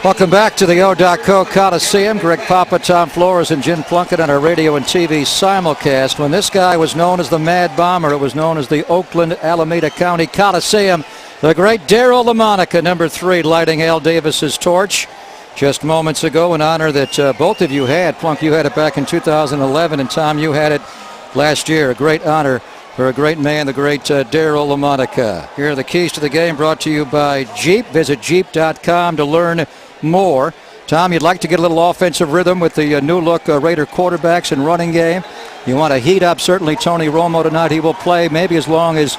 Welcome back to the O.co Coliseum. Greg Papa, Tom Flores, and Jim Plunkett on our radio and TV simulcast. When this guy was known as the Mad Bomber, it was known as the Oakland Alameda County Coliseum. The great Darryl LaMonica, number 3, lighting Al Davis's torch just moments ago, an honor that both of you had. Plunk, you had it back in 2011, and Tom, you had it last year. A great honor for a great man, the great Darryl LaMonica. Here are the keys to the game, brought to you by Jeep. Visit Jeep.com to learn more. Tom, you'd like to get a little offensive rhythm with the new look Raider quarterbacks and running game. You want to heat up certainly Tony Romo tonight. He will play maybe as long as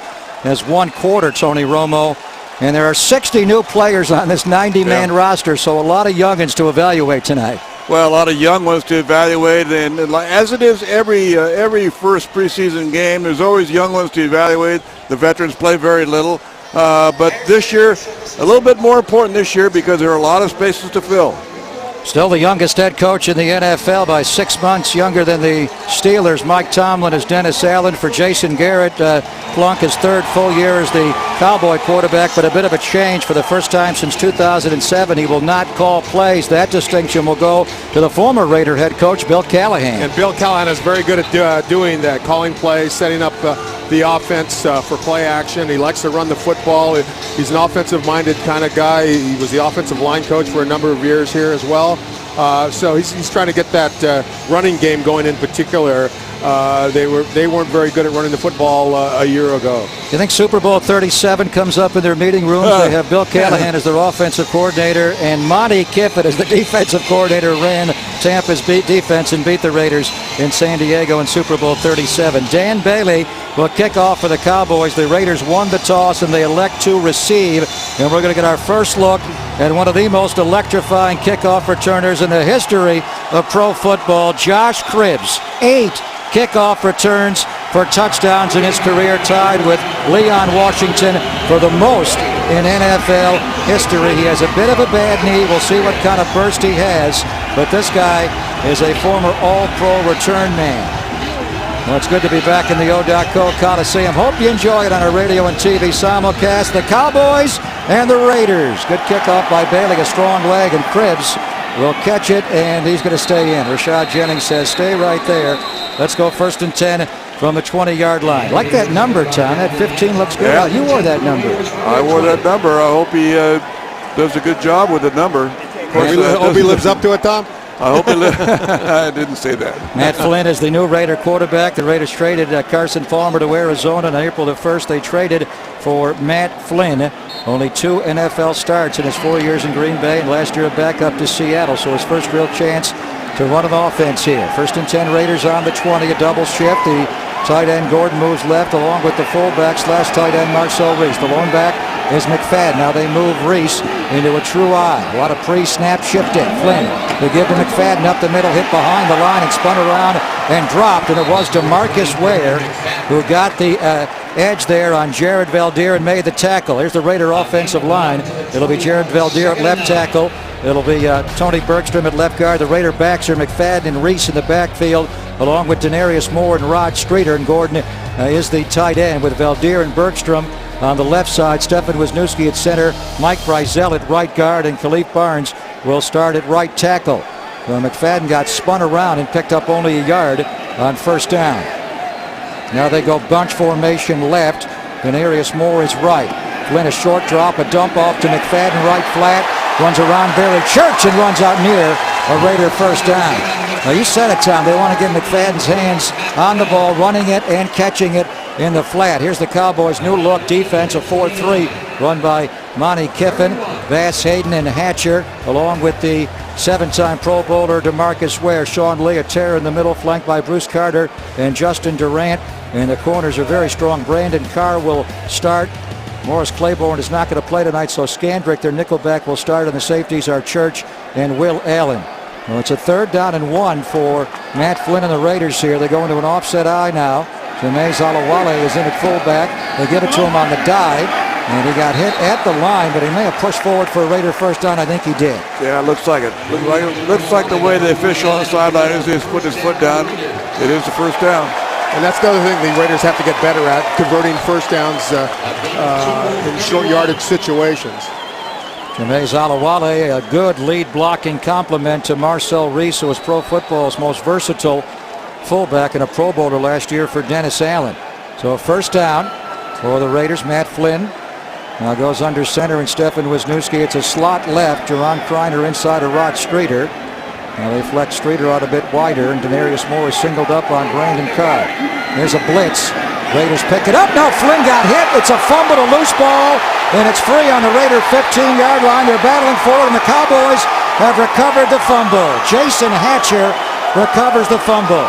one quarter, Tony Romo. And there are 60 new players on this 90-man roster, so a lot of youngins to evaluate tonight. Well, a lot of young ones to evaluate, and as it is every first preseason game, there's always young ones to evaluate. The veterans play very little. But this year, a little bit more important this year because there are a lot of spaces to fill. Still the youngest head coach in the NFL by 6 months younger than the Steelers. Mike Tomlin is Dennis Allen. For Jason Garrett, Plunk, his 3rd full year as the Cowboy quarterback, but a bit of a change. For the first time since 2007, he will not call plays. That distinction will go to the former Raider head coach, Bill Callahan. And Bill Callahan is very good at doing that, calling plays, setting up the offense for play action. He likes to run the football. He's an offensive-minded kind of guy. He was the offensive line coach for a number of years here as well. So he's trying to get that running game going in particular. They weren't very good at running the football a year ago. You think Super Bowl 37 comes up in their meeting rooms? They have Bill Callahan as their offensive coordinator, and Monty Kiffin as the defensive coordinator ran Tampa's defense and beat the Raiders in San Diego in Super Bowl 37. Dan Bailey will kick off for the Cowboys. The Raiders won the toss and they elect to receive. And we're going to get our first look at one of the most electrifying kickoff returners in the history of pro football, Josh Cribbs. 8 kickoff returns for touchdowns in his career, tied with Leon Washington for the most in NFL history. He has a bit of a bad knee. We'll see what kind of burst he has, but this guy is a former all-pro return man. Well, it's good to be back in the O.co Coliseum. Hope you enjoy it on our radio and TV simulcast. The Cowboys and the Raiders. Good kickoff by Bailey, a strong leg, and Cribbs will catch it, and he's going to stay in. Rashad Jennings says, stay right there. Let's go 1st and 10 from the 20-yard line. Like that number, Tom. That 15 looks good. Yeah. You wore that number. I wore that number. I hope he does a good job with the number. Hope he lives up to it, Tom? I hope he I didn't say that. Matt Flynn is the new Raider quarterback. The Raiders traded Carson Palmer to Arizona on April the 1st. They traded for Matt Flynn. Only 2 NFL starts in his 4 years in Green Bay, and last year a backup to Seattle, so his first real chance to run an offense here. 1st and 10, Raiders on the 20, a double shift. The tight end Gordon moves left along with the fullback / tight end Marcel Reese. The lone back is McFadden. Now they move Reese into a true eye. A lot of pre-snap shifting. Flynn, they give to McFadden up the middle, hit behind the line and spun around and dropped. And it was DeMarcus Ware who got the edge there on Jared Valdir and made the tackle. Here's the Raider offensive line. It'll be Jared Valdir at left tackle. It'll be Tony Bergstrom at left guard. The Raider backs are McFadden and Reese in the backfield, along with Denarius Moore and Rod Streeter. And Gordon is the tight end with Valdir and Bergstrom on the left side. Stefan Wisniewski at center. Mike Breisel at right guard. And Khalif Barnes will start at right tackle. McFadden got spun around and picked up only a yard on 1st down. Now they go bunch formation left. Denarius Moore is right. Flynn a short drop, a dump off to McFadden right flat. Runs around Barry Church and runs out near a Raider 1st down. Now you said it, Tom. They want to get McFadden's hands on the ball, running it and catching it in the flat. Here's the Cowboys' new look defense, a 4-3 run by Monty Kiffin, Bass Hayden, and Hatcher, along with the 7-time Pro Bowler DeMarcus Ware. Sean Lee, a tear in the middle, flanked by Bruce Carter and Justin Durant. And the corners are very strong. Brandon Carr will start. Morris Claiborne is not going to play tonight, so Skandrick, their nickelback, will start, and the safeties are Church and Will Allen. Well, it's a 3rd down and 1 for Matt Flynn and the Raiders here. They go into an offset eye now. Jamae Zalawale is in at fullback. They give it to him on the dive, and he got hit at the line, but he may have pushed forward for a Raider 1st down. I think he did. Yeah, it looks like it. Looks like the way the official on the sideline is he's put his foot down. It is the 1st down. And that's the other thing the Raiders have to get better at, converting 1st downs in short yardage situations. Jameis Alawale, a good lead blocking complement to Marcel Reese, who was pro football's most versatile fullback and a Pro Bowler last year for Dennis Allen. So a first down for the Raiders. Matt Flynn now goes under center, and Stefan Wisniewski. It's a slot left. Jerron Kreiner inside of Rod Streeter. Now they flex Streeter out a bit wider, and Denarius Moore is singled up on Brandon Carr. There's a blitz. Raiders pick it up. No, Flynn got hit. It's a fumble, a loose ball, and it's free on the Raider 15-yard line. They're battling for it, and the Cowboys have recovered the fumble. Jason Hatcher recovers the fumble.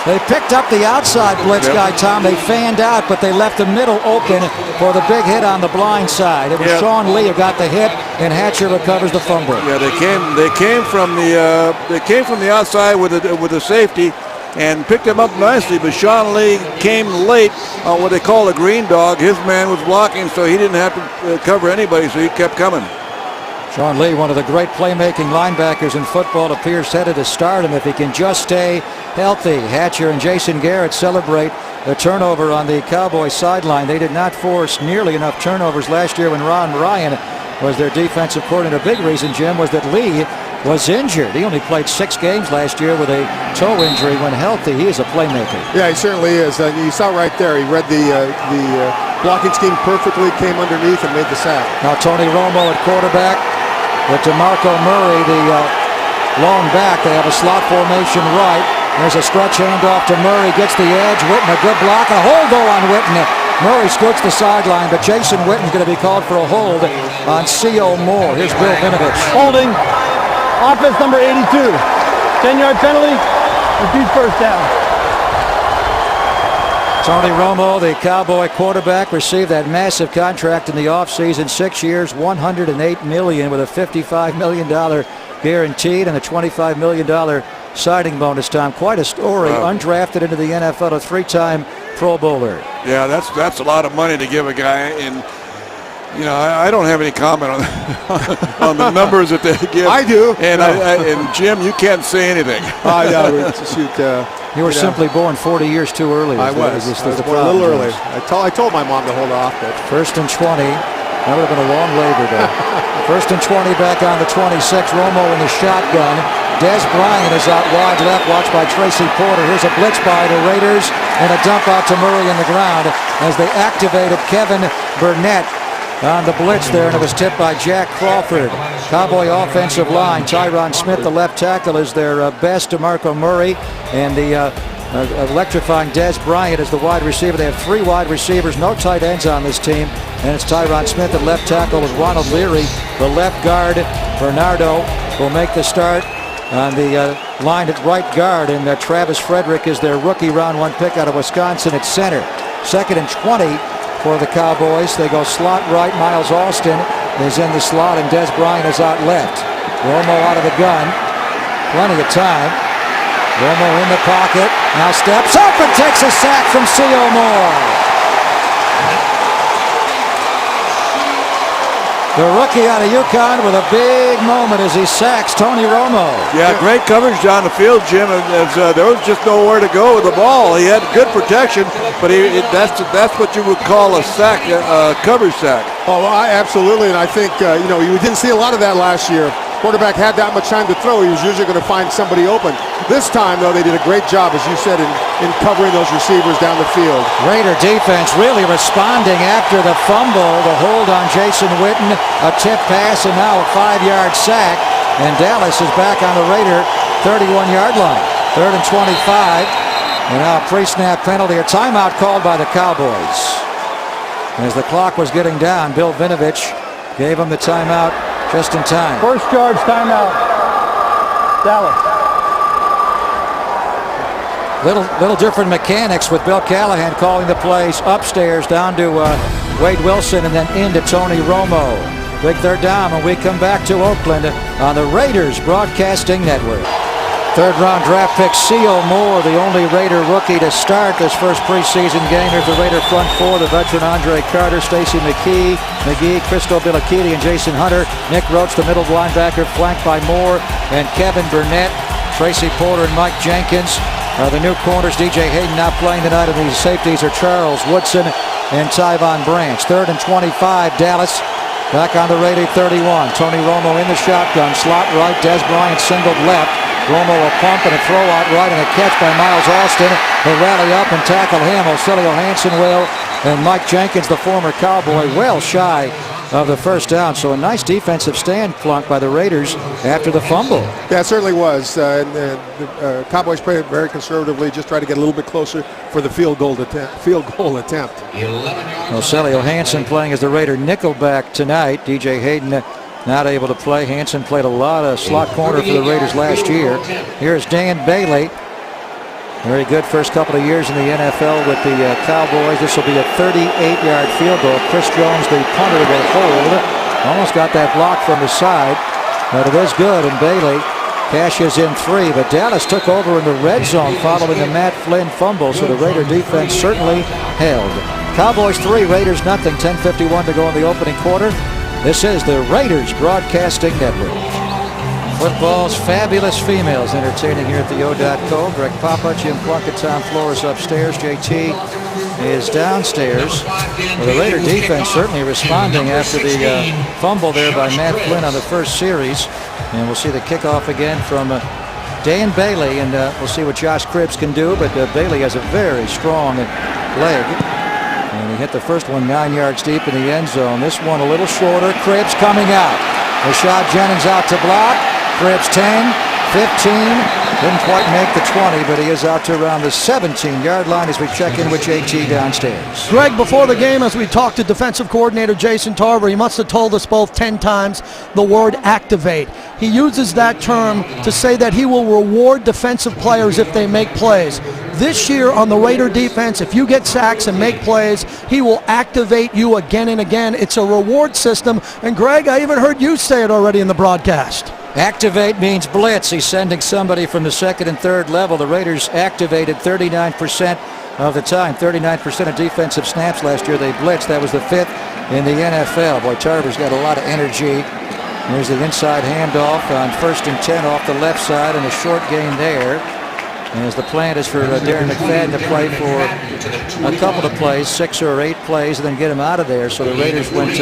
They picked up the outside blitz guy, Tom. They fanned out, but they left the middle open for the big hit on the blind side. It was Sean Lee who got the hit, and Hatcher recovers the fumble. Yeah, they came from the outside with the safety and picked him up nicely, but Sean Lee came late on what they call a green dog. His man was blocking, so he didn't have to cover anybody, so he kept coming. Sean Lee, one of the great playmaking linebackers in football, appears headed to start him if he can just stay healthy. Hatcher and Jason Garrett celebrate the turnover on the Cowboys sideline. They did not force nearly enough turnovers last year when Ron Ryan was their defensive coordinator. A big reason, Jim, was that Lee was injured. He only played 6 games last year with a toe injury. When healthy, he is a playmaker. Yeah, he certainly is. You saw right there, he read the blocking scheme perfectly, came underneath and made the sack. Now Tony Romo at quarterback with DeMarco Murray, the lone back. They have a slot formation right. There's a stretch handoff to Murray, gets the edge. Witten, a good block, and a hold though on Witten. Murray scoots the sideline, but Jason Witten's going to be called for a hold on C.O. Moore. Here's Bill Vinovich. Holding. Offense number 82. 10-yard penalty. Repeat first down. Tony Romo, the Cowboy quarterback, received that massive contract in the offseason. 6 years, $108 million with a $55 million guaranteed and a $25 million signing bonus, Tom. Quite a story. Wow. Undrafted into the NFL, a 3-time Pro Bowler. Yeah, that's a lot of money to give a guy. And you know, I don't have any comment on the numbers that they give. I do. And and Jim, you can't say anything. You were simply born 40 years too early. I was born a little early. I told my mom to hold off. But 1st and 20. That would have been a long labor day. 1st and 20 back on the 26. Romo in the shotgun. Dez Bryant is out wide left, watched by Tracy Porter. Here's a blitz by the Raiders and a dump out to Murray in the ground as they activated Kevin Burnett on the blitz there, and it was tipped by Jack Crawford. Cowboy offensive line, Tyron Smith, the left tackle, is their best. DeMarco Murray and the electrifying Dez Bryant is the wide receiver. They have 3 wide receivers, no tight ends on this team, and it's Tyron Smith at left tackle with Ronald Leary. The left guard, Bernardo, will make the start on the line at right guard, and Travis Frederick is their rookie round 1 pick out of Wisconsin at center. 2nd and 20 for the Cowboys. They go slot right. Miles Austin is in the slot, and Dez Bryant is out left. Romo out of the gun. Plenty of time. Romo in the pocket. Now steps up and takes a sack from C.O. Moore. The rookie out of UConn with a big moment as he sacks Tony Romo. Yeah, great coverage down the field, Jim. There was just nowhere to go with the ball. He had good protection, but that's what you would call a sack, coverage sack. Oh, absolutely, and I think you didn't see a lot of that last year. Quarterback had that much time to throw. He was usually going to find somebody open. This time, though, they did a great job, as you said, in covering those receivers down the field. Raider defense really responding after the fumble. The hold on Jason Witten, a tip pass, and now a 5-yard sack. And Dallas is back on the Raider 31-yard line. 3rd and 25. And now a pre-snap penalty, a timeout called by the Cowboys. As the clock was getting down, Bill Vinovich gave him the timeout just in time. First charge timeout. Dallas. Little different mechanics with Bill Callahan calling the plays upstairs down to Wade Wilson and then into Tony Romo. Big 3rd down when we come back to Oakland on the Raiders Broadcasting Network. 3rd round draft pick C.O. Moore, the only Raider rookie to start this first preseason game. Here's the Raider front 4, the veteran Andre Carter, Stacy McGee, Christo Bilakidi, and Jason Hunter. Nick Roach, the middle linebacker, flanked by Moore and Kevin Burnett. Tracy Porter and Mike Jenkins are the new corners. DJ Hayden not playing tonight, and these safeties are Charles Woodson and Tyvon Branch. 3rd and 25, Dallas Back on the Raider 31. Tony Romo in the shotgun. Slot right. Des Bryant singled left. Romo a pump and a throw out right and a catch by Miles Austin. He'll rally up and tackle him. Ocilio Hansen will. And Mike Jenkins, the former Cowboy, well shy of the first down. So a nice defensive stand flunk by the Raiders after the fumble. Yeah, it certainly was. The Cowboys played very conservatively, just try to get a little bit closer for the field goal attempt. Ocilio Hansen playing as the Raider nickelback tonight. DJ Hayden not able to play. Hansen played a lot of slot corner for the Raiders last year. Here's Dan Bailey. Very good first couple of years in the NFL with the Cowboys. This will be a 38-yard field goal. Chris Jones, the punter, will hold. Almost got that block from the side, but it is good, and Bailey cashes in 3. But Dallas took over in the red zone following the Matt Flynn fumble, so the Raider defense certainly held. Cowboys 3, Raiders nothing. 10:51 to go in the opening quarter. This is the Raiders Broadcasting Network. Football's fabulous females entertaining here at the O.co. Greg Papa, Jim Plunkett, Tom Flores upstairs. JT is downstairs. Well, the Raider defense certainly responding after the fumble there by Matt Flynn on the first series. And we'll see the kickoff again from Dan Bailey, and we'll see what Josh Cribbs can do. But Bailey has a very strong leg. And he hit the first one 9 yards deep in the end zone. This one a little shorter. Cribbs coming out. Rashad Jennings out to block. Cribbs 10, 15, didn't quite make the 20, but he is out to around the 17-yard line as we check in with JT downstairs. Greg, before the game, as we talked to defensive coordinator Jason Tarver, he must have told us both 10 times the word activate. He uses that term to say that he will reward defensive players if they make plays. This year on the Raider defense, if you get sacks and make plays, he will activate you again and again. It's a reward system. And Greg, I even heard you say it already in the broadcast. Activate means blitz. He's sending somebody from the second and third level. The Raiders activated 39% of the time. 39% of defensive snaps last year they blitzed. That was the 5th in the NFL. Boy, Tarver's got a lot of energy. There's the inside handoff on 1st and 10 off the left side, and a short gain there. As the plan is for Darren McFadden to play for a couple of plays, 6 or 8 plays, and then get him out of there. So the Raiders went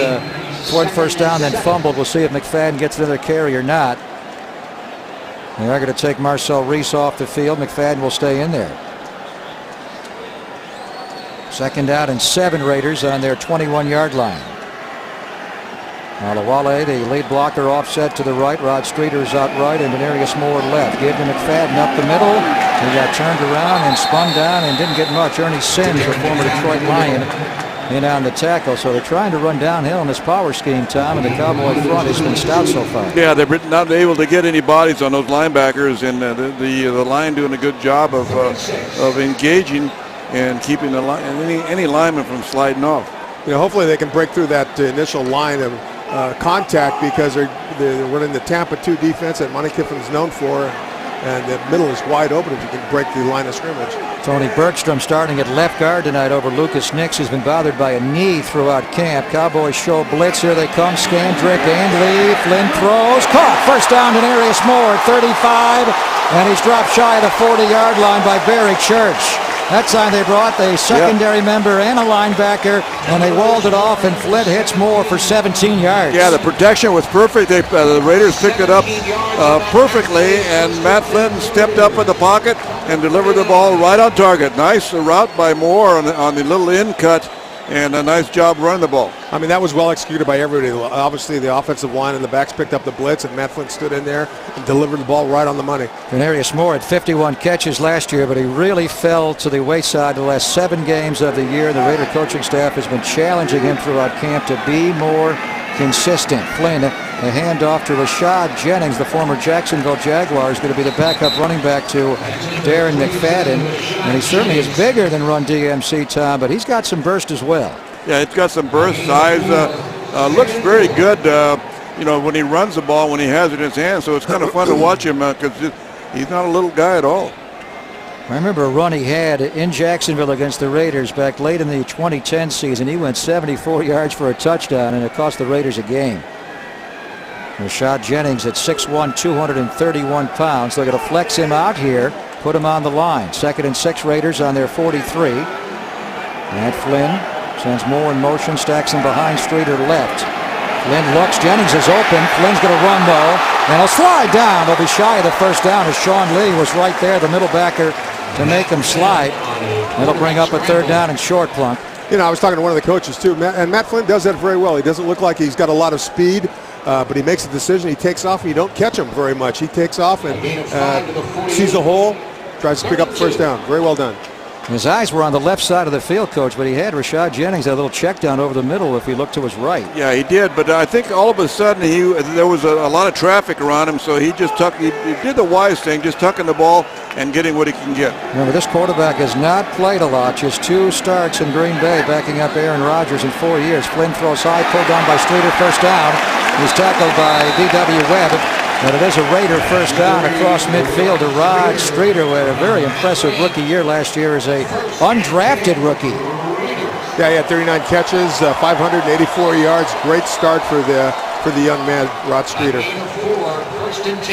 toward first down, then fumbled. We'll see if McFadden gets another carry or not. They are going to take Marcel Reese off the field. McFadden will stay in there. 2nd down and 7 Raiders on their 21-yard line. Alawale, the lead blocker, offset to the right. Rod Streeter is out right, and Denarius Moore left. Give to McFadden up the middle. He got turned around and spun down and didn't get much. Ernie Sims, the former Detroit Lion, in on the tackle. So they're trying to run downhill in this power scheme, Tom, and the Cowboy front has been stout so far. Yeah, they're not able to get any bodies on those linebackers, and the line doing a good job of engaging and keeping the line, any lineman from sliding off. You know, hopefully they can break through that initial line of contact, because they're running the Tampa 2 defense that Monte Kiffin's known for, and the middle is wide open if you can break the line of scrimmage. Tony Bergstrom starting at left guard tonight over Lucas Nix, who's been bothered by a knee throughout camp. Cowboys show blitz. Here they come. Scandrick and Lee. Flynn throws. Caught. First down to Denarius Moore at 35. And he's dropped shy of the 40-yard line by Barry Church. That time they brought the secondary member and a linebacker, and they walled it off, and Flynn hits Moore for 17 yards. Yeah, the protection was perfect. The Raiders picked it up perfectly, and Matt Flynn stepped up in the pocket and delivered the ball right on target. Nice route by Moore on the little in cut, and a nice job running the ball. I mean, that was well executed by everybody. Obviously, the offensive line and the backs picked up the blitz, and Matt Flynn stood in there and delivered the ball right on the money. Denarius Moore had 51 catches last year, but he really fell to the wayside the last 7 games of the year. The Raider coaching staff has been challenging him throughout camp to be more consistent. Flynn, a handoff to Rashad Jennings, the former Jacksonville Jaguar, is going to be the backup running back to Darren McFadden. And he certainly is bigger than Run DMC, Tom, but he's got some burst as well. Yeah, it's got some burst, size, looks very good, you know, when he runs the ball, when he has it in his hand. So it's kind of fun to watch him because he's not a little guy at all. I remember a run he had in Jacksonville against the Raiders back late in the 2010 season. He went 74 yards for a touchdown, and it cost the Raiders a game. Rashad Jennings at 6'1", 231 pounds. They're going to flex him out here, put him on the line. 2nd and 6 Raiders on their 43. Matt Flynn sends Moore in motion, stacks him behind Streeter left. Flynn looks. Jennings is open. Flynn's going to run, though. And he'll slide down. He'll be shy of the first down as Sean Lee was right there, the middle backer, to make him slide. It'll bring up a third down and short, Plunk. You know, I was talking to one of the coaches, too, and Matt Flynn does that very well. He doesn't look like he's got a lot of speed, but he makes a decision. He takes off, and you don't catch him very much. He takes off and sees the hole, tries to pick up the first down. Very well done. His eyes were on the left side of the field, Coach, but he had Rashad Jennings a little check down over the middle if he looked to his right. Yeah, he did, but I think all of a sudden there was a lot of traffic around him, so he just he did the wise thing, just tucking the ball and getting what he can get. Remember, this quarterback has not played a lot, just 2 starts in Green Bay, backing up Aaron Rodgers in 4 years. Flynn throws high, pulled down by Streeter, first down. He's tackled by D.W. Webb. But it is a Raider first down across midfield to Rod Streeter, who had a very impressive rookie year last year as a undrafted rookie. Yeah, he had 39 catches, 584 yards. Great start for the young man, Rod Streeter.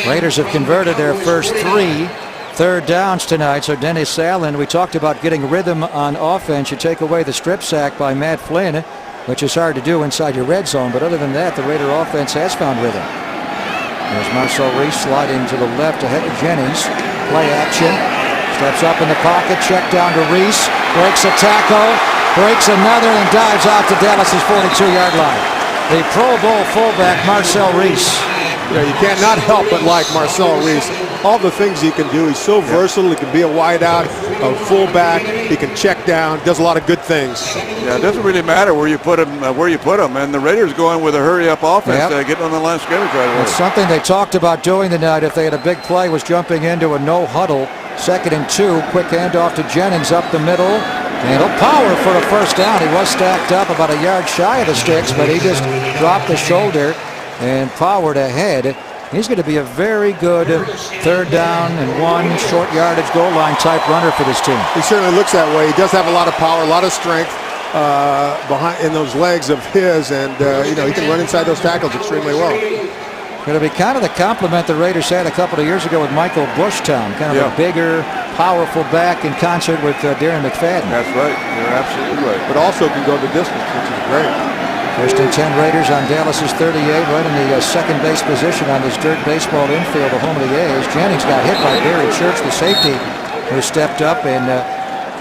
Raiders have converted their first 3 third downs tonight. So Dennis Allen, we talked about getting rhythm on offense. You take away the strip sack by Matt Flynn, which is hard to do inside your red zone. But other than that, the Raider offense has found rhythm. There's Marcel Reese sliding to the left ahead of Jennings. Play action. Steps up in the pocket. Check down to Reese. Breaks a tackle. Breaks another and dives out to Dallas's 42-yard line. The Pro Bowl fullback, Marcel Reese. Yeah, you can't not help but like Marcel Reese. All the things he can do. He's so versatile. He can be a wideout, a fullback. He can check down. Does a lot of good things. Yeah, it doesn't really matter where you put him. And the Raiders going with a hurry-up offense, getting on the line of scrimmage right away. It's something they talked about doing tonight if they had a big play, was jumping into a no-huddle. 2nd and 2. Quick handoff to Jennings up the middle. And he'll power for a first down. He was stacked up about a yard shy of the sticks, but he just dropped the shoulder and powered ahead. He's going to be a very good 3rd down and 1 short yardage goal line type runner for this team. He certainly looks that way. He does have a lot of power, a lot of strength behind in those legs of his, and he can run inside those tackles extremely well. Going to be kind of the compliment the Raiders had a couple of years ago with Michael Bushtown, kind of a bigger, powerful back in concert with Darren McFadden. That's right. You're absolutely right. But also can go the distance, which is great. 1st and 10 Raiders on Dallas's 38, right in the second base position on this dirt baseball infield, the home of the A's. Jennings got hit by Barry Church, the safety, who stepped up, and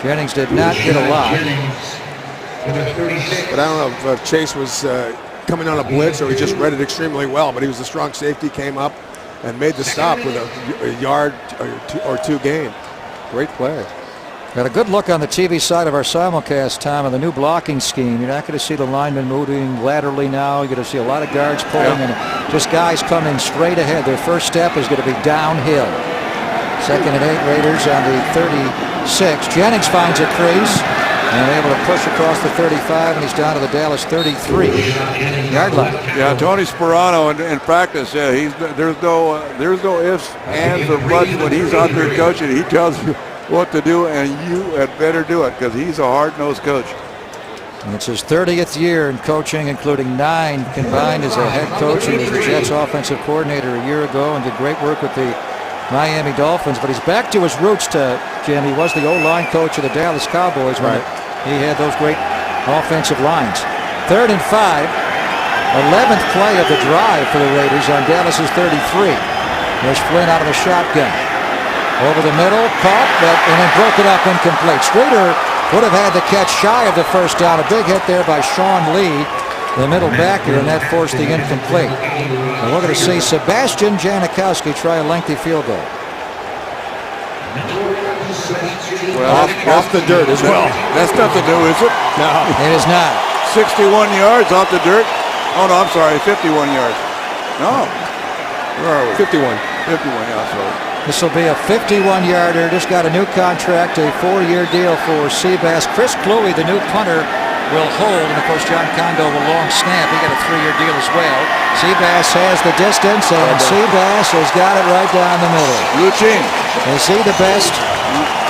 Jennings did not get a lot. But I don't know if Chase was coming on a blitz or he just read it extremely well, but he was a strong safety, came up and made the stop with a yard or two gain. Great play. Got a good look on the TV side of our simulcast, Tom, of the new blocking scheme. You're not going to see the linemen moving laterally now. You're going to see a lot of guards pulling and just guys coming straight ahead. Their first step is going to be downhill. 2nd and 8 Raiders on the 36. Jennings finds a crease and able to push across the 35, and he's down to the Dallas 33-yard line. Yeah, Tony Sperano in practice, there's no ifs, ands, or buts when he's out there coaching. He tells you what to do, and you had better do it because he's a hard-nosed coach. And it's his 30th year in coaching, including 9 combined as a head coach. He was the Jets offensive coordinator a year ago and did great work with the Miami Dolphins. But he's back to his roots, Jim. He was the O-line coach of the Dallas Cowboys when he had those great offensive lines. 3rd and 5. 11th play of the drive for the Raiders on Dallas's 33. There's Flynn out of the shotgun. Over the middle, caught, and then broken up, incomplete. Streeter would have had the catch shy of the first down. A big hit there by Sean Lee, the middle backer, and that forced the incomplete. And we're going to see Sebastian Janikowski try a lengthy field goal. Well, off the dirt as well. That's nothing new, is it? No. It is not. 61 yards off the dirt. Oh, no, I'm sorry, 51 yards. No. Where are we? 51. 51, yeah, sorry. This will be a 51-yarder. Just got a new contract, a 4-year deal for Seabass. Chris Cluey, the new punter, will hold. And, of course, John Condo will long snap. He got a 3-year deal as well. Seabass has the distance, and Seabass has got it right down the middle. Routine. Is he the best?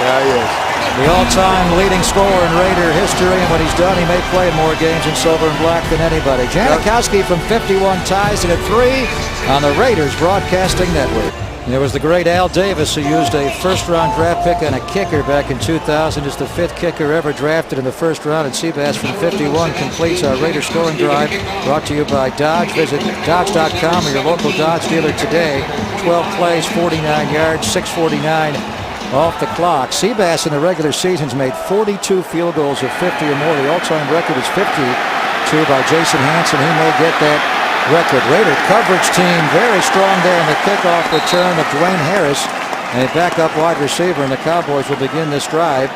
Yeah, he is. The all-time leading scorer in Raider history, and when he's done, he may play more games in silver and black than anybody. Janikowski from 51 ties it at 3 on the Raiders Broadcasting Network. There was the great Al Davis, who used a first-round draft pick and a kicker back in 2000. Just the fifth kicker ever drafted in the first round. And Seabass from 51 completes our Raider scoring drive. Brought to you by Dodge. Visit Dodge.com or your local Dodge dealer today. 12 plays, 49 yards, 6:49 off the clock. Seabass in the regular season's made 42 field goals of 50 or more. The all-time record is 52 by Jason Hansen. He may get that record. Raider coverage team very strong there in the kickoff return of Dwayne Harris, a backup wide receiver, and the Cowboys will begin this drive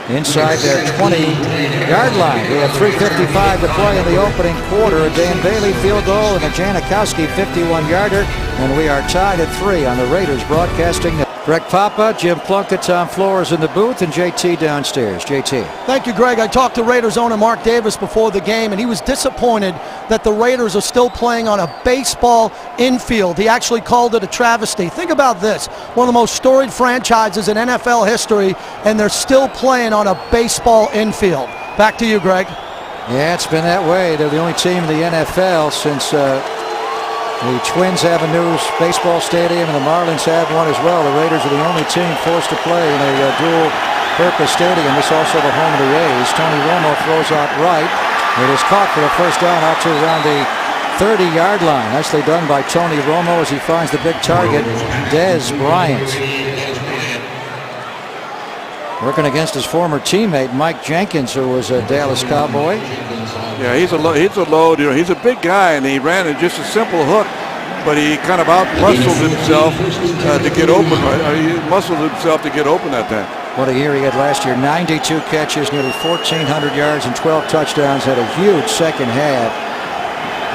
inside their 20-yard line. We have 3:55 to play in the opening quarter. A Dan Bailey field goal and a Janikowski 51-yarder, and we are tied at 3 on the Raiders broadcasting. Greg Papa, Jim Plunkett, Tom Flores in the booth, and JT downstairs. JT. Thank you, Greg. I talked to Raiders owner Mark Davis before the game, and he was disappointed that the Raiders are still playing on a baseball infield. He actually called it a travesty. Think about this. One of the most storied franchises in NFL history, and they're still playing on a baseball infield. Back to you, Greg. Yeah, it's been that way. They're the only team in the NFL since the Twins have a new baseball stadium, and the Marlins have one as well. The Raiders are the only team forced to play in a dual-purpose stadium. This is also the home of the A's. Tony Romo throws out right. It is caught for the first down out to around the 30-yard line. Nicely done by Tony Romo as he finds the big target, Dez Bryant. Working against his former teammate, Mike Jenkins, who was a Dallas Cowboy. Yeah, he's a load. You know, he's a big guy, and he ran in just a simple hook, but he kind of out-muscled himself to get open. He muscled himself to get open that time. What a year he had last year. 92 catches, nearly 1,400 yards, and 12 touchdowns. Had a huge second half.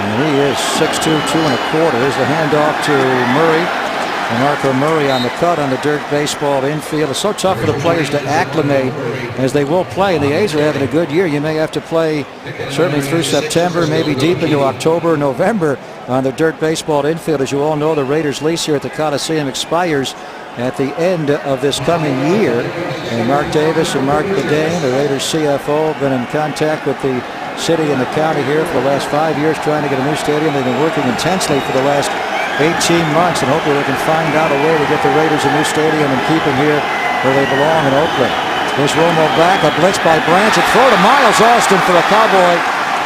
And he is 6'2", 2 1/4. Here's the handoff to Murray. And Marco Murray on the cut on the dirt baseball infield. It's so tough for the players to acclimate as they will play. And the A's are having a good year. You may have to play certainly through September, maybe deep into October, November on the dirt baseball infield. As you all know, the Raiders' lease here at the Coliseum expires at the end of this coming year. And Mark Davis and Mark Bedane, the Raiders CFO, have been in contact with the city and the county here for the last 5 years trying to get a new stadium. They've been working intensely for the last 18 months, and hopefully they can find out a way to get the Raiders a new stadium and keep them here where they belong in Oakland. Here's Romo back, a blitz by Branch, a throw to Miles Austin for a Cowboy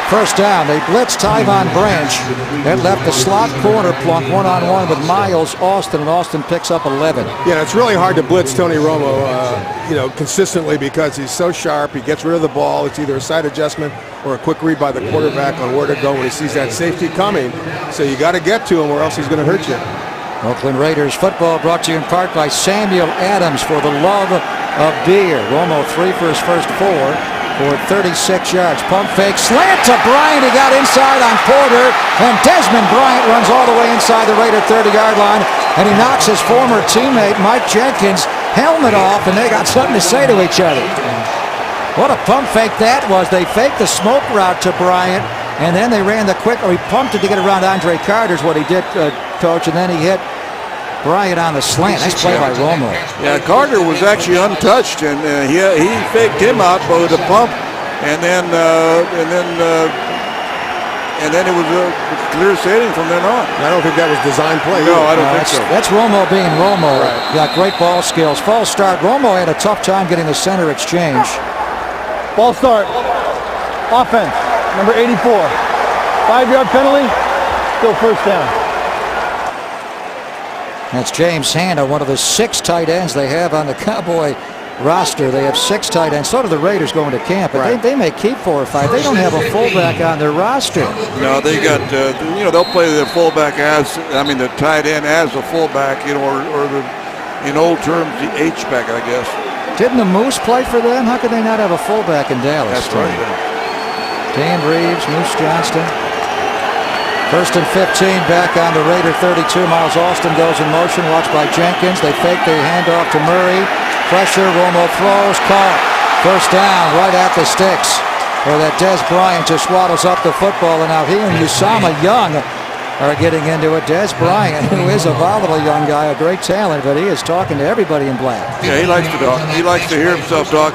first down. They blitz Tyvon Branch and left the slot corner plunk one-on-one with Miles Austin, and Austin picks up 11. Yeah, it's really hard to blitz Tony Romo, consistently because he's so sharp. He gets rid of the ball. It's either a side adjustment or a quick read by the quarterback on where to go when he sees that safety coming. So you got to get to him or else he's going to hurt you. Oakland Raiders football brought to you in part by Samuel Adams for the love of beer. Romo 3 for his first 4 for 36 yards. Pump fake, slant to Bryant. He got inside on Porter, and Desmond Bryant runs all the way inside the Raider 30-yard line, and he knocks his former teammate Mike Jenkins' helmet off, and they got something to say to each other. What a pump fake that was. They faked the smoke route to Bryant, and then they ran the quick, or he pumped it to get around Andre Carter's what he did, Coach, and then he hit Bryant on the slant. Nice play by Romo. Yeah, Carter was actually untouched, and he faked him out with a pump, and then it was clear sailing from then on. I don't think that was design play. No, I don't think so. That's Romo being Romo. Right. Got great ball skills. False start. Romo had a tough time getting the center exchange. Ball start. Offense, number 84. 5-yard penalty, still first down. That's James Hanna, one of the 6 tight ends they have on the Cowboy roster. They have 6 tight ends. So do the Raiders going to camp, but they may keep 4 or 5. They don't have a fullback on their roster. No, they got, they'll play the fullback the tight end as a fullback, or in old terms, the H-back, I guess. Didn't the Moose play for them? How could they not have a fullback in Dallas? That's right. Dan Reeves, Moose Johnston. First and 15 back on the Raider 32. Miles Austin goes in motion, watched by Jenkins. They fake the handoff to Murray. Pressure, Romo throws, caught. First down, right at the sticks. Where that Dez Bryant just waddles up the football, and now he and Usama Young are getting into it. Dez Bryant, who is a volatile young guy, a great talent, but he is talking to everybody in black. Yeah, he likes to talk. He likes to hear himself talk.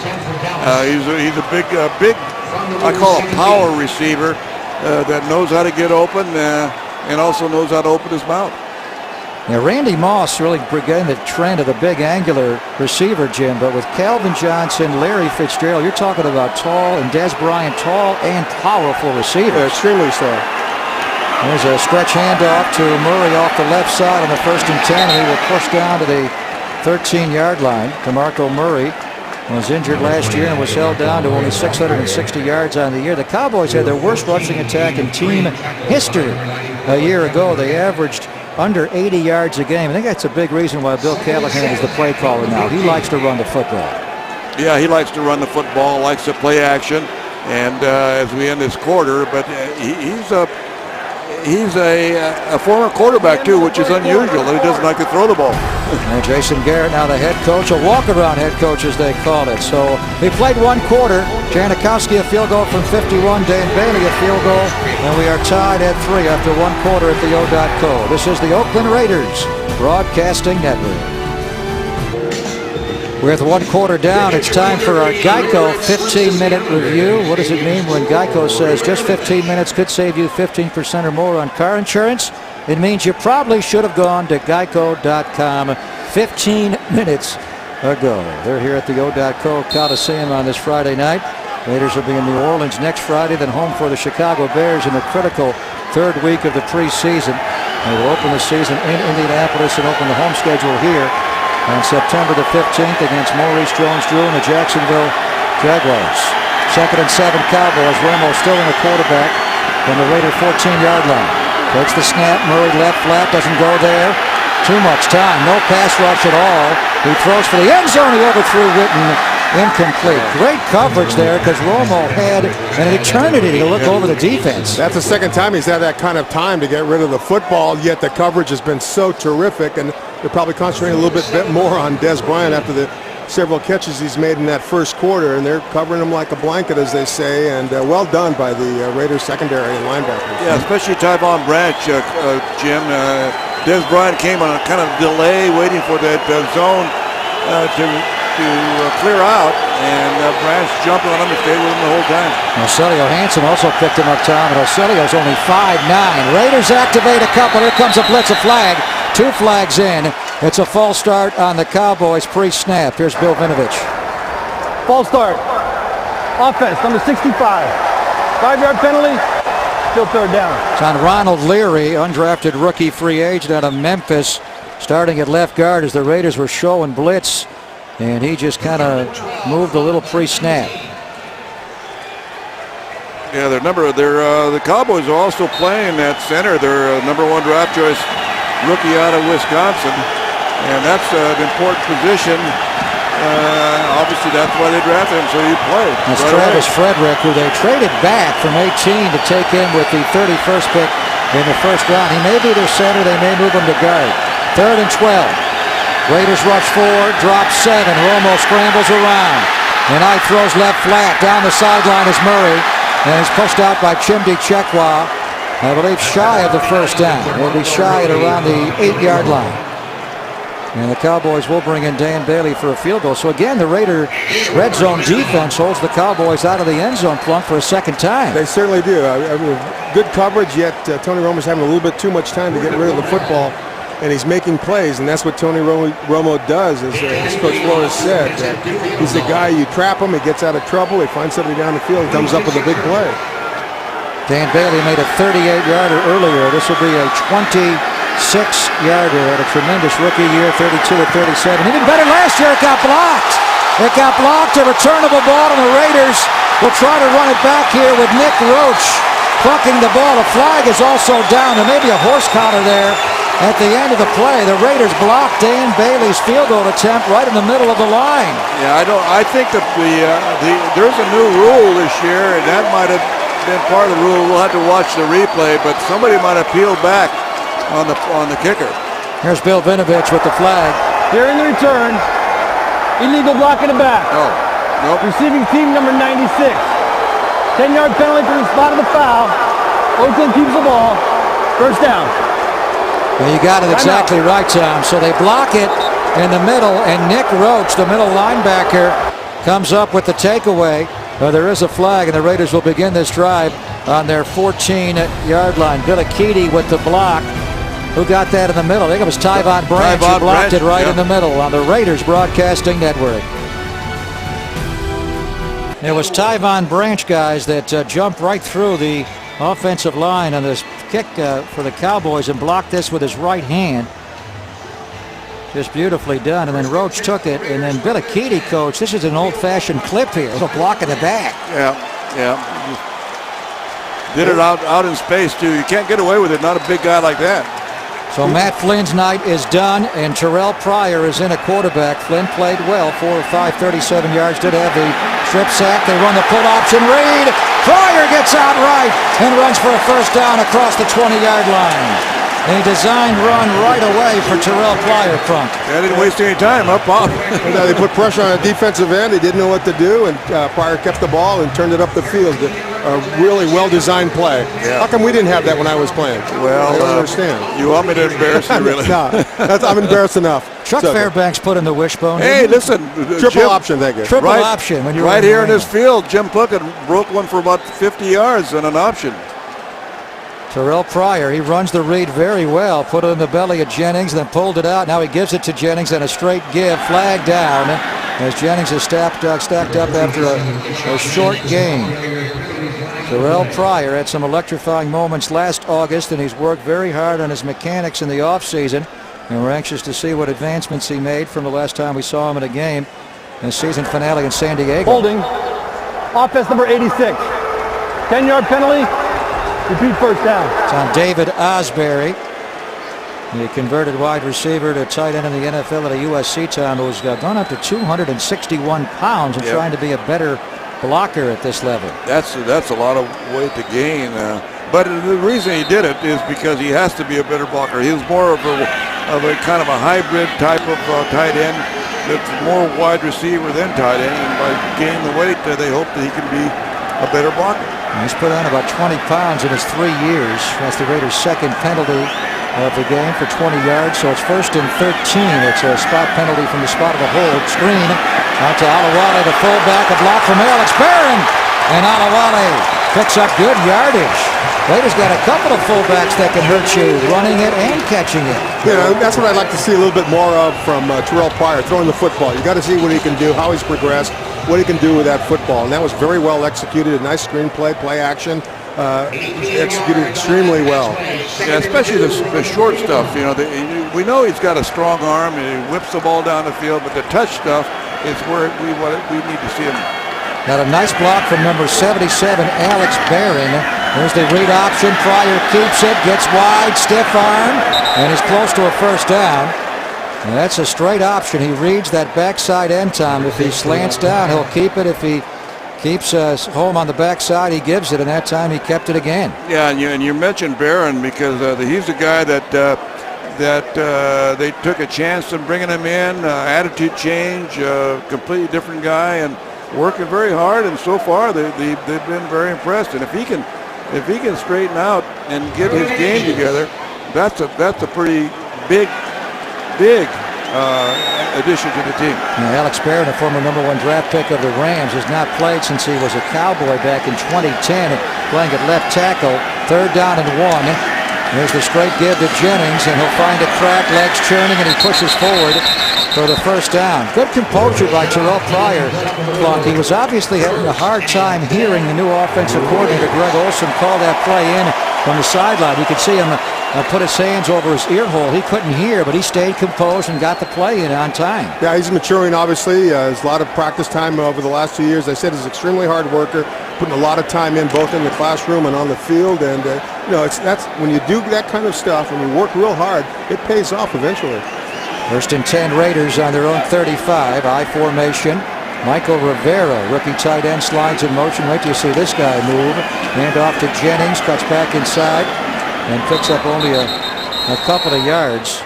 He's a big, I call a power receiver that knows how to get open and also knows how to open his mouth. Now, Randy Moss really began the trend of the big angular receiver, Jim, but with Calvin Johnson, Larry Fitzgerald, you're talking about tall, and Des Bryant, tall and powerful receivers. Yeah, extremely so. There's a stretch handoff to Murray off the left side on the 1st and 10, and he will push down to the 13-yard line. DeMarco Murray was injured last year and was held down to only 660 yards on the year. The Cowboys had their worst rushing attack in team history a year ago. They averaged under 80 yards a game. I think that's a big reason why Bill Callahan is the play caller now. He likes to run the football. Yeah, he likes to run the football, likes to play action, and as we end this quarter, but he's a former quarterback too, which is unusual. He doesn't like to throw the ball. And Jason Garrett, now the head coach, a walk-around head coach as they call it. So they played one quarter. Janikowski a field goal from 51, Dan Bailey a field goal, and we are tied at 3 after one quarter at the O.co. This is the Oakland Raiders Broadcasting Network. With one quarter down, it's time for our Geico 15-minute review. What does it mean when Geico says just 15 minutes could save you 15% or more on car insurance? It means you probably should have gone to geico.com 15 minutes ago. They're here at the O.co Coliseum on this Friday night. Raiders will be in New Orleans next Friday, then home for the Chicago Bears in the critical 3rd week of the preseason. They will open the season in Indianapolis and open the home schedule here on September the 15th against Maurice Jones-Drew and the Jacksonville Jaguars. 2nd and 7 Cowboys. Romo still in the quarterback from the Raider 14-yard line. Takes the snap. Murray left flat. Doesn't go there. Too much time. No pass rush at all. He throws for the end zone. He overthrew Witten. Incomplete. Great coverage there because Romo had an eternity to look over the defense. That's the second time he's had that kind of time to get rid of the football, yet the coverage has been so terrific, and they're probably concentrating a little bit more on Des Bryant after the several catches he's made in that first quarter, and they're covering him like a blanket, as they say, and well done by the Raiders secondary and linebackers. Yeah, especially Tyvon Branch, Jim. Des Bryant came on a kind of delay, waiting for that zone to clear out, and Branch jumped on him and stayed with him the whole time. Celio Hansen also picked him up, Tom, and Celio's only 5'9". Raiders activate a couple. Here comes a blitz, a flag. 2 flags in. It's a false start on the Cowboys pre-snap. Here's Bill Vinovich. False start. Offense, number 65. 5-yard penalty. Still 3rd down. It's on Ronald Leary, undrafted rookie free agent out of Memphis, starting at left guard as the Raiders were showing blitz, and he just kind of moved a little pre-snap. Yeah, the Cowboys are also playing at center. Their number 1 draft choice rookie out of Wisconsin, and that's an important position. Obviously, that's why they drafted him, so he played. That's Travis Frederick, who they traded back from 18 to take him with the 31st pick in the 1st round. He may be their center. They may move him to guard. 3rd and 12. Raiders rush 4, drop 7. Romo scrambles around. And Knight throws left flat. Down the sideline is Murray. And he's pushed out by Chimdi Chekwa. I believe shy of the 1st down. He'll be shy at around the 8-yard line. And the Cowboys will bring in Dan Bailey for a field goal. So again, the Raider red zone defense holds the Cowboys out of the end zone plump for a 2nd time. They certainly do. Good coverage, yet Tony Romo's having a little bit too much time to get rid of the football, and he's making plays, and that's what Tony Romo does, as Coach Flores said. He's the guy, you trap him, he gets out of trouble, he finds somebody down the field, and comes up with a big play. Dan Bailey made a 38-yarder earlier. This will be a 26-yarder at a tremendous rookie year, 32 to 37. Even better last year, it got blocked. It got blocked, a returnable ball, and the Raiders will try to run it back here with Nick Roach plucking the ball. The flag is also down. There may be a horse collar there at the end of the play. The Raiders blocked Dan Bailey's field goal attempt right in the middle of the line. Yeah, I think that there's a new rule this year, and that might have been part of the rule. We'll have to watch the replay, but somebody might have peeled back on the kicker. Here's Bill Vinovich with the flag. Here in the return, illegal block in the back. Oh, nope. Receiving team number 96. 10-yard penalty for the spot of the foul. Oakland keeps the ball. 1st down. Well, you got it exactly right, Tom. So they block it in the middle, and Nick Roach, the middle linebacker, comes up with the takeaway. There is a flag, and the Raiders will begin this drive on their 14-yard line. Billy Keedy with the block. Who got that in the middle? I think it was Tyvon Branch who blocked it right in the middle on the Raiders Broadcasting Network. It was Tyvon Branch, guys, that jumped right through the offensive line on this kick for the Cowboys and blocked this with his right hand. Just beautifully done. And then Roach took it, and then Billy Keaty, coach, this is an old-fashioned clip here. A little block in the back. Yeah. Did it out in space, too. You can't get away with it, not a big guy like that. So Matt Flynn's night is done, and Terrell Pryor is in a quarterback. Flynn played well, 4 of 5, 37 yards, did have the strip sack. They run the pull option read. Pryor gets out right and runs for a first down across the 20-yard line. A designed run right away for Terrell Pryor, Crunk. They didn't waste any time up off. They put pressure on a defensive end. They didn't know what to do, and Pryor kept the ball and turned it up the field. A really well-designed play. Yeah. How come we didn't have that when I was playing? Well, I don't understand. You want me to embarrass you, really? No, I'm embarrassed enough. Chuck Fairbanks put in the wishbone. Hey, listen. Triple option, thank you. Triple option. When you're right here in this field, Jim Puckett broke one for about 50 yards on an option. Terrell Pryor, he runs the read very well. Put it in the belly of Jennings, then pulled it out. Now he gives it to Jennings and a straight give. Flag down as Jennings is stacked up after a short game. Terrell Pryor had some electrifying moments last August, and he's worked very hard on his mechanics in the offseason. And we're anxious to see what advancements he made from the last time we saw him in a game in the season finale in San Diego. Holding. Offense number 86. 10-yard penalty. Repeat first down. It's on David Osbury, the converted wide receiver to tight end in the NFL at a USC time, who's gone up to 261 pounds and trying to be a better blocker at this level. That's a lot of weight to gain. But the reason he did it is because he has to be a better blocker. He was more of a kind of a hybrid type of tight end. That's more wide receiver than tight end. And by gaining the weight, they hope that he can be a better blocker. He's put on about 20 pounds in his 3 years. That's the Raiders' second penalty of the game for 20 yards. So it's 1st and 13. It's a spot penalty from the spot of the hold. Screen out to Alawale, the fullback. A block from Alex Barron. And Alawale picks up good yardage. Raiders got a couple of fullbacks that can hurt you, running it and catching it. Yeah, that's what I'd like to see a little bit more of from Terrell Pryor, throwing the football. You got to see what he can do, how he's progressed, what he can do with that football. And that was very well executed. A nice screenplay, play action, executed extremely well. Yeah, especially the short stuff. You know, we know he's got a strong arm and he whips the ball down the field, but the touch stuff is where we need to see him. Got a nice block from number 77, Alex Barron. There's the read option. Pryor keeps it, gets wide, stiff arm, and is close to a first down. And that's a straight option. He reads that backside end time. If he slants down, he'll keep it. If he keeps home on the backside, he gives it, and that time he kept it again. Yeah, and you mentioned Barron because he's the guy that they took a chance on bringing him in. Attitude change, completely different guy, and working very hard. And so far, they've been very impressed. And if he can straighten out and get his game together, that's a pretty big addition to the team. Now, Alex Barron, a former #1 draft pick of the Rams, has not played since he was a Cowboy back in 2010, playing at left tackle. 3rd down and 1. There's the straight give to Jennings, and he'll find a crack, legs churning, and he pushes forward for the first down. Good composure by Terrell Pryor. He was obviously having a hard time hearing the new offensive coordinator, Greg Olson, call that play in from the sideline. You could see him put his hands over his ear hole. He couldn't hear, but he stayed composed and got the play in on time. Yeah, he's maturing, obviously. There's a lot of practice time over the last 2 years. I said he's an extremely hard worker, putting a lot of time in both in the classroom and on the field. And, that's when you do that kind of stuff and you work real hard, it pays off eventually. 1st and 10 Raiders on their own 35. I formation. Michael Rivera, rookie tight end, slides in motion. Wait till you see this guy move. Hand off to Jennings, cuts back inside, and picks up only a couple of yards.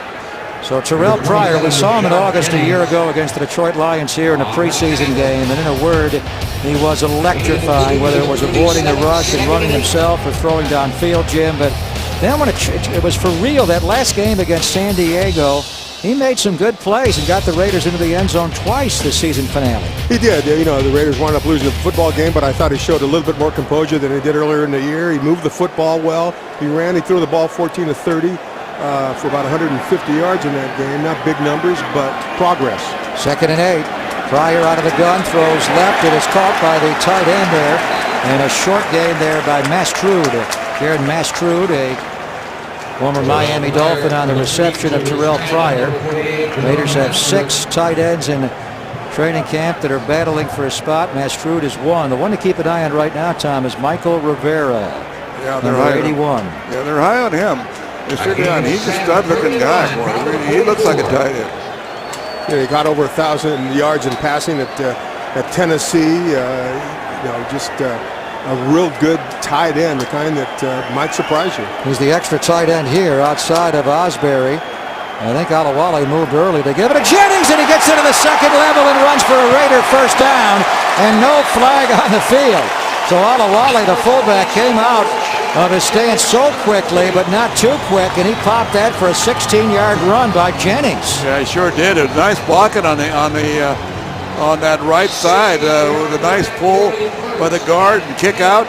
So Terrell Pryor, we saw him in August a year ago against the Detroit Lions here in a preseason game, and in a word, he was electrifying, whether it was avoiding the rush and running himself or throwing downfield, Jim. But then when it was for real, that last game against San Diego, he made some good plays and got the Raiders into the end zone twice this season finale. He did. The Raiders wound up losing the football game, but I thought he showed a little bit more composure than he did earlier in the year. He moved the football well. He threw the ball 14 to 30. for about 150 yards in that game. Not big numbers, but progress. 2nd and 8. Pryor out of the gun, throws left. It is caught by the tight end there. And a short gain there by Mastrude. Jared Mastrude, a former Miami Dolphin, on the reception of Terrell Pryor. Raiders have 6 tight ends in training camp that are battling for a spot. Mastrude is one. The one to keep an eye on right now, Tom, is Michael Rivera. Yeah, they're number high 81. Yeah, they're high on him. He's a stud-looking guy. Boy. He looks like a tight end. He got over 1,000 yards in passing at Tennessee. Just a real good tight end, the kind that might surprise you. He's the extra tight end here outside of Osbury. I think Alawale moved early to give it to Jennings, and he gets into the second level and runs for a Raider first down, and no flag on the field. So Alawale, the fullback, came out of his stance so quickly, but not too quick, and he popped that for a 16-yard run by Jennings. Yeah, he sure did. It was nice blocking on that right side with a nice pull by the guard and kick out.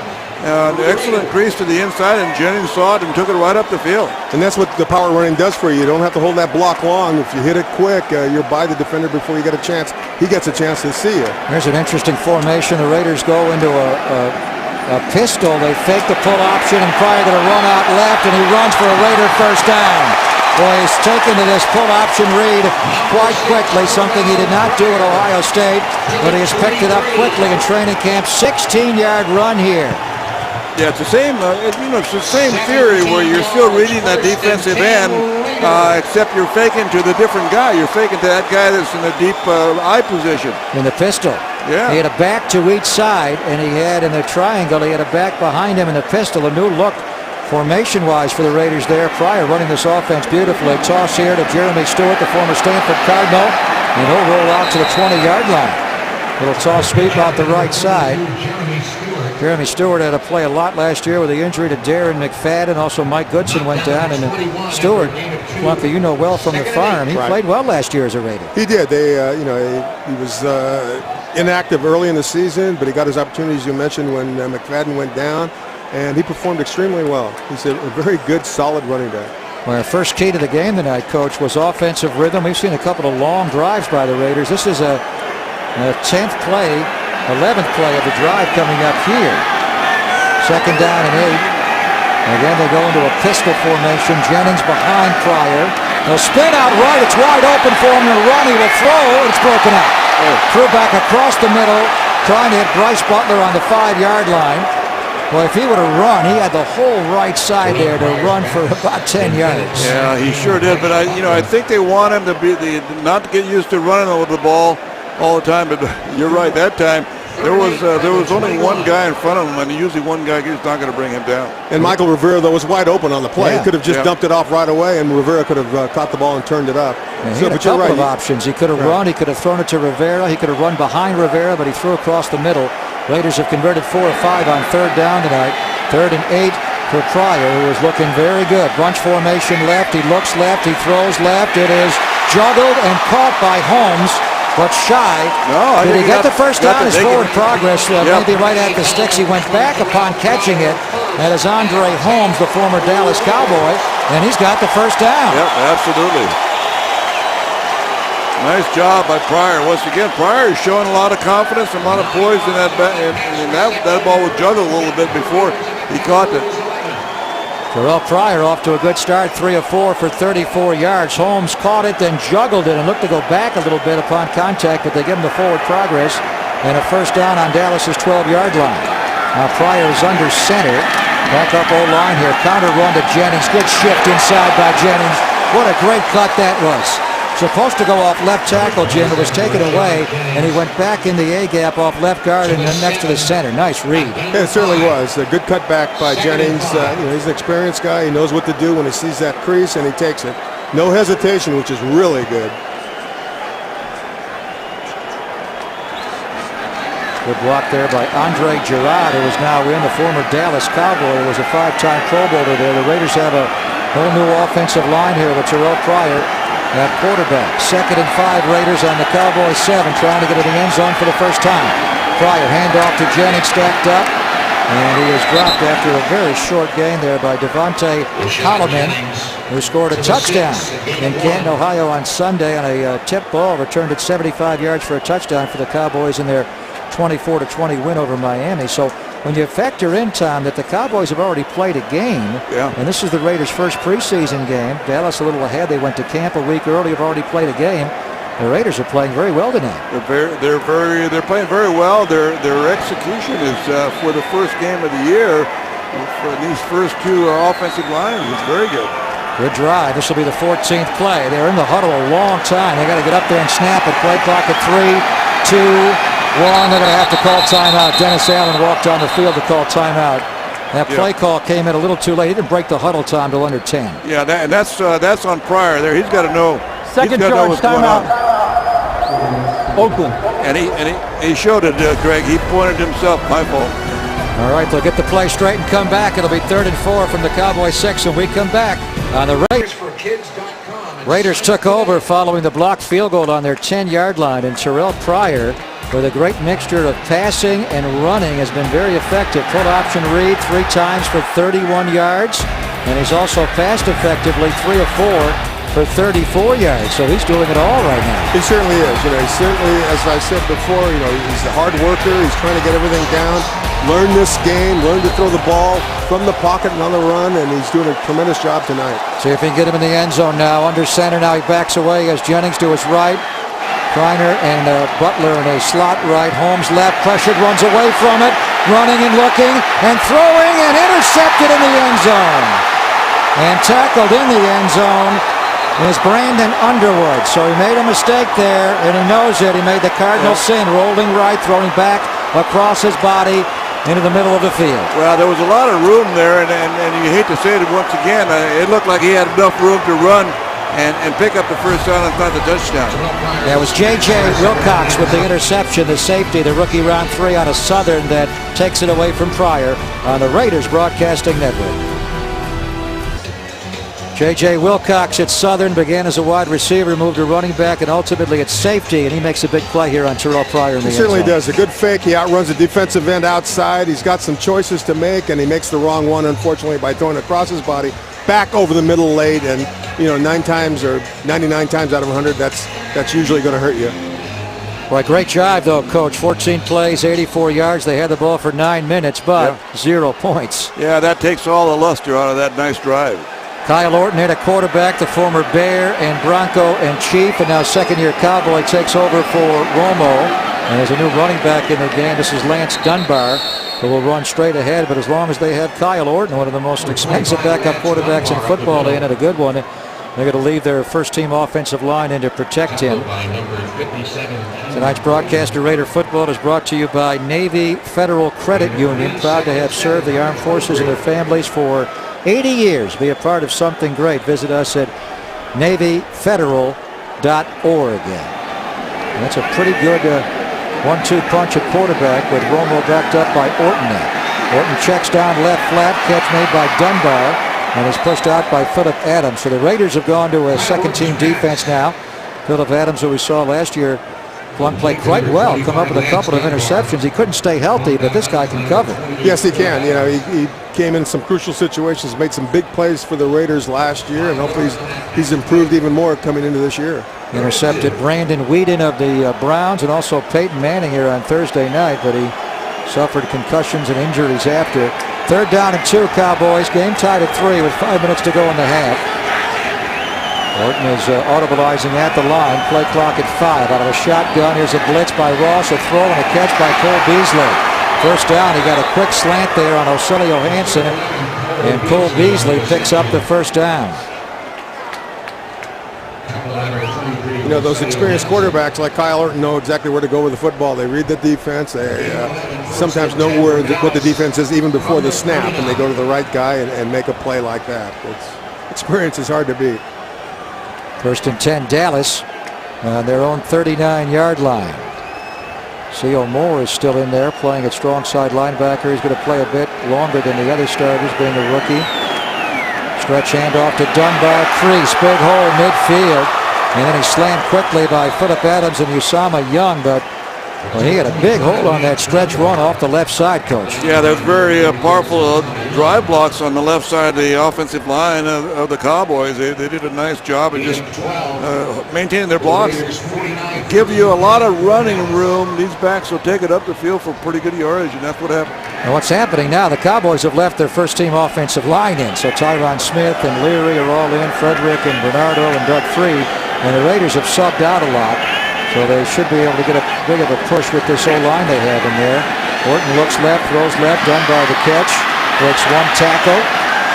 Excellent crease to the inside, and Jennings saw it and took it right up the field. And that's what the power running does for you. You don't have to hold that block long. If you hit it quick, you're by the defender before you get a chance. He gets a chance to see you. Here's an interesting formation. The Raiders go into a pistol. They fake the pull option, and Pryor going to run out left, and he runs for a Raider first down. Boy, he's taken to this pull option read quite quickly, something he did not do at Ohio State, but he has picked it up quickly in training camp. 16-yard run here. Yeah, it's the same. It's the same theory where you're still reading that defensive end, except you're faking to the different guy. You're faking to that guy that's in the deep eye position. In the pistol. Yeah. He had a back to each side, and he had in the triangle, he had a back behind him in the pistol. A new look formation-wise for the Raiders there. Pryor running this offense beautifully. Toss here to Jeremy Stewart, the former Stanford Cardinal, and he'll roll out to the 20-yard line. Little toss sweep out the right side. Jeremy Stewart had to play a lot last year with the injury to Darren McFadden. Also, Mike Goodson went down, and Stewart, Blanca, you know well from the farm, he played well last year as a Raider. He did. He was inactive early in the season, but he got his opportunities, you mentioned, when McFadden went down, and he performed extremely well. He's a very good, solid running back. Well, our first key to the game tonight, Coach, was offensive rhythm. We've seen a couple of long drives by the Raiders. This is a 10th play, 11th play of the drive coming up here. 2nd down and 8. Again, they go into a pistol formation. Jennings behind Pryor. They'll spin out right. It's wide open for him to run. He will throw. It's broken up. Threw back across the middle, trying to hit Bryce Butler on the 5-yard line. Well, if he would have run, he had the whole right side there to run for about 10 yards. Yeah, he sure did. But I think they want him to not to get used to running over the ball all the time. But you're right. That time there was only one guy in front of him, and usually one guy is not going to bring him down. And Michael Rivera, though, was wide open on the play. Yeah. He could have just dumped it off right away, and Rivera could have caught the ball and turned it up. And he had a couple of options. He could have run. He could have thrown it to Rivera. He could have run behind Rivera, but he threw across the middle. Raiders have converted 4 of 5 on 3rd down tonight. 3rd and 8 for Pryor, who is looking very good. Bunch formation left. He looks left. He throws left. It is juggled and caught by Holmes, but shy. No, did he get the first down? His forward progress, maybe right at the sticks. He went back upon catching it. That is Andre Holmes, the former Dallas Cowboy, and he's got the first down. Yep, absolutely. Nice job by Pryor. Once again, Pryor is showing a lot of confidence and a lot of poise in that that ball was juggled a little bit before he caught it. Terrell Pryor off to a good start, 3 of 4 for 34 yards. Holmes caught it, then juggled it and looked to go back a little bit upon contact, but they give him the forward progress and a first down on Dallas's 12-yard line. Now Pryor is under center. Back up O-line here. Counter run to Jennings. Good shift inside by Jennings. What a great cut that was. Supposed to go off left tackle, Jim. It was taken away, and he went back in the A-gap off left guard and then next to the center. Nice read. Yeah, it certainly was. A good cutback by Jennings. He's an experienced guy. He knows what to do when he sees that crease, and he takes it. No hesitation, which is really good. Good block there by Andre Girard, who is now in, the former Dallas Cowboy, who was a 5-time Pro Bowler there. The Raiders have a whole new offensive line here with Terrell Pryor at quarterback. 2nd and 5 Raiders on the Cowboys 7, trying to get to the end zone for the first time. Pryor, handoff to Jennings, stacked up. And he was dropped after a very short gain there by Devontae Holloman, who scored a touchdown in Canton, Ohio on Sunday on a tip ball, returned it 75 yards for a touchdown for the Cowboys in their 24-20 win over Miami. So when you factor in, Tom, that the Cowboys have already played a game, and this is the Raiders' first preseason game. Dallas a little ahead. They went to camp a week early, have already played a game. The Raiders are playing very well tonight. They're playing very well. Their execution is for the first game of the year for these first two offensive lines. It's very good. Good drive. This will be the 14th play. They're in the huddle a long time. They got to get up there and snap it. Play clock at 3, 2, 1. They're going to have to call timeout. Dennis Allen walked on the field to call timeout. That play call came in a little too late. He didn't break the huddle time till under 10. Yeah, that's on Pryor there. He's got to know. Second charge, timeout. Oakland. And he showed it, Greg. He pointed himself. My fault. All right, they'll get the play straight and come back. It'll be 3rd and 4 from the Cowboys 6 when we come back on the Raiders took over following the blocked field goal on their 10-yard line, and Terrell Pryor, with a great mixture of passing and running, has been very effective. Full option read 3 times for 31 yards, and he's also passed effectively 3 of 4 for 34 yards, so he's doing it all right now. He certainly is. He certainly, as I said before, he's a hard worker. He's trying to get everything down, learn this game, learn to throw the ball from the pocket and on the run, and he's doing a tremendous job tonight. See if he can get him in the end zone now. Under center now, he backs away as Jennings to his right. Kreiner and Butler in a slot right. Holmes left, pressured, runs away from it, running and looking and throwing and intercepted in the end zone. And tackled in the end zone is Brandon Underwood. So he made a mistake there, and he knows it. He made the cardinal sin, rolling right, throwing back across his body into the middle of the field. Well, there was a lot of room there, and you hate to say it once again, it looked like he had enough room to run and pick up the first down and find the touchdown. That was J.J. Wilcox with the interception, the safety, the rookie round 3 out of Southern that takes it away from Pryor on the Raiders Broadcasting Network. J.J. Wilcox at Southern began as a wide receiver, moved to running back, and ultimately at safety, and he makes a big play here on Terrell Pryor in the end zone. He certainly does. A good fake. He outruns the defensive end outside. He's got some choices to make, and he makes the wrong one, unfortunately, by throwing across his body, back over the middle late, and 9 times or 99 times out of 100, that's usually going to hurt you. Well, great drive, though, Coach. 14 plays, 84 yards. They had the ball for 9 minutes, but 0 points. Yeah, that takes all the luster out of that nice drive. Kyle Orton hit a quarterback, the former Bear and Bronco and Chief, and now second-year Cowboy takes over for Romo. And there's a new running back in the game. This is Lance Dunbar, who will run straight ahead. But as long as they have Kyle Orton, one of the most expensive backup quarterbacks in football, and a good one, they're going to leave their first-team offensive line in to protect him. Tonight's broadcast of Raider football is brought to you by Navy Federal Credit Union, proud to have served the armed forces and their families for 80 years. Be a part of something great. Visit us at NavyFederal.org. And that's a pretty good 1-2 punch at quarterback with Romo backed up by Orton now. Orton checks down left flat, catch made by Dunbar, and is pushed out by Phillip Adams. So the Raiders have gone to a second-team defense now. Phillip Adams, who we saw last year, played quite well, come up with a couple of interceptions. He couldn't stay healthy, but this guy can cover. Yes, he can. He came in some crucial situations, made some big plays for the Raiders last year, and hopefully he's improved even more coming into this year. Intercepted Brandon Whedon of the Browns and also Peyton Manning here on Thursday night, but he suffered concussions and injuries after. 3rd down and 2, Cowboys. Game tied at 3 with 5 minutes to go in the half. Orton is audibilizing at the line. Play clock at 5. Out of a shotgun, here's a blitz by Ross, a throw and a catch by Cole Beasley. First down, he got a quick slant there on Ocelio Hansen, and Cole Beasley picks up the first down. Those experienced quarterbacks like Kyle Orton know exactly where to go with the football. They read the defense. They sometimes know what the defense is even before the snap, and they go to the right guy and make a play like that. Experience is hard to beat. 1st and 10, Dallas on their own 39-yard line. C.O. Moore is still in there playing at strong side linebacker. He's going to play a bit longer than the other starters, being a rookie. Stretch handoff to Dunbar, crease, big hole midfield. And then he's slammed quickly by Phillip Adams and Usama Young, but Well, he had a big hold on that stretch run off the left side, Coach. Yeah, there's very powerful drive blocks on the left side of the offensive line of the Cowboys. They did a nice job of just maintaining their blocks. Give you a lot of running room. These backs will take it up the field for pretty good yardage, and that's what happened. And what's happening now, the Cowboys have left their first-team offensive line in. So Tyron Smith and Leary are all in, Frederick and Bernardo and Doug Freed. And the Raiders have subbed out a lot. So they should be able to get a big of a push with this O-line they have in there. Orton looks left, throws left, Dunbar the catch. Breaks one tackle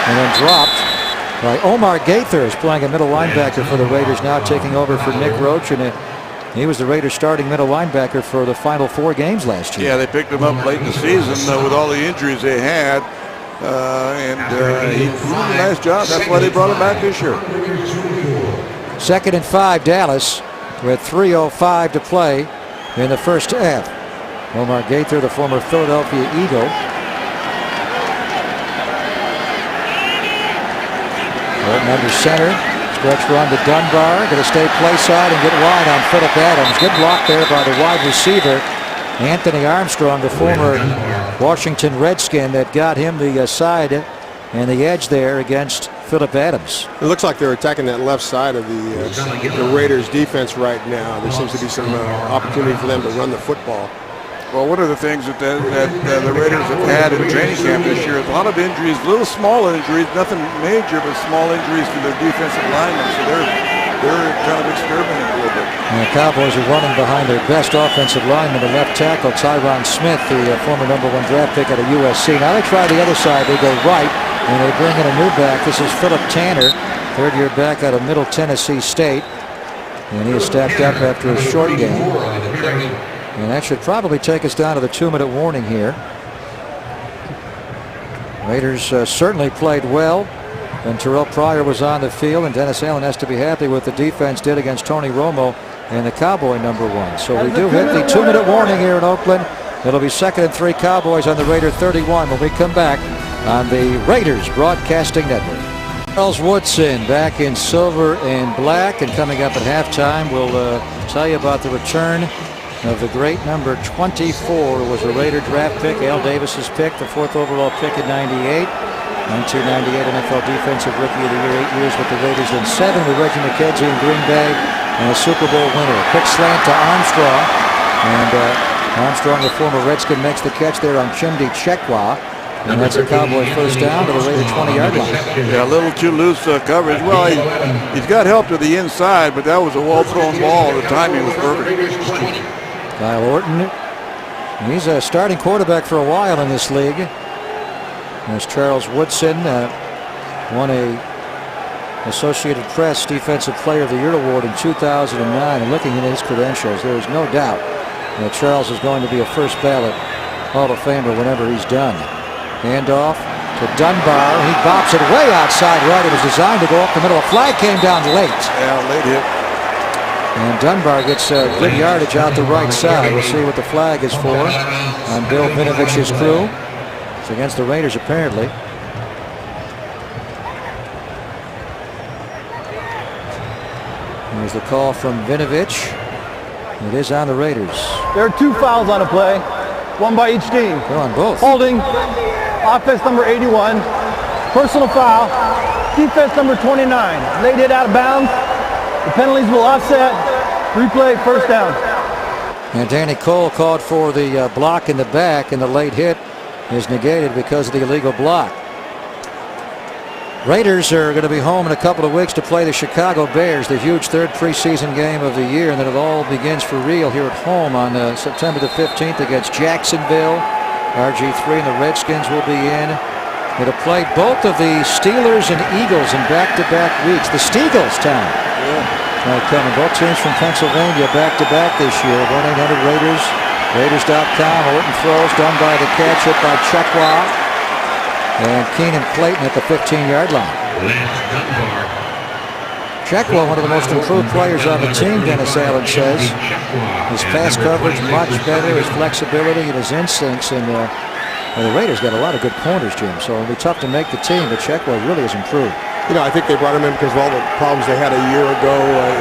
and then dropped by Omar Gaither, is playing a middle linebacker for the Raiders now, taking over for Nick Roach. And he was the Raiders' starting middle linebacker for the final 4 games last year. Yeah, they picked him up late in the season with all the injuries they had. He did a nice job. That's why they brought him back this year. 2nd and 5, Dallas, with 3:05 to play in the first half. Omar Gaither, the former Philadelphia Eagle. Orton under center. Stretch run to Dunbar. Going to stay play side and get wide on Phillip Adams. Good block there by the wide receiver, Anthony Armstrong, the former Washington Redskin, that got him the side and the edge there against Phillip Adams. It looks like they're attacking that left side of the Raiders defense right now. There seems to be some opportunity for them to run the football. Well, one of the things that the Raiders have had in training camp this year is a lot of injuries, little small injuries, nothing major, but small injuries to their defensive linemen. So they're kind of experimenting a little bit. And the Cowboys are running behind their best offensive lineman, the left tackle, Tyron Smith, the former #1 draft pick out of USC. Now they try the other side. They go right, and they bring in a new back. This is Philip Tanner, third-year back out of Middle Tennessee State. And he is stacked up after a short game. And that should probably take us down to the 2-minute warning here. Raiders certainly played well. And Terrell Pryor was on the field, and Dennis Allen has to be happy with the defense did against Tony Romo and the Cowboy #1. So we do hit the 2-minute warning here in Oakland. It'll be 2nd and 3 Cowboys on the Raider 31 when we come back on the Raiders Broadcasting Network. Charles Woodson back in silver and black, and coming up at halftime, we'll tell you about the return of the great number 24, who was a Raider draft pick, Al Davis's pick, the 4th overall pick in '98. 1998 NFL Defensive Rookie of the Year, 8 years with the Raiders, and 7 with Reggie McKenzie in Green Bay, and a Super Bowl winner. Quick slant to Armstrong, and Armstrong, the former Redskin, makes the catch there on Chimdi Chekwa, and that's a Cowboy first down to the Raider 20-yard line. Yeah, a little too loose coverage. Well, he's got help to the inside, but that was a well-thrown ball. The timing was perfect. Kyle Orton, he's a starting quarterback for a while in this league. As Charles Woodson won a Associated Press Defensive Player of the Year award in 2009. And looking at his credentials, there is no doubt that Charles is going to be a first ballot Hall of Famer whenever he's done. Handoff to Dunbar. He bops it way outside right. It was designed to go up the middle. A flag came down late. Yeah, late hit. And Dunbar gets good yardage out the right side. We'll see what the flag is for on Bill Vinovich's crew. It's against the Raiders, apparently. There's the call from Vinovich. It is on the Raiders. There are 2 fouls on the play, one by each team. They're on both. Holding, offense number 81, personal foul, defense number 29. Late hit out of bounds. The penalties will offset. Replay, first down. And Danny Cole called for the block in the back, and the late hit is negated because of the illegal block. Raiders are going to be home in a couple of weeks to play the Chicago Bears, the huge 3rd preseason game of the year, and then it all begins for real here at home on September the 15th against Jacksonville. RG3 and the Redskins will be in. Going to play both of the Steelers and Eagles in back-to-back weeks. The Steagles time. Coming. Both teams from Pennsylvania back-to-back this year. 1-800-RAIDERS. Raiders.com. Orton throws, done by the catch, hit by Chekwa. And Keenan Clayton at the 15-yard line. Chekwa, one of the most improved players on the team, Dennis Allen says. His pass coverage much better, his flexibility and his instincts. And the Raiders got a lot of good corners, Jim. So it'll be tough to make the team, but Chekwa really has improved. You know, I think they brought him in because of all the problems they had a year ago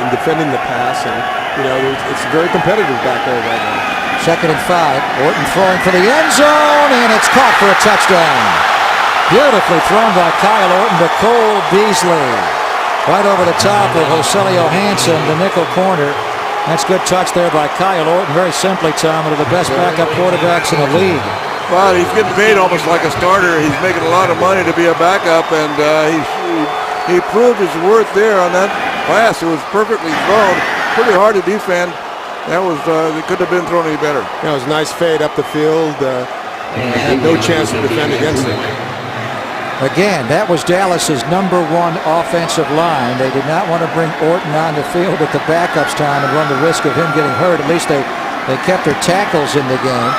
in defending the pass. And, you know, it's very competitive back there right now. 2nd and 5. Orton throwing for the end zone, and it's caught for a touchdown. Beautifully thrown by Kyle Orton to Cole Beasley. Right over the top of Joselio Hansen, the nickel corner. That's good touch there by Kyle Orton. Very simply, Tom, one of the best backup quarterbacks in the league. Well, he's getting paid almost like a starter. He's making a lot of money to be a backup, and he proved his worth there on that pass. It was perfectly thrown, pretty hard to defend. That was it couldn't have been thrown any better. It was a nice fade up the field. Had no chance to defend against it. Again, that was Dallas's #1 offensive line. They did not want to bring Orton on the field at the backups time and run the risk of him getting hurt. At least they kept their tackles in the game,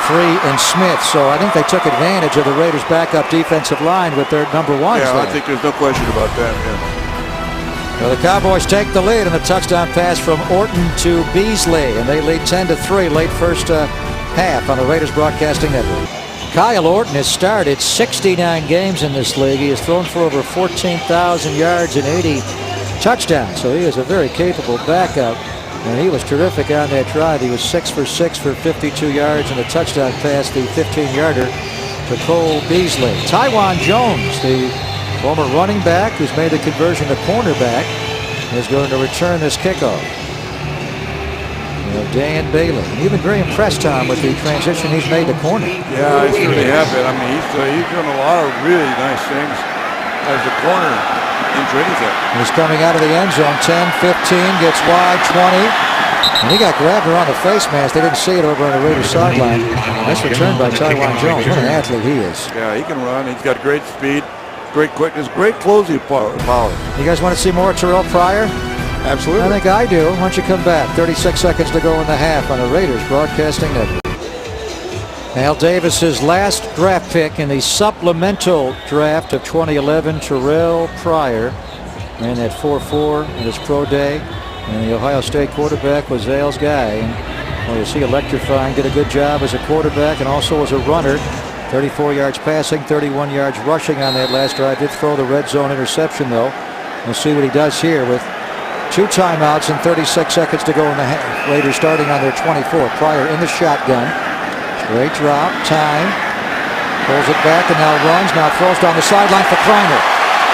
Free and Smith. So I think they took advantage of the Raiders' backup defensive line with their #1s. Yeah, I think there's no question about that. Yeah. Well, the Cowboys take the lead on the touchdown pass from Orton to Beasley, and they lead 10-3 late first half on the Raiders Broadcasting Network. Kyle Orton has started 69 games in this league. He has thrown for over 14,000 yards and 80 touchdowns, so he is a very capable backup, and he was terrific on that drive. He was 6 for 6 for 52 yards and a touchdown pass, the 15-yarder to Cole Beasley. Tywan Jones, the former running back who's made the conversion to cornerback, is going to return this kickoff. Dan Bailey. You've been very impressed, Tom, with the transition he's made to corner. Yeah, I certainly have been. I mean, he's doing a lot of really nice things as a corner in training camp. He's coming out of the end zone, 10, 15, gets wide, 20. And he got grabbed around the face mask. They didn't see it over on the Raiders sideline. Nice return by Tywan Jones. What an athlete he is. Yeah, he can run. He's got great speed, great quickness, great closing power. You guys want to see more Terrell Pryor? Absolutely. I think I do. Why don't you come back? 36 seconds to go in the half on the Raiders Broadcasting Network. Al Davis's last draft pick in the supplemental draft of 2011, Terrell Pryor, ran that 4.4 in his pro day, and the Ohio State quarterback was Al's guy. And well, you'll see electrifying, did a good job as a quarterback and also as a runner. 34 yards passing, 31 yards rushing on that last drive. Did throw the red zone interception, though. We'll see what he does here with 2 timeouts and 36 seconds to go in the half. Raiders starting on their 24. Pryor in the shotgun. Straight drop, time. Pulls it back and now runs. Now throws down the sideline for Kreiner.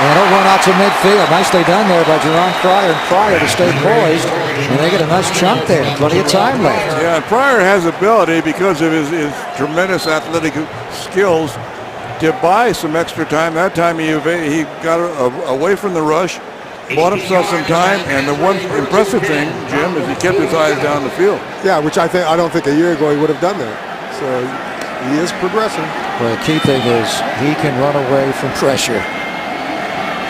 And he'll run out to midfield. Nicely done there by Jerron Pryor. And Pryor to stay poised. And they get a nice chunk there. Plenty of time left. Yeah, and Pryor has ability because of his tremendous athletic skills to buy some extra time. That time he got away from the rush, bought himself some time, and the one impressive thing, Jim, is he kept his eyes down the field. Yeah, which I don't think a year ago he would have done that. So he is progressing. Well, the key thing is he can run away from pressure.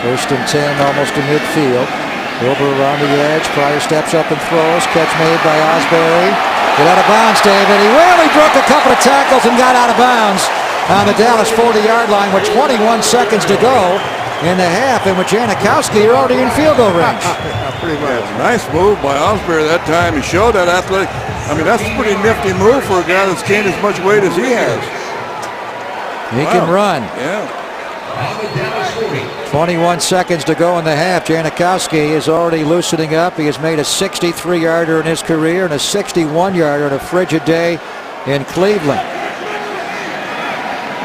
1st and 10, almost to midfield. Wilbur around the edge. Pryor steps up and throws. Catch made by Osbury. Get out of bounds, David. He really broke a couple of tackles and got out of bounds on the Dallas 40-yard line with 21 seconds to go in the half, and with Janikowski, you're already in field goal range. Pretty much. Nice move by Osbury that time. He showed that athletic. I mean, that's a pretty nifty move for a guy that's gained as much weight as he has. He can run. Yeah. 21 seconds to go in the half. Janikowski is already loosening up. He has made a 63-yarder in his career and a 61-yarder on a frigid day in Cleveland.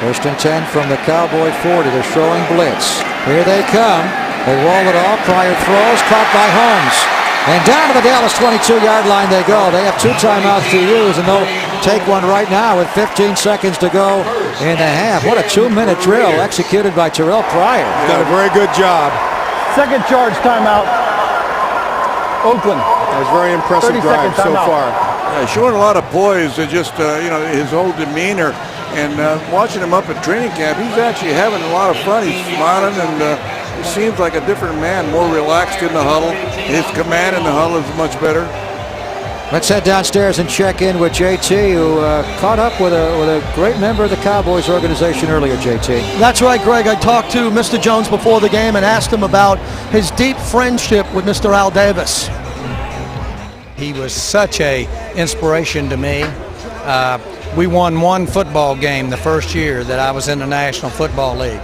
1st and 10 from the Cowboy 40. They're throwing blitz. Here they come. They wall it off. Pryor throws. Caught by Holmes. And down to the Dallas 22-yard line they go. They have 2 timeouts to use, and they'll take one right now with 15 seconds to go in the half. What a 2-minute drill executed by Terrell Pryor. He's done a very good job. Second charge timeout. Oakland. That was a very impressive drive so far. Yeah, showing a lot of poise and just, his whole demeanor. And watching him up at training camp, he's actually having a lot of fun. He's smiling, and he seems like a different man, more relaxed in the huddle. His command in the huddle is much better. Let's head downstairs and check in with JT, who caught up with a great member of the Cowboys organization earlier, JT. That's right, Greg. I talked to Mr. Jones before the game and asked him about his deep friendship with Mr. Al Davis. He was such a inspiration to me. We won one football game the first year that I was in the National Football League.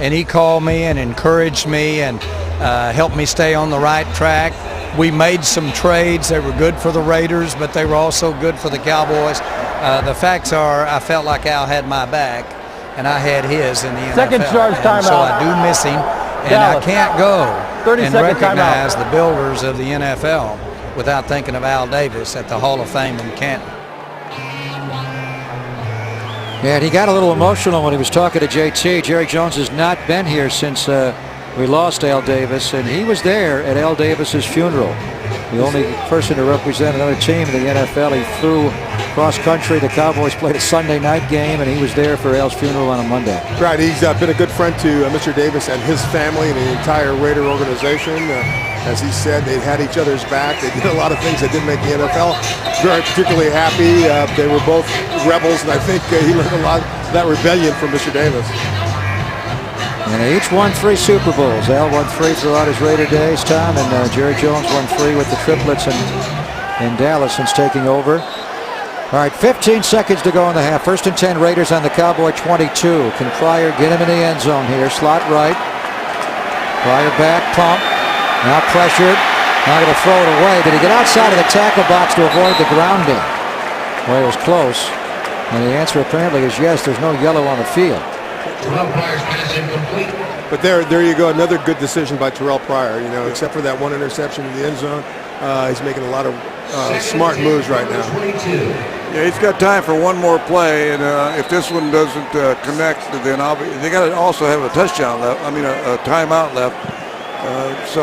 And he called me and encouraged me and helped me stay on the right track. We made some trades. They were good for the Raiders, but they were also good for the Cowboys. The facts are, I felt like Al had my back, and I had his in the NFL. Second charge timeout. So I do miss him, and Dallas. I can't go 30-second and recognize timeout. the builders of the NFL without thinking of Al Davis at the Hall of Fame in Canton. Yeah, and he got a little emotional when he was talking to JT. Jerry Jones has not been here since we lost Al Davis, and he was there at Al Davis's funeral. The only person to represent another team in the NFL. He flew cross country. The Cowboys played a Sunday night game, and he was there for Al's funeral on a Monday. Right, he's been a good friend to Mr. Davis and his family and the entire Raider organization. As he said, they had each other's back. They did a lot of things that didn't make the NFL very particularly happy. They were both rebels, and I think he learned a lot of that rebellion from Mr. Davis. And they each won 3 Super Bowls. Al won 3 throughout his Raider days, Tom, and Jerry Jones won 3 with the triplets in Dallas since taking over. All right, 15 seconds to go in the half. 1st and 10, Raiders on the Cowboy 22. Can Pryor get him in the end zone here? Slot right. Pryor back, pump. Now pressured. Now going to throw it away. Did he get outside of the tackle box to avoid the grounding? Well, it was close. And the answer apparently is yes. There's no yellow on the field. But there you go, another good decision by Terrell Pryor. You know, except for that one interception in the end zone, he's making a lot of smart moves right now. Yeah, he's got time for one more play, and if this one doesn't connect, then they got to also have a touchdown left. I mean, a timeout left. So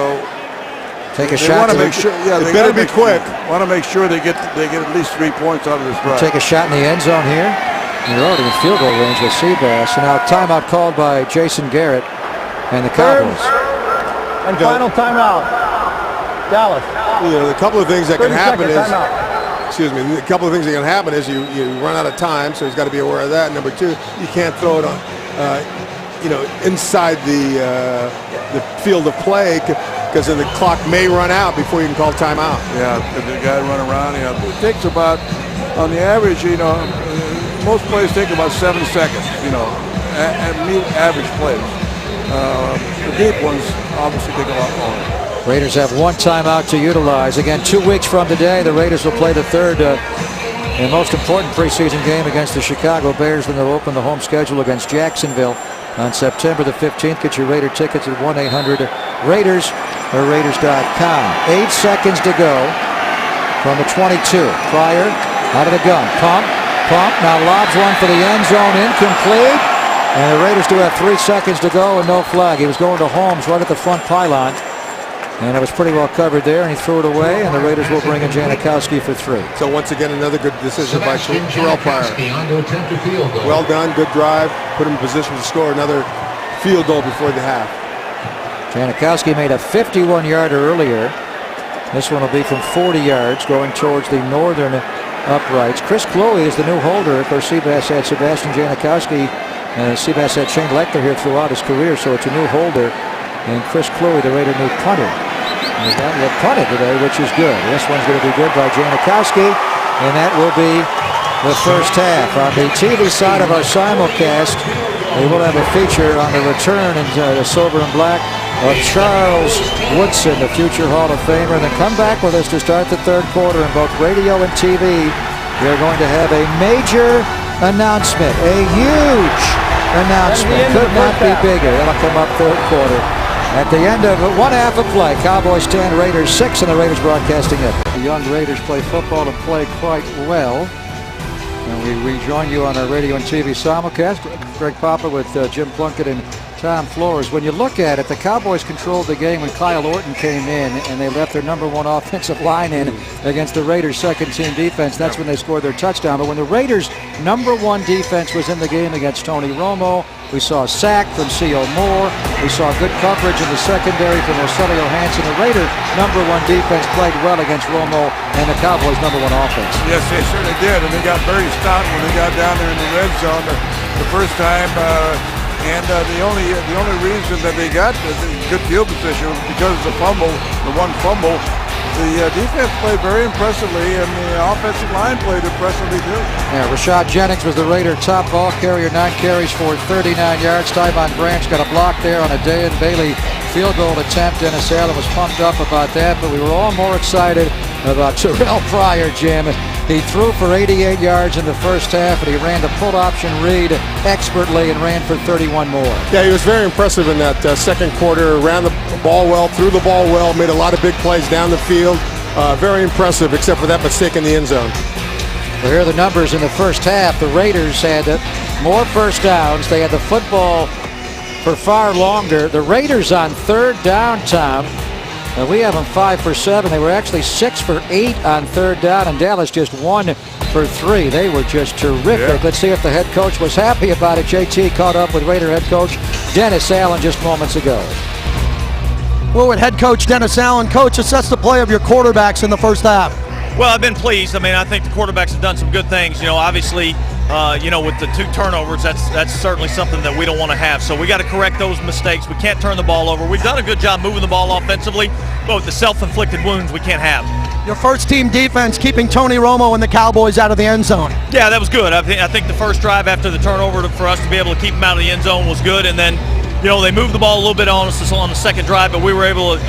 take a they shot. Want to make sure. Yeah, they they better be quick. Want to make sure they get at least 3 points out of this drive. Take a shot in the end zone here. You're already in field goal range with Seabass. And now timeout called by Jason Garrett and the Cowboys. And final timeout. Dallas. You know, a couple of things that can happen is, timeout. excuse me, a couple of things that can happen is you run out of time, so he's got to be aware of that. Number 2, you can't throw it on, inside the field of play, because then the clock may run out before you can call timeout. Yeah, the guy run around. Yeah, it takes about, on the average, most plays take about 7 seconds. Average plays. The deep ones obviously take a lot longer. Raiders have 1 timeout to utilize. Again, 2 weeks from today, the Raiders will play the 3rd and most important preseason game against the Chicago Bears. Then they'll open the home schedule against Jacksonville on September the 15th. Get your Raider tickets at 1-800-RAIDERS or Raiders.com. 8 seconds to go from the 22. Pryor out of the gun. Pump. Now lobs one for the end zone. Incomplete. And the Raiders do have 3 seconds to go and no flag. He was going to Holmes right at the front pylon. And it was pretty well covered there, and he threw it away, and the Raiders will bring in Janikowski for 3. So once again, another good decision by Terrell Pryor. Well done, good drive, put him in position to score another field goal before the half. Janikowski made a 51-yarder earlier. This one will be from 40 yards going towards the northern uprights. Chris Chloe is the new holder. Of course, Seabass had Sebastian Janikowski. Seabass had Shane Lechter here throughout his career, so it's a new holder. And Chris Chloe, the Raider new punter. He's not yet punted today, which is good. This one's going to be good by Janikowski, and that will be the first half. On the TV side of our simulcast, we will have a feature on the return in the silver and black of Charles Woodson, the future Hall of Famer. And then come back with us to start the 3rd quarter in both radio and TV. We're going to have a major announcement, a huge announcement. Could not be bigger. That'll come up 3rd quarter. At the end of 1 half of play, Cowboys 10, Raiders 6, and the Raiders broadcasting it. The young Raiders play football and play quite well. And we rejoin you on our radio and TV simulcast. Greg Papa with Jim Plunkett and Tom Flores. When you look at it, the Cowboys controlled the game when Kyle Orton came in, and they left their number 1 offensive line in against the Raiders' second-team defense. That's when they scored their touchdown. But when the Raiders' number 1 defense was in the game against Tony Romo, we saw a sack from C.O. Moore. We saw good coverage in the secondary from Rogelio Hansen. The Raiders' number 1 defense played well against Romo and the Cowboys' number 1 offense. Yes, they certainly did, and they got very stout when they got down there in the red zone the first time. And the only reason that they got the good field position was because of the fumble, the 1 fumble The defense played very impressively, and the offensive line played impressively too. Yeah, Rashad Jennings was the Raider top ball carrier, 9 carries for 39 yards. Tyvon Branch got a block there on a Dayan Bailey field goal attempt. Dennis Allen was pumped up about that, but we were all more excited about Terrell Pryor, Jim. He threw for 88 yards in the first half, and he ran the pull option read expertly and ran for 31 more. Yeah, he was very impressive in that second quarter. Ran the ball well, threw the ball well, made a lot of big plays down the field. Very impressive, except for that mistake in the end zone. Well, here are the numbers in the first half. The Raiders had more first downs. They had the football for far longer. The Raiders on third down, Tom. We have them 5 for 7. They were actually 6 for 8 on third down, and Dallas just 1 for 3. They were just terrific. Yeah. Let's see if the head coach was happy about it. JT caught up with Raider head coach Dennis Allen just moments ago. We're with head coach Dennis Allen. Coach, assess the play of your quarterbacks in the first half. Well, I've been pleased. I mean, I think the quarterbacks have done some good things. You know, obviously, with the 2 turnovers, that's certainly something that we don't want to have. So we got to correct those mistakes. We can't turn the ball over. We've done a good job moving the ball offensively, but with the self-inflicted wounds we can't have. Your first team defense keeping Tony Romo and the Cowboys out of the end zone. Yeah, that was good. I think the first drive after the turnover for us to be able to keep them out of the end zone was good. And then, they moved the ball a little bit on us on the second drive, but we were able to,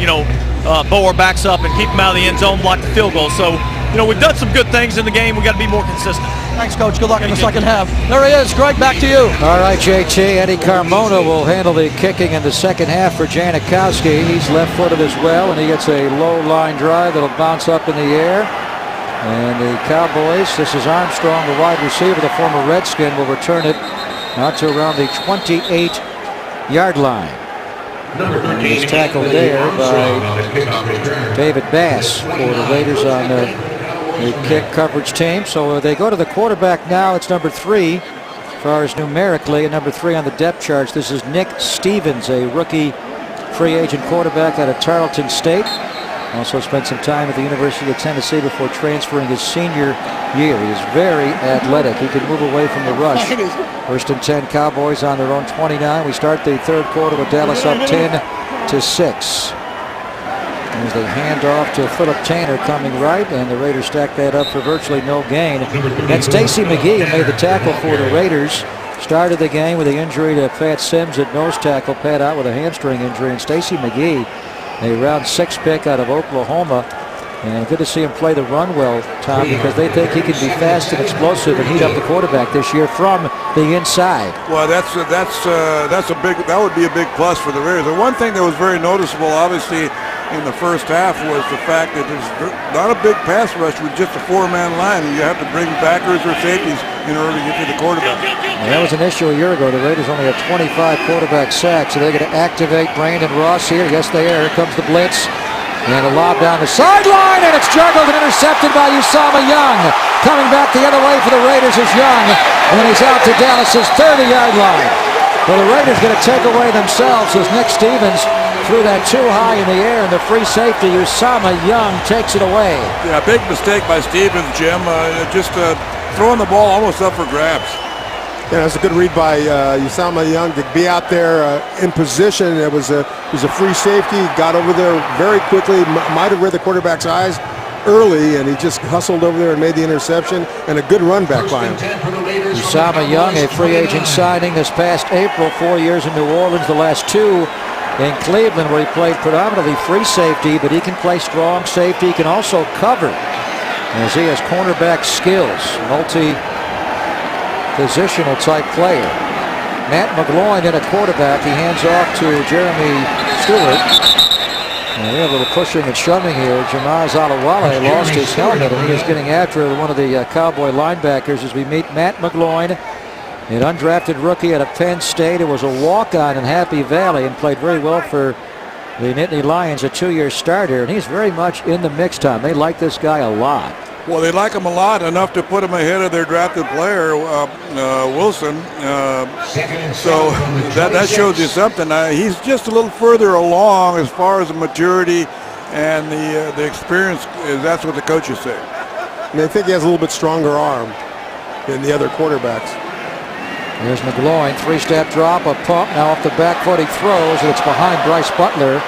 bow our backs up and keep them out of the end zone, block the field goal. So, we've done some good things in the game. We got to be more consistent. Thanks, Coach. Good luck in the second half. There he is. Greg, back to you. All right, JT. Eddie Carmona will handle the kicking in the second half for Janikowski. He's left-footed as well, and he gets a low-line drive that'll bounce up in the air. And the Cowboys, this is Armstrong, the wide receiver, the former Redskin, will return it out to around the 28-yard line. And he's tackled there by David Bass for the Raiders on the kick coverage team. So they go to the quarterback now. It's number 3 as far as numerically, and number 3 on the depth charts. This is Nick Stevens, a rookie free agent quarterback out of Tarleton State. Also spent some time at the University of Tennessee before transferring his senior year. He is very athletic. He can move away from the rush. First and 10, Cowboys on their own 29. We start the third quarter with Dallas up 10-6. As they hand off to Philip Tanner coming right, and the Raiders stack that up for virtually no gain. That's Stacy McGee who made the tackle for the Raiders. Started the game with the injury to Pat Sims at nose tackle. Pat out with a hamstring injury, and Stacy McGee, a round 6 pick out of Oklahoma. And good to see him play the run well, Tom, because they think he can be fast and explosive and heat up the quarterback this year from the inside. Well, that would be a big plus for the Raiders. The one thing that was very noticeable, obviously, in the first half was the fact that there's not a big pass rush with just a 4-man line. You have to bring backers or safeties in order to get to the quarterback. Well, that was an issue a year ago. The Raiders only had 25 quarterback sacks, so they're going to activate Brandon Ross here. Yes, they are. Here comes the blitz. And a lob down the sideline, and it's juggled and intercepted by Usama Young. Coming back the other way for the Raiders is Young, and he's out to Dallas's 30-yard line. Well, the Raiders going to take away themselves as Nick Stevens threw that too high in the air, and the free safety, Usama Young, takes it away. Yeah, big mistake by Stevens, Jim. Just throwing the ball almost up for grabs. Yeah, that's a good read by Usama Young to be out there in position. It was a free safety. Got over there very quickly. Might have read the quarterback's eyes early, and he just hustled over there and made the interception. And a good run back by him. Usama Young, a free agent signing this past April. 4 years in New Orleans, the last 2 in Cleveland, where he played predominantly free safety, but he can play strong safety. He can also cover, as he has cornerback skills. Positional type player. Matt McGloin in a quarterback. He hands off to Jeremy Stewart. And we have a little pushing and shoving here. Jamaz Alawale lost his helmet, and he is getting after one of the Cowboy linebackers as we meet Matt McGloin, an undrafted rookie out of Penn State. It was a walk-on in Happy Valley and played very well for the Nittany Lions, a 2-year starter. And he's very much in the mix, Tom. They like this guy a lot. Well, they like him a lot, enough to put him ahead of their drafted player, Wilson. So that shows you something. He's just a little further along as far as the maturity and the experience. That's what the coaches say. And I think he has a little bit stronger arm than the other quarterbacks. Here's McGloin, 3-step drop, a pump. Now off the back foot he throws, and it's behind Bryce Butler.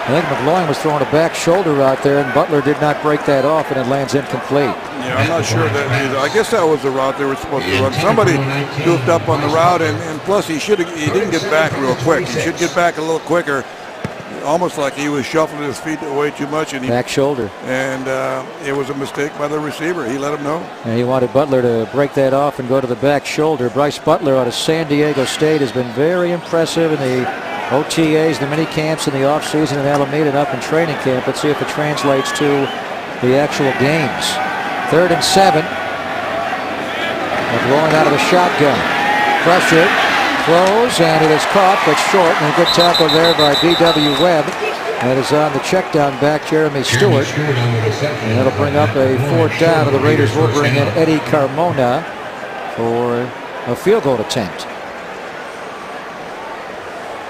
I think McGloin was throwing a back shoulder route there, and Butler did not break that off, and it lands incomplete. Yeah, I'm not sure that either. I guess that was the route they were supposed to run. Somebody goofed up on the route, and plus he didn't get back real quick. He should get back a little quicker. Almost like he was shuffling his feet way too much, and back shoulder. And it was a mistake by the receiver. He let him know. And he wanted Butler to break that off and go to the back shoulder. Bryce Butler out of San Diego State has been very impressive in the OTAs, the mini camps in the offseason in Alameda and up in training camp. Let's see if it translates to the actual games. 3rd and 7. McGloin out of the shotgun. Pressure. Throws, and it is caught, but short, and a good tackle there by B.W. Webb. That is on the check down back, Jeremy Stewart. And that'll bring up a 4th down, and the Raiders will bring in Eddie Carmona for a field goal attempt.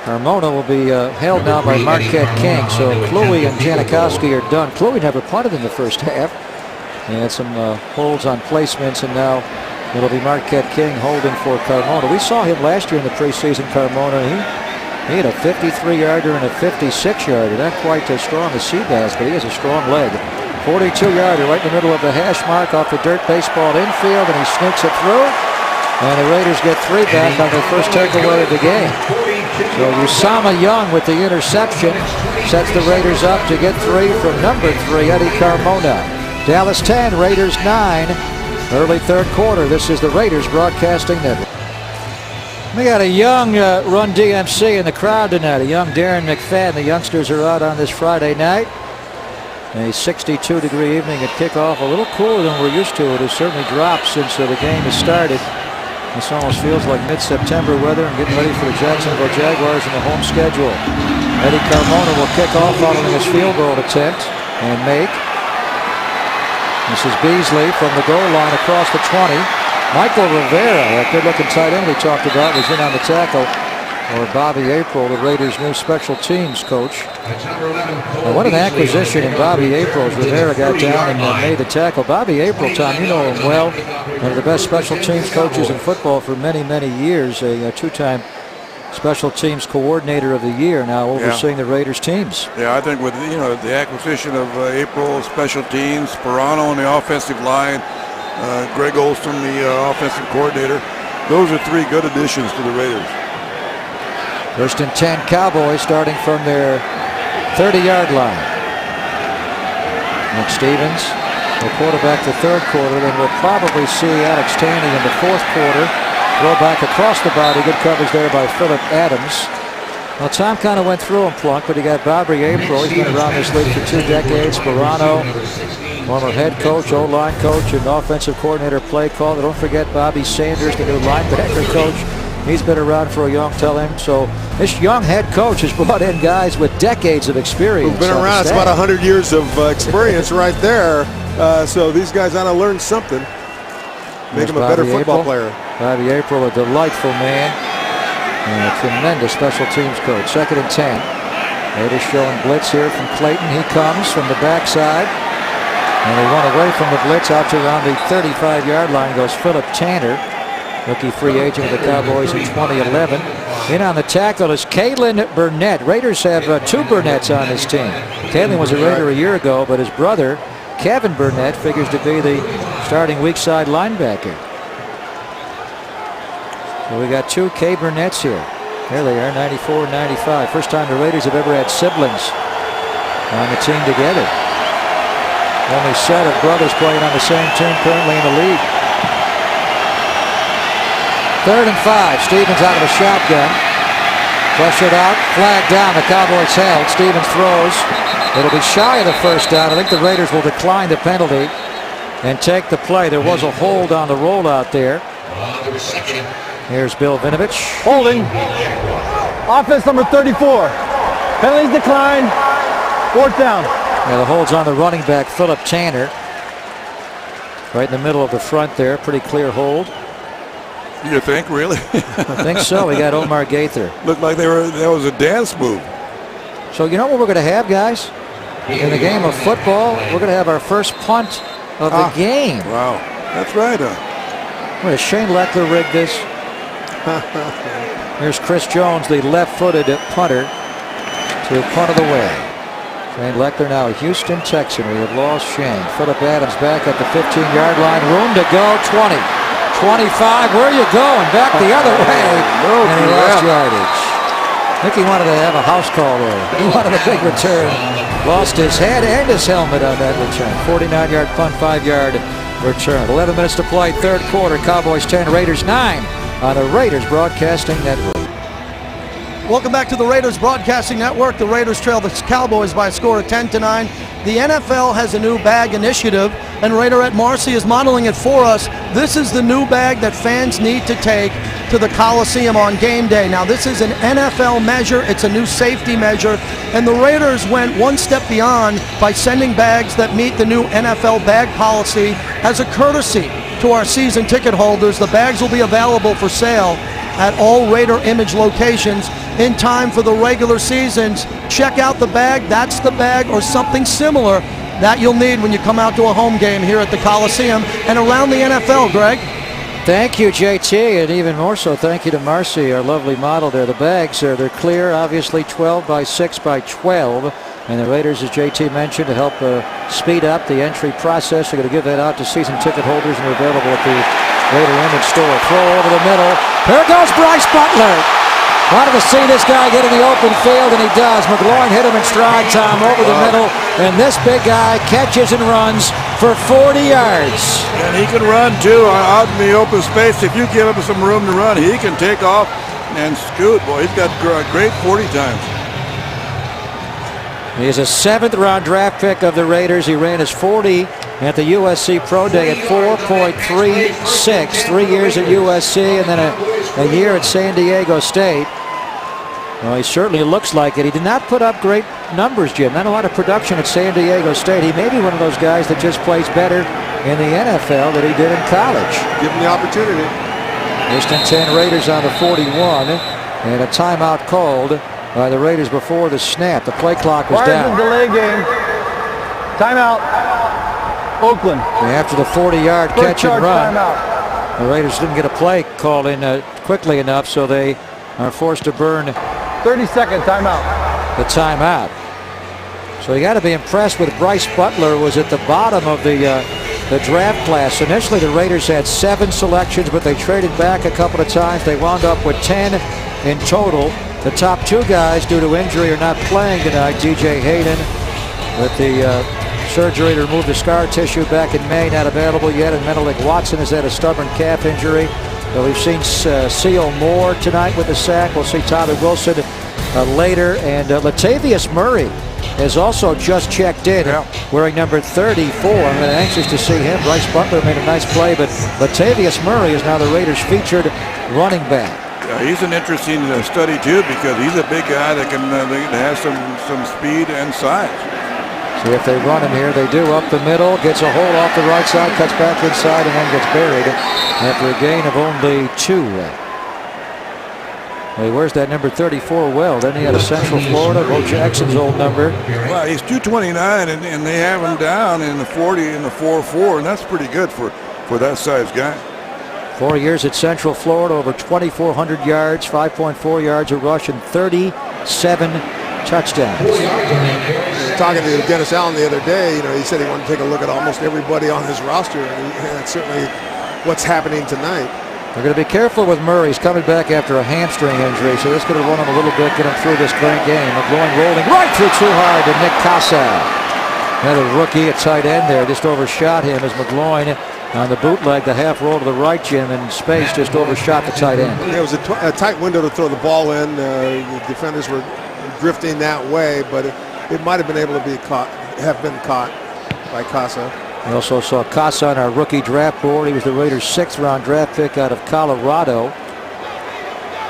Carmona will be held now by Marquette King, so Kluwe and Janikowski are done. Kluwe never punted in the first half. He had some holds on placements, and now it'll be Marquette King holding for Carmona. We saw him last year in the preseason, Carmona. He had a 53-yarder and a 56-yarder. Not quite as strong as Seabass, but he has a strong leg. 42-yarder right in the middle of the hash mark off the dirt baseball infield, and he sneaks it through. And the Raiders get 3 back on their first takeaway of the game. So Usama Young with the interception sets the Raiders up to get 3 from number 3, Eddie Carmona. Dallas 10, Raiders 9. Early 3rd quarter. This is the Raiders Broadcasting Network. We got a young Run DMC in the crowd tonight. A young Darren McFadden. The youngsters are out on this Friday night. A 62-degree evening at kickoff. A little cooler than we're used to. It has certainly dropped since the game has started. This almost feels like mid-September weather and getting ready for the Jacksonville Jaguars in the home schedule. Eddie Carmona will kick off following his field goal attempt and make. This is Beasley from the goal line across the 20. Michael Rivera, that good-looking tight end we talked about, was in on the tackle. Or Bobby April, the Raiders' new special teams coach. Well, what an acquisition in Bobby April's. Rivera got down and made the tackle. Bobby April, Tom, you know him well. One of the best special teams coaches in football for many, many years. A 2-time special teams coordinator of the year, now overseeing the Raiders teams. Yeah, I think with the acquisition of April, special teams, Sperano on the offensive line, Greg Olson, the offensive coordinator, those are 3 good additions to the Raiders. 1st and 10, Cowboys starting from their 30-yard line. Nick Stevens will quarterback the 3rd quarter, then we'll probably see Alex Taney in the 4th quarter. Throw back across the body. Good coverage there by Phillip Adams. Well, Tom kind of went through him, Plunk, but he got Bobby April. He's been around this league for 2 decades. Sperano, former head coach, O-line coach, and offensive coordinator, play caller. Don't forget Bobby Sanders, the new linebacker coach. He's been around for a long time. So this young head coach has brought in guys with decades of experience. Who've been around. It's about 100 years of experience right there. So these guys ought to learn something. Make him a better football player. Bobby April, a delightful man and a tremendous special teams coach. 2nd and 10. Raiders showing blitz here from Clayton. He comes from the backside. And they run away from the blitz out to around the 35-yard line goes Philip Tanner, rookie free agent of the Cowboys in 2011. In on the tackle is Kalen Burnett. Raiders have 2 Burnetts on this team. Kalen was a Raider a year ago, but his brother, Kevin Burnett, figures to be the starting weak side linebacker. So we got 2 K Burnetts here. There they are, 94 and 95. First time the Raiders have ever had siblings on the team together. Only set of brothers playing on the same team currently in the league. 3rd and 5. Stevens out of the shotgun. Pressured out, flag down. The Cowboys held. Stevens throws. It'll be shy of the 1st down. I think the Raiders will decline the penalty and take the play. There was a hold on the rollout there. Here's Bill Vinovich. Holding. Offense number 34. Penalties declined. 4th down. Yeah, the hold's on the running back, Philip Tanner. Right in the middle of the front there. Pretty clear hold. You think, really? I think so. We got Omar Gaither. Looked like that was a dance move. So you know what we're going to have, guys? In the game of football, we're going to have our first punt of the game. Wow. That's right. Wait, Shane Leckler rigged this. Here's Chris Jones, the left-footed punter, to punt it away. Shane Leckler now a Houston Texan. We have lost Shane. Phillip Adams back at the 15-yard line. Room to go. 20. 25. Where are you going? Back the other way. And he lost yardage. I think he wanted to have a house call there. He wanted a big return. Lost his head and his helmet on that return. 49-yard punt, 5-yard return. 11 minutes to play, third quarter. Cowboys 10, Raiders 9 on the Raiders Broadcasting Network. Welcome back to the Raiders Broadcasting Network. The Raiders trail the Cowboys by a score of 10-9. The NFL has a new bag initiative, and Raiderette Marcy is modeling it for us. This is the new bag that fans need to take to the Coliseum on game day. Now, this is an NFL measure. It's a new safety measure, and the Raiders went one step beyond by sending bags that meet the new NFL bag policy as a courtesy to our season ticket holders. The bags will be available for sale at all Raider Image locations in time for the regular seasons. Check out the bag. That's the bag or something similar that you'll need when you come out to a home game here at the Coliseum and around the NFL, Greg. Thank you, JT, and even more so thank you to Marcy, our lovely model there. The bags they're clear, obviously 12 by 6 by 12. And the Raiders, as JT mentioned, to help speed up the entry process, they're going to give that out to season ticket holders, and they're available at the Raider Image store. Throw over the middle. Here goes Bryce Butler. Wanted to see this guy get in the open field, and he does. McGloin hit him in stride time over the middle, and this big guy catches and runs for 40 yards. And he can run, too, out in the open space. If you give him some room to run, he can take off and scoot. Boy, he's got great 40 times. He's a 7th-round draft pick of the Raiders. He ran his 40 at the USC Pro Day at 4.36. 3 years at USC and then a year at San Diego State. Well, he certainly looks like it. He did not put up great numbers, Jim. Not a lot of production at San Diego State. He may be one of those guys that just plays better in the NFL than he did in college. Give him the opportunity. Houston 10 Raiders on the 41, and a timeout called by the Raiders before the snap. The play clock was down. Delay game. Timeout. Oakland. After the 40-yard catch and run, timeout. the Raiders didn't get a play called in quickly enough, so they are forced to burn 30-second timeout. the timeout. So you got to be impressed with Bryce Butler. Was at the bottom of the draft class. Initially, the Raiders had 7 selections, but they traded back a couple of times. They wound up with 10 in total. The top 2 guys, due to injury, are not playing tonight. DJ Hayden with the surgery to remove the scar tissue back in May, not available yet. And Menelik Watson has had a stubborn calf injury. So we've seen Seal Moore tonight with a sack. We'll see Tyler Wilson later. And Latavius Murray has also just checked in, wearing number 34. I'm anxious to see him. Bryce Butler made a nice play, but Latavius Murray is now the Raiders' featured running back. He's an interesting study, too, because he's a big guy that can have some speed and size. See if they run him here. They do up the middle. Gets a hole off the right side, cuts back inside, and then gets buried after a gain of only 2. Well, he wears that number 34 well. Then he had a Central Florida, Bo Jackson's old number. Well, he's 229, and they have him down in the 40 and the 4.4, and that's pretty good for that size guy. 4 years at Central Florida, over 2,400 yards, 5.4 yards a rush, and 37 touchdowns. Talking to Dennis Allen the other day, he said he wanted to take a look at almost everybody on his roster, and that's certainly what's happening tonight. They're going to be careful with Murray. He's coming back after a hamstring injury, so this is going to run him a little bit, get him through this current game. McGloin rolling right through too hard to Nick Casa. Another rookie at tight end there, just overshot him as McGloin on the bootleg, the half roll to the right, Jim, and space just overshot the tight end. It was a tight window to throw the ball in. The defenders were drifting that way, but it might have been able to have been caught by Casa. We also saw Casa on our rookie draft board. He was the Raiders' 6th-round draft pick out of Colorado.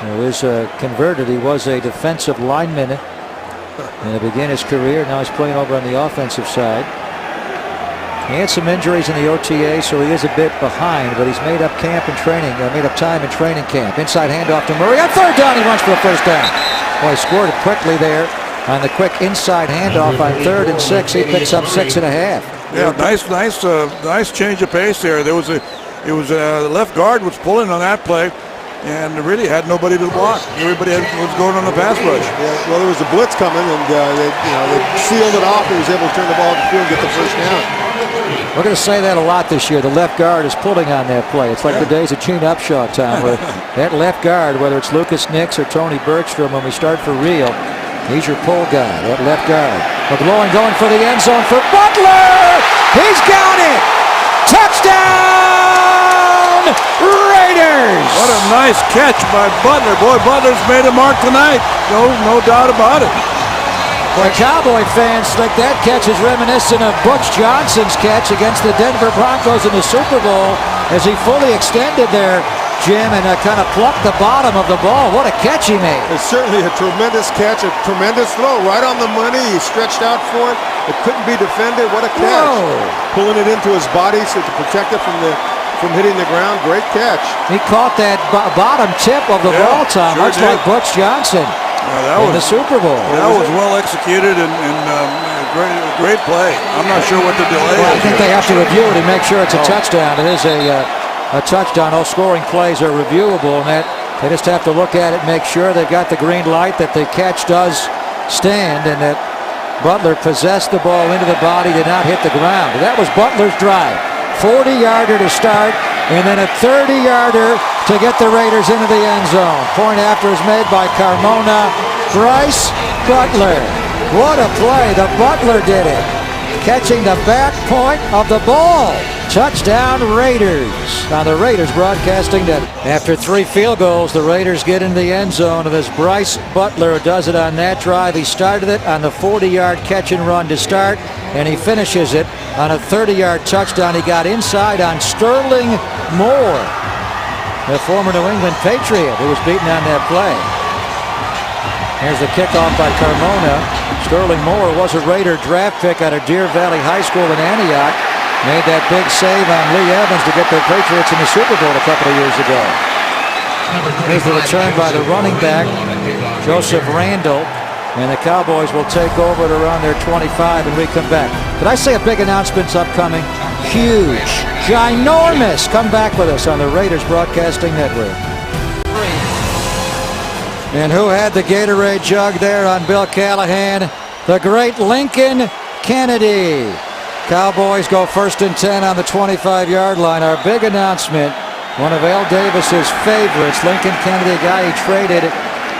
He was converted. He was a defensive lineman and he began his career. Now he's playing over on the offensive side. He had some injuries in the OTA, so he is a bit behind, but he's made up time in training camp. Inside handoff to Murray. On 3rd down, he runs for a 1st down. Boy, he scored it quickly there on the quick inside handoff on 3rd and 6. He picks up 6.5. Yeah, nice change of pace there. It was the left guard was pulling on that play. and really had nobody to block. Everybody was going on the pass rush. Yeah, well, there was a blitz coming, and they sealed it off and was able to turn the ball to the field and get the first down. We're going to say that a lot this year. The left guard is pulling on that play. It's like the days of Gene Upshaw time, where that left guard, whether it's Lucas Nix or Tony Bergstrom, when we start for real, he's your pull guy, that left guard. McGloin going for the end zone for Butler. He's got it. Touchdown, Raiders. What a nice catch by Butler. Boy, Butler's made a mark tonight. No doubt about it. Boy, Cowboy fans think that catch is reminiscent of Butch Johnson's catch against the Denver Broncos in the Super Bowl as he fully extended there, Jim, and kind of plucked the bottom of the ball. What a catch he made. It's certainly a tremendous catch, a tremendous throw, right on the money. He stretched out for it. It couldn't be defended. What a catch. Whoa. Pulling it into his body to protect it from hitting the ground. Great catch. He caught that bottom tip of the ball, Tom, much like Butch Johnson in the Super Bowl. That was well executed and great play. I'm not sure what the delay is. I think they have to review it and make sure it's a touchdown. It is a touchdown. All scoring plays are reviewable, and that they just have to look at it, make sure they've got the green light, that the catch does stand, and that Butler possessed the ball into the body, did not hit the ground. That was Butler's drive. 40-yarder to start, and then a 30-yarder to get the Raiders into the end zone. Point after is made by Carmona. Bryce Butler. What a play. The Butler did it. Catching the back point of the ball. Touchdown Raiders on the Raiders Broadcasting Network. After 3 field goals, the Raiders get into the end zone, and as Bryce Butler does it on that drive. He started it on the 40-yard catch and run to start, and he finishes it on a 30-yard touchdown. He got inside on Sterling Moore, the former New England Patriot, who was beaten on that play. Here's the kickoff by Carmona. Sterling Moore was a Raider draft pick out of Deer Valley High School in Antioch. Made that big save on Lee Evans to get the Patriots in the Super Bowl a couple of years ago. Here's the return by the running back, Joseph Randall. And the Cowboys will take over at around their 25 and we come back. Did I say a big announcement's upcoming? Huge, ginormous. Come back with us on the Raiders Broadcasting Network. And who had the Gatorade jug there on Bill Callahan? The great Lincoln Kennedy. Cowboys go 1st and 10 on the 25-yard line. Our big announcement, one of Al Davis's favorites, Lincoln Kennedy, a guy he traded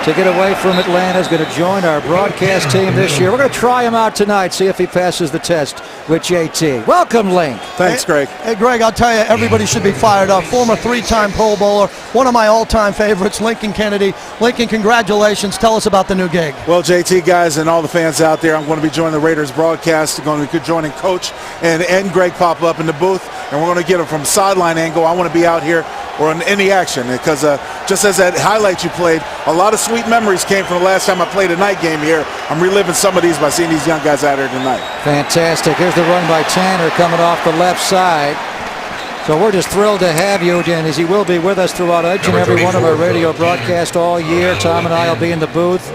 to get away from Atlanta, is going to join our broadcast team this year. We're going to try him out tonight, see if he passes the test with JT. Welcome, Link. Thanks, Greg. Hey, Greg, I'll tell you, everybody should be fired up. Former 3-time Pro Bowler, one of my all-time favorites, Lincoln Kennedy. Lincoln, congratulations. Tell us about the new gig. Well, JT, guys, and all the fans out there, I'm going to be joining the Raiders broadcast. I'm going to be joining Coach and Greg pop up in the booth, and we're going to get them from sideline angle. I want to be out here or in the action because just as that highlight you played, a lot of sweet memories came from the last time I played a night game here. I'm reliving some of these by seeing these young guys out here tonight. Fantastic. Here's the run by Tanner coming off the left side. So we're just thrilled to have you, and as he will be with us throughout each and every one of our radio broadcasts all year. Tom and I will be in the booth.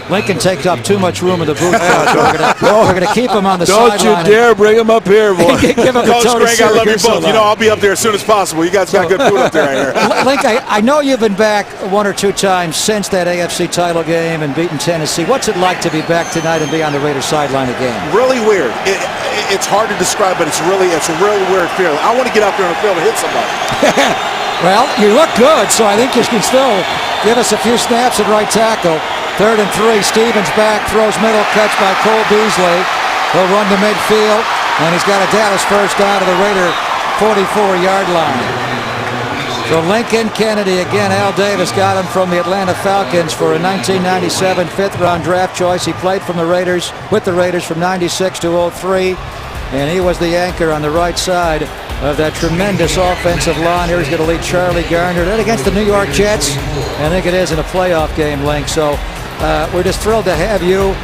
Lincoln takes up too much room in the booth, Coach. We're going to keep him on the sideline. Don't you dare bring him up here, boy. Give him Coach Greg, I love you both. You know, I'll be up there as soon as possible. You guys got good food up there right here. Link, I know you've been back 1 or 2 times since that AFC title game and beating Tennessee. What's it like to be back tonight and be on the Raiders sideline again? Really weird. It's hard to describe, but it's a really weird feeling. I want to get out there on the field and hit somebody. Well, you look good, so I think you can still give us a few snaps at right tackle. 3rd and 3. Stevens back, throws middle, catch by Cole Beasley. He'll run to midfield, and he's got a Dallas first down to the Raider 44-yard line. So Lincoln Kennedy, again, Al Davis got him from the Atlanta Falcons for a 1997 5th-round draft choice. He played with the Raiders from 96 to 03, and he was the anchor on the right side of that tremendous offensive line. Here he's going to lead Charlie Garner. Then against the New York Jets, I think it is in a playoff game, Link. So we're just thrilled to have you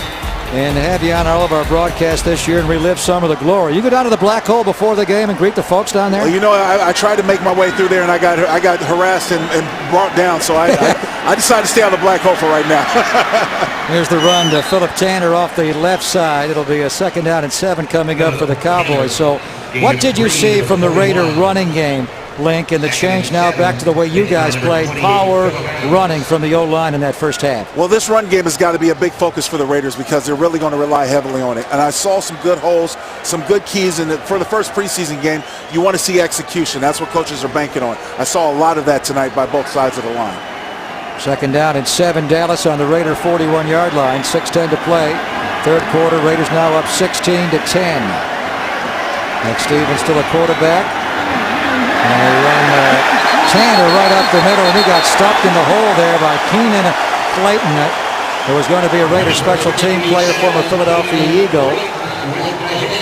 and have you on all of our broadcasts this year and relive some of the glory. You go down to the black hole before the game and greet the folks down there? Well, you know, I tried to make my way through there, and I got harassed and brought down, so I decided to stay on the black hole for right now. Here's the run to Philip Tanner off the left side. It'll be a 2nd down and 7 coming up for the Cowboys. So what did you see from the Raider running game Link, and the change now back to the way you guys played, power running from the O-line in that first half. Well, this run game has got to be a big focus for the Raiders because they're really going to rely heavily on it. And I saw some good holes, some good keys in it. For the first preseason game, you want to see execution. That's what coaches are banking on. I saw a lot of that tonight by both sides of the line. Second down and 7, Dallas on the Raider 41-yard line, 6:10 to play. Third quarter, Raiders now up 16-10. Nick Stevens still a quarterback. And they run Tanner right up the middle, and he got stopped in the hole there by Keenan Clayton. There was going to be a Raider special team player, former Philadelphia Eagle.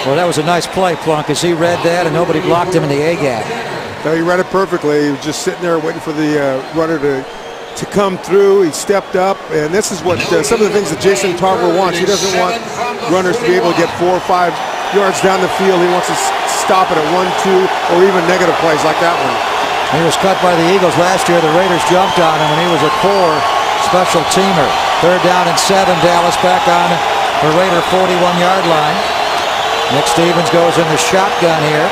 Well, that was a nice play, Plunk, as he read that, and nobody blocked him in the A-gap. No, he read it perfectly. He was just sitting there waiting for the runner to come through. He stepped up, and this is what some of the things that Jason Tarver wants. He doesn't want runners to be able to get 4 or 5 yards down the field. He wants to stop it at 1, 2, or even negative plays like that one. He was cut by the Eagles last year. The Raiders jumped on him, and he was a core special teamer. Third down and 7, Dallas back on the Raider 41-yard line. Nick Stevens goes in the shotgun here.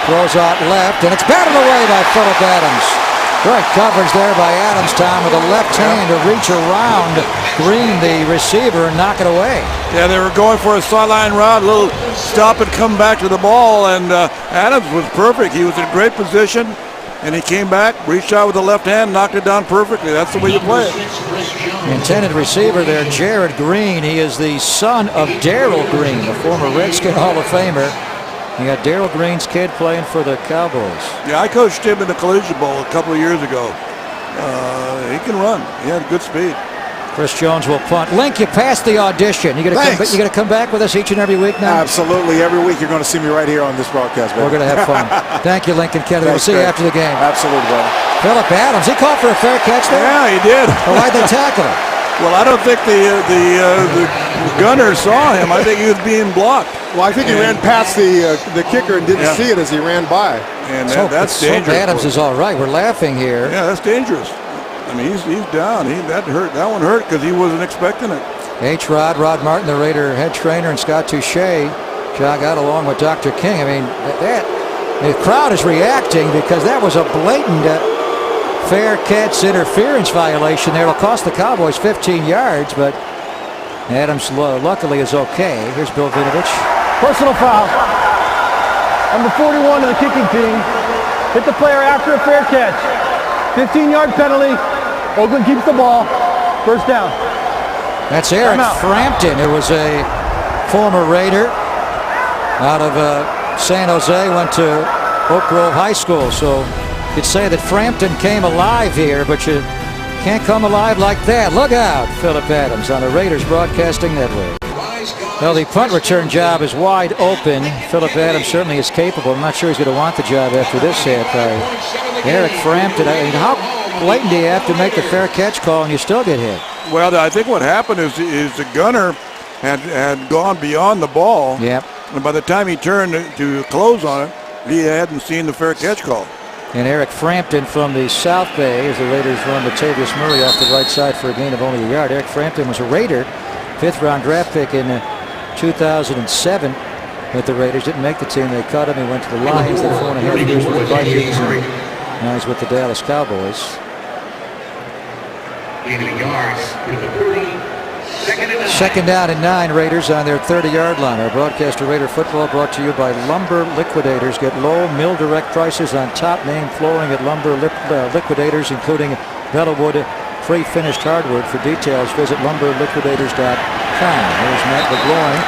Throws out left, and it's batted away by Phillip Adams. Great coverage there by Adams, Tom, with a left hand to reach around Green, the receiver, and knock it away. Yeah, they were going for a sideline route, a little stop and come back to the ball, and Adams was perfect. He was in great position, and he came back, reached out with the left hand, knocked it down perfectly. That's the way you play it. The intended receiver there, Jared Green. He is the son of Darryl Green, the former Redskin Hall of Famer. You got Darryl Green's kid playing for the Cowboys. Yeah, I coached him in the Collegiate Bowl a couple of years ago. He can run. He had good speed. Chris Jones will punt. Link, you passed the audition. You gonna come back with us each and every week now? Absolutely. Every week you're going to see me right here on this broadcast, baby. We're going to have fun. Thank you, Lincoln Kennedy. We'll see you after the game. Absolutely, brother. Phillip Adams, he caught for a fair catch there? Yeah, he did. Or why'd they tackle him? Well, I don't think the gunner saw him. I think he was being blocked. Well, I think he ran past the kicker and didn't see it as he ran by. And that's dangerous. So Adams is all right. We're laughing here. Yeah, that's dangerous. I mean, he's down. That hurt. That one hurt because he wasn't expecting it. Rod Martin, the Raider head trainer, and Scott Touche jog out along with Dr. King. I mean, the crowd is reacting because that was a blatant fair catch interference violation there. It'll cost the Cowboys 15 yards, but Adams luckily is okay. Here's Bill Vinovich. Personal foul. Number 41 of the kicking team hit the player after a fair catch. 15-yard penalty. Oakland keeps the ball. First down. That's Eric Frampton, who was a former Raider out of San Jose, went to Oak Grove High School. So you could say that Frampton came alive here, but you can't come alive like that. Look out, Phillip Adams on the Raiders Broadcasting Network. Well, the punt return job is wide open. Phillip Adams certainly is capable. I'm not sure he's going to want the job after this hit by Eric Frampton. I mean, how blatant do you have to make the fair catch call and you still get hit? Well, I think what happened is the gunner had gone beyond the ball. Yep. And by the time he turned to close on it, he hadn't seen the fair catch call. And Eric Frampton from the South Bay as the Raiders run Latavius Murray off the right side for a gain of only a yard. Eric Frampton was a Raider, 5th-round draft pick in 2007 with the Raiders. Didn't make the team. They cut him. He went to the Lions. They 4.5 years with the Vikings. Now he's with the Dallas Cowboys. Second down and 9, Raiders on their 30-yard line. Our broadcaster Raider football brought to you by Lumber Liquidators. Get low mill direct prices on top name flooring at Lumber Liquidators, including Bellawood pre-finished hardwood. For details, visit lumberliquidators.com. There's Matt McGloin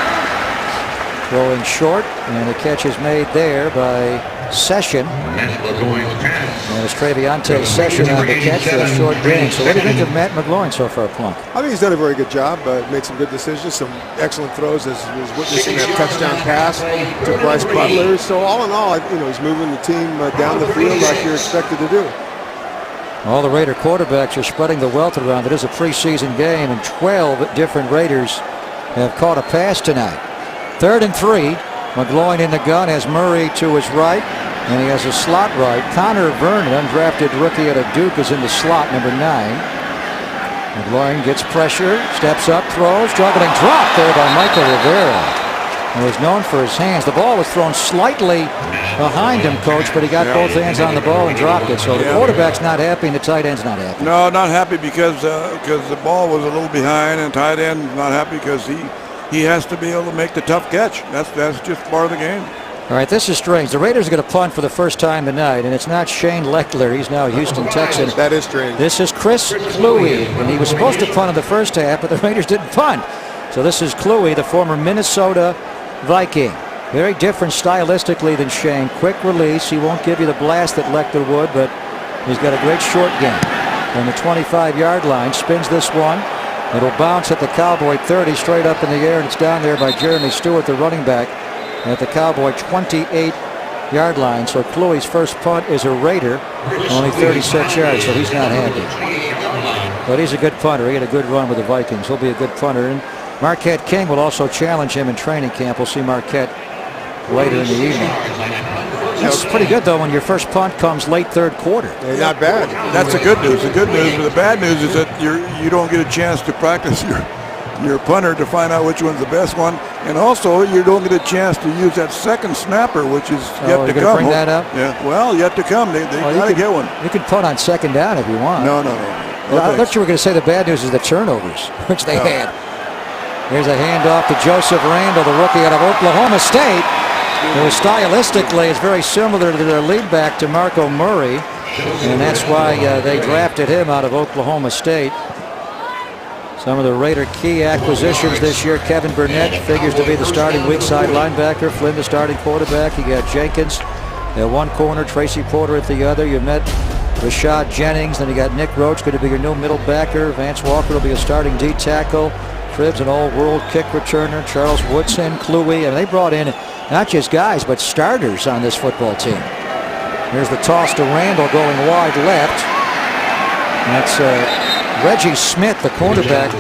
throwing short, and the catch is made there by Session. And it's Treviante Session on the catch for a short gain. So what do you think of Matt McGloin so far, Plunk? I think he's done a very good job. Made some good decisions, some excellent throws as he was witnessing that touchdown pass to Bryce Butler. So all in all, he's moving the team down the field like you're expected to do. All the Raider quarterbacks are spreading the wealth around. It is a preseason game, and 12 different Raiders have caught a pass tonight. 3rd and 3. McGloin in the gun has Murray to his right, and he has a slot right. Connor Vernon, undrafted rookie out of Duke, is in the slot, number 9. McGloin gets pressure, steps up, throws, juggling drop there by Michael Rivera. He was known for his hands. The ball was thrown slightly behind him, Coach, but he got both hands on the ball and dropped it. So the quarterback's not happy and the tight end's not happy. No, not happy because the ball was a little behind, and tight end not happy because he has to be able to make the tough catch. That's just part of the game. All right, this is strange. The Raiders are going to punt for the first time tonight, and it's not Shane Leckler. He's now a Houston Texan. That is strange. This is Chris Kluwe, and he was supposed to punt in the first half, but the Raiders didn't punt. So this is Kluwe, the former Minnesota Viking. Very different stylistically than Shane. Quick release. He won't give you the blast that Leckler would, but he's got a great short game. On the 25-yard line, spins this one. It'll bounce at the Cowboy 30, straight up in the air, and it's down there by Jeremy Stewart, the running back, at the Cowboy 28-yard line. So Kluwe's first punt is a Raider, only 36 yards, so he's not happy. But he's a good punter. He had a good run with the Vikings. He'll be a good punter. And Marquette King will also challenge him in training camp. We'll see Marquette later in the evening. That's pretty good, though, when your first punt comes late third quarter. Not bad. That's the good news. The good news, but the bad news is that you don't get a chance to practice your punter to find out which one's the best one, and also you don't get a chance to use that second snapper, which is yet to come. Bring that up? Yeah, well, yet to come. They got to get one. You can punt on second down if you want. No. I thought you were going to say the bad news is the turnovers, which they had. Here's a handoff to Joseph Randall, the rookie out of Oklahoma State. It was stylistically, it's very similar to their lead back to Marco Murray, and that's why they drafted him out of Oklahoma State. Some of the Raider key acquisitions this year. Kevin Burnett figures to be the starting weak side linebacker. Flynn, the starting quarterback. You got Jenkins at one corner, Tracy Porter at the other. You met Rashad Jennings. Then you got Nick Roach, going to be your new middle backer. Vance Walker will be a starting D tackle. Cribbs, an all-world kick returner. Charles Woodson, Kluwe. And they brought in not just guys, but starters on this football team. Here's the toss to Randall going wide left. That's Reggie Smith, the cornerback,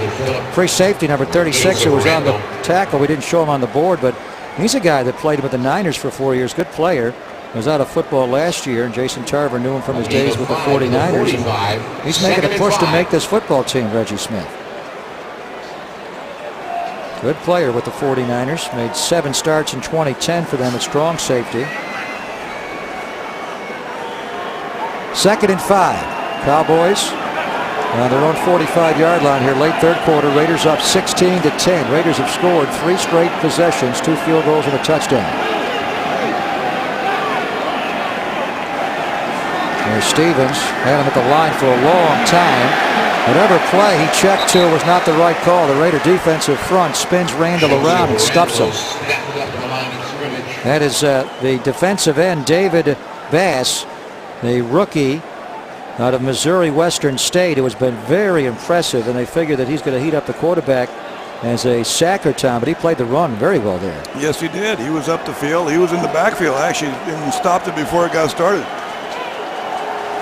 free safety number 36, who was on the tackle. We didn't show him on the board, but he's a guy that played with the Niners for 4 years. Good player. Was out of football last year, and Jason Tarver knew him from his days with the 49ers. And he's making a push to make this football team, Reggie Smith. Good player with the 49ers. Made 7 starts in 2010 for them at strong safety. 2nd and 5. Cowboys on their own 45-yard line here, late third quarter. Raiders up 16-10. Raiders have scored 3 straight possessions, 2 field goals and a touchdown. There's Stevens, had him at the line for a long time. Whatever play he checked to was not the right call. The Raider defensive front spins Randall around and stuffs him. That is the defensive end, David Bass, the rookie out of Missouri Western State, who has been very impressive, and they figure that he's going to heat up the quarterback as a sacker, Tom, but he played the run very well there. Yes, he did. He was up the field. He was in the backfield, actually, and stopped it before it got started.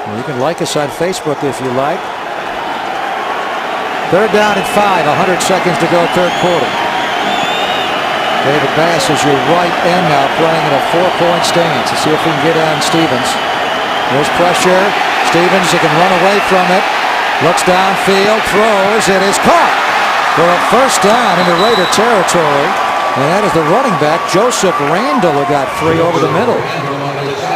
Well, you can like us on Facebook if you like. 3rd down and 5, 100 seconds to go, third quarter. David Bass is your right end now, playing in a 4-point stance. Let's see if we can get on Stevens. There's pressure. Stevens, he can run away from it. Looks downfield, throws, it is caught for a first down into Raider territory. And that is the running back, Joseph Randall, who got free over the middle.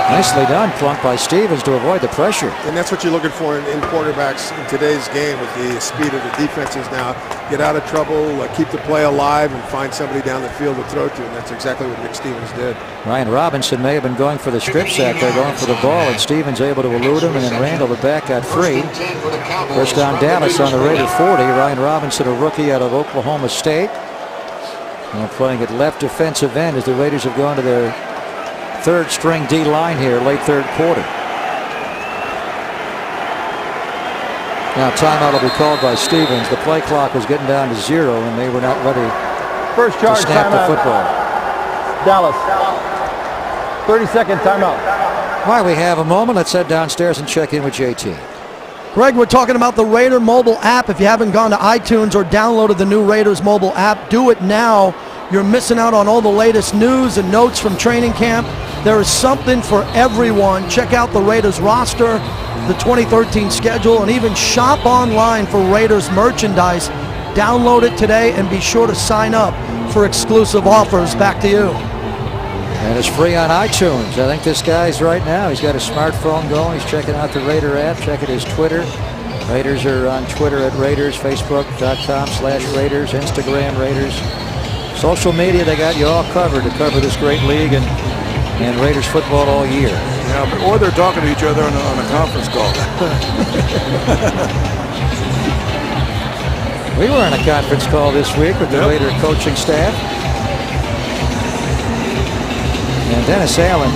Nicely done, Plunk, by Stevens to avoid the pressure. And that's what you're looking for in quarterbacks in today's game with the speed of the defenses now. Get out of trouble, keep the play alive, and find somebody down the field to throw to. And that's exactly what Nick Stevens did. Ryan Robinson may have been going for the strip sack. They're going for the ball, and Stevens able to elude him, and then Randall, the back, got free. First down, Dallas on the Raider 40. Ryan Robinson, a rookie out of Oklahoma State. And playing at left defensive end as the Raiders have gone to their 3rd string D line here, late third quarter. Now timeout will be called by Stevens. The play clock was getting down to 0, and they were not ready First charge, to snap timeout. the football. Dallas. 30-second timeout. While we have a moment, let's head downstairs and check in with JT. Greg, we're talking about the Raider mobile app. If you haven't gone to iTunes or downloaded the new Raiders mobile app, do it now. You're missing out on all the latest news and notes from training camp. There is something for everyone. Check out the Raiders roster, the 2013 schedule, and even shop online for Raiders merchandise. Download it today and be sure to sign up for exclusive offers. Back to you. And it's free on iTunes. I think this guy's right now. He's got a smartphone going. He's checking out the Raider app, checking his Twitter. Raiders are on Twitter at Raiders, Facebook.com/Raiders, Instagram Raiders. Social media, they got you all covered to cover this great league and Raiders football all year. Yeah, or they're talking to each other on a conference call. We were on a conference call this week with the Raider coaching staff. And Dennis Allen,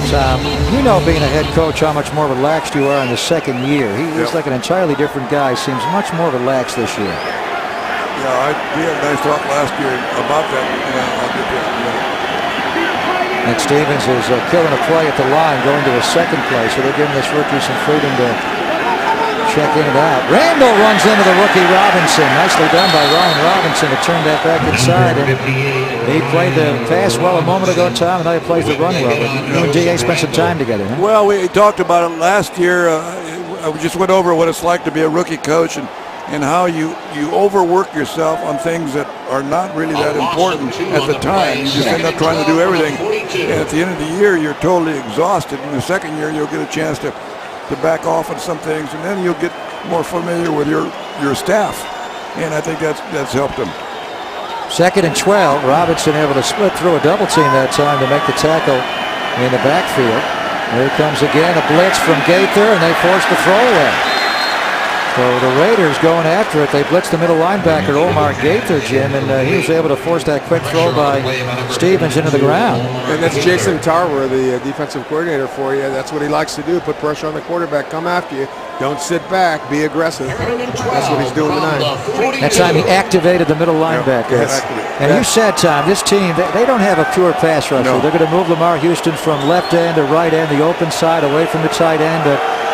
you know, being a head coach, how much more relaxed you are in the second year. He's like an entirely different guy. Seems much more relaxed this year. Yeah, we had a nice talk last year about that. I'll get to that. Nick Stevens is killing a play at the line, going to a second play, so they're giving this rookie some freedom to check in and out. Randall runs into the rookie Robinson. Nicely done by Ryan Robinson to turn that back inside. And he played the pass well a moment ago, Tom, and now he plays the run well. You and D.A. spent some time together, huh? Well, we talked about it last year. We just went over what it's like to be a rookie coach and how you overwork yourself on things that are not really that important at the time. You just end up trying to do everything. And at the end of the year, you're totally exhausted. In the second year, you'll get a chance to back off on some things, and then you'll get more familiar with your staff. And I think that's helped him. 2nd and 12. Robinson able to split through a double team that time to make the tackle in the backfield. Here comes again a blitz from Gaither, and they force the throwaway. So the Raiders going after it. They blitzed the middle linebacker, Omar Gaither, Jim, and he was able to force that quick throw by Stevens into the ground. And that's Jason Tarver, the defensive coordinator for you. That's what he likes to do, put pressure on the quarterback, come after you. Don't sit back, be aggressive. That's what he's doing tonight. That time he activated the middle linebacker. Yes. And you said, Tom, this team, they don't have a pure pass rusher. No. They're going to move Lamar Houston from left end to right end, the open side, away from the tight end.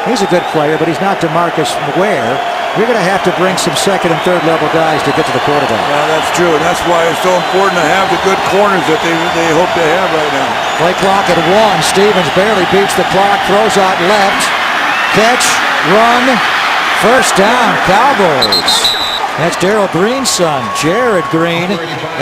He's a good player, but he's not DeMarcus Ware. You're going to have to bring some second and third level guys to get to the quarterback. Well, that's true, and that's why it's so important to have the good corners that they hope to have right now. Play clock at 1. Stevens barely beats the clock, throws out left. Catch, run, first down, Cowboys. That's Darrell Green's son, Jared Green,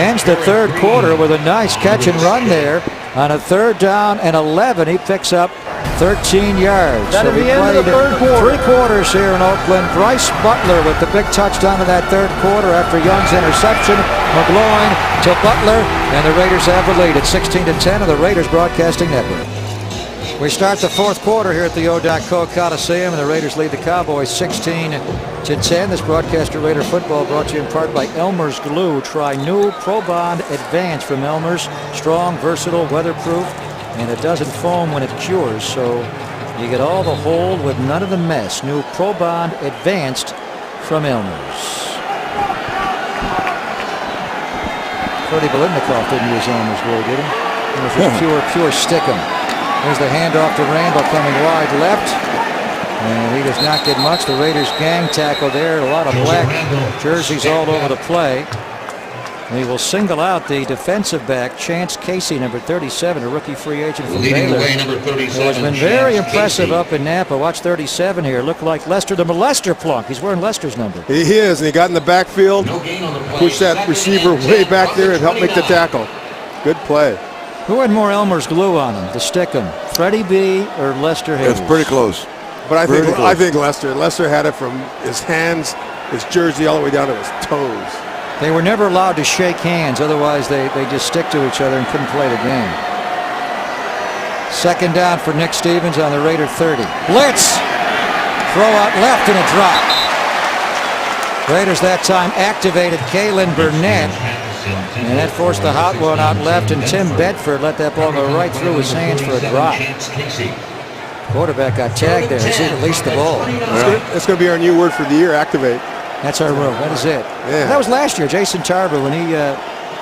ends the third quarter with a nice catch and run there. On a 3rd down and 11, he picks up 13 yards. That'll so be end of the third quarter. 3 quarters here in Oakland. Bryce Butler with the big touchdown in that 3rd quarter after Young's interception. McGloin to Butler, and the Raiders have the lead at 16-10 on the Raiders Broadcasting Network. We start the 4th quarter here at the O.Co Coliseum, and the Raiders lead the Cowboys 16-10. This broadcast of Raider football brought to you in part by Elmer's Glue. Try new Pro Bond Advance from Elmer's. Strong, versatile, weatherproof, and it doesn't foam when it cures, so you get all the hold with none of the mess. New Pro Bond Advanced from Elmer's. Freddie Biletnikoff didn't use Elmer's Glue, did he? It was just pure stickum. There's the handoff to Randall coming wide left. And he does not get much. The Raiders gang tackle there. A lot of black jerseys all over the play. They will single out the defensive back, Chance Casey, number 37, a rookie free agent from Baylor. Who has been very impressive up in Napa. Watch 37 here. Looked like Lester the molester plunk. He's wearing Lester's number. He is, and he got in the backfield, pushed that receiver way back there and helped make the tackle. Good play. Who had more Elmer's Glue on him to stick him? Freddie B. or Lester Hayes? It's pretty close. But I think Lester. Lester had it from his hands, his jersey, all the way down to his toes. They were never allowed to shake hands, otherwise they just stick to each other and couldn't play the game. 2nd down for Nick Stevens on the Raider 30. Blitz! Throw out left and a drop. Raiders that time activated Kalen Burnett, and that forced the hot one out left, and Tim Bedford let that ball go right through his hands for a drop. Quarterback got tagged there. He released the ball. That's going to be our new word for the year, activate. That's our rule. That is it. Yeah. That was last year. Jason Tarver, when he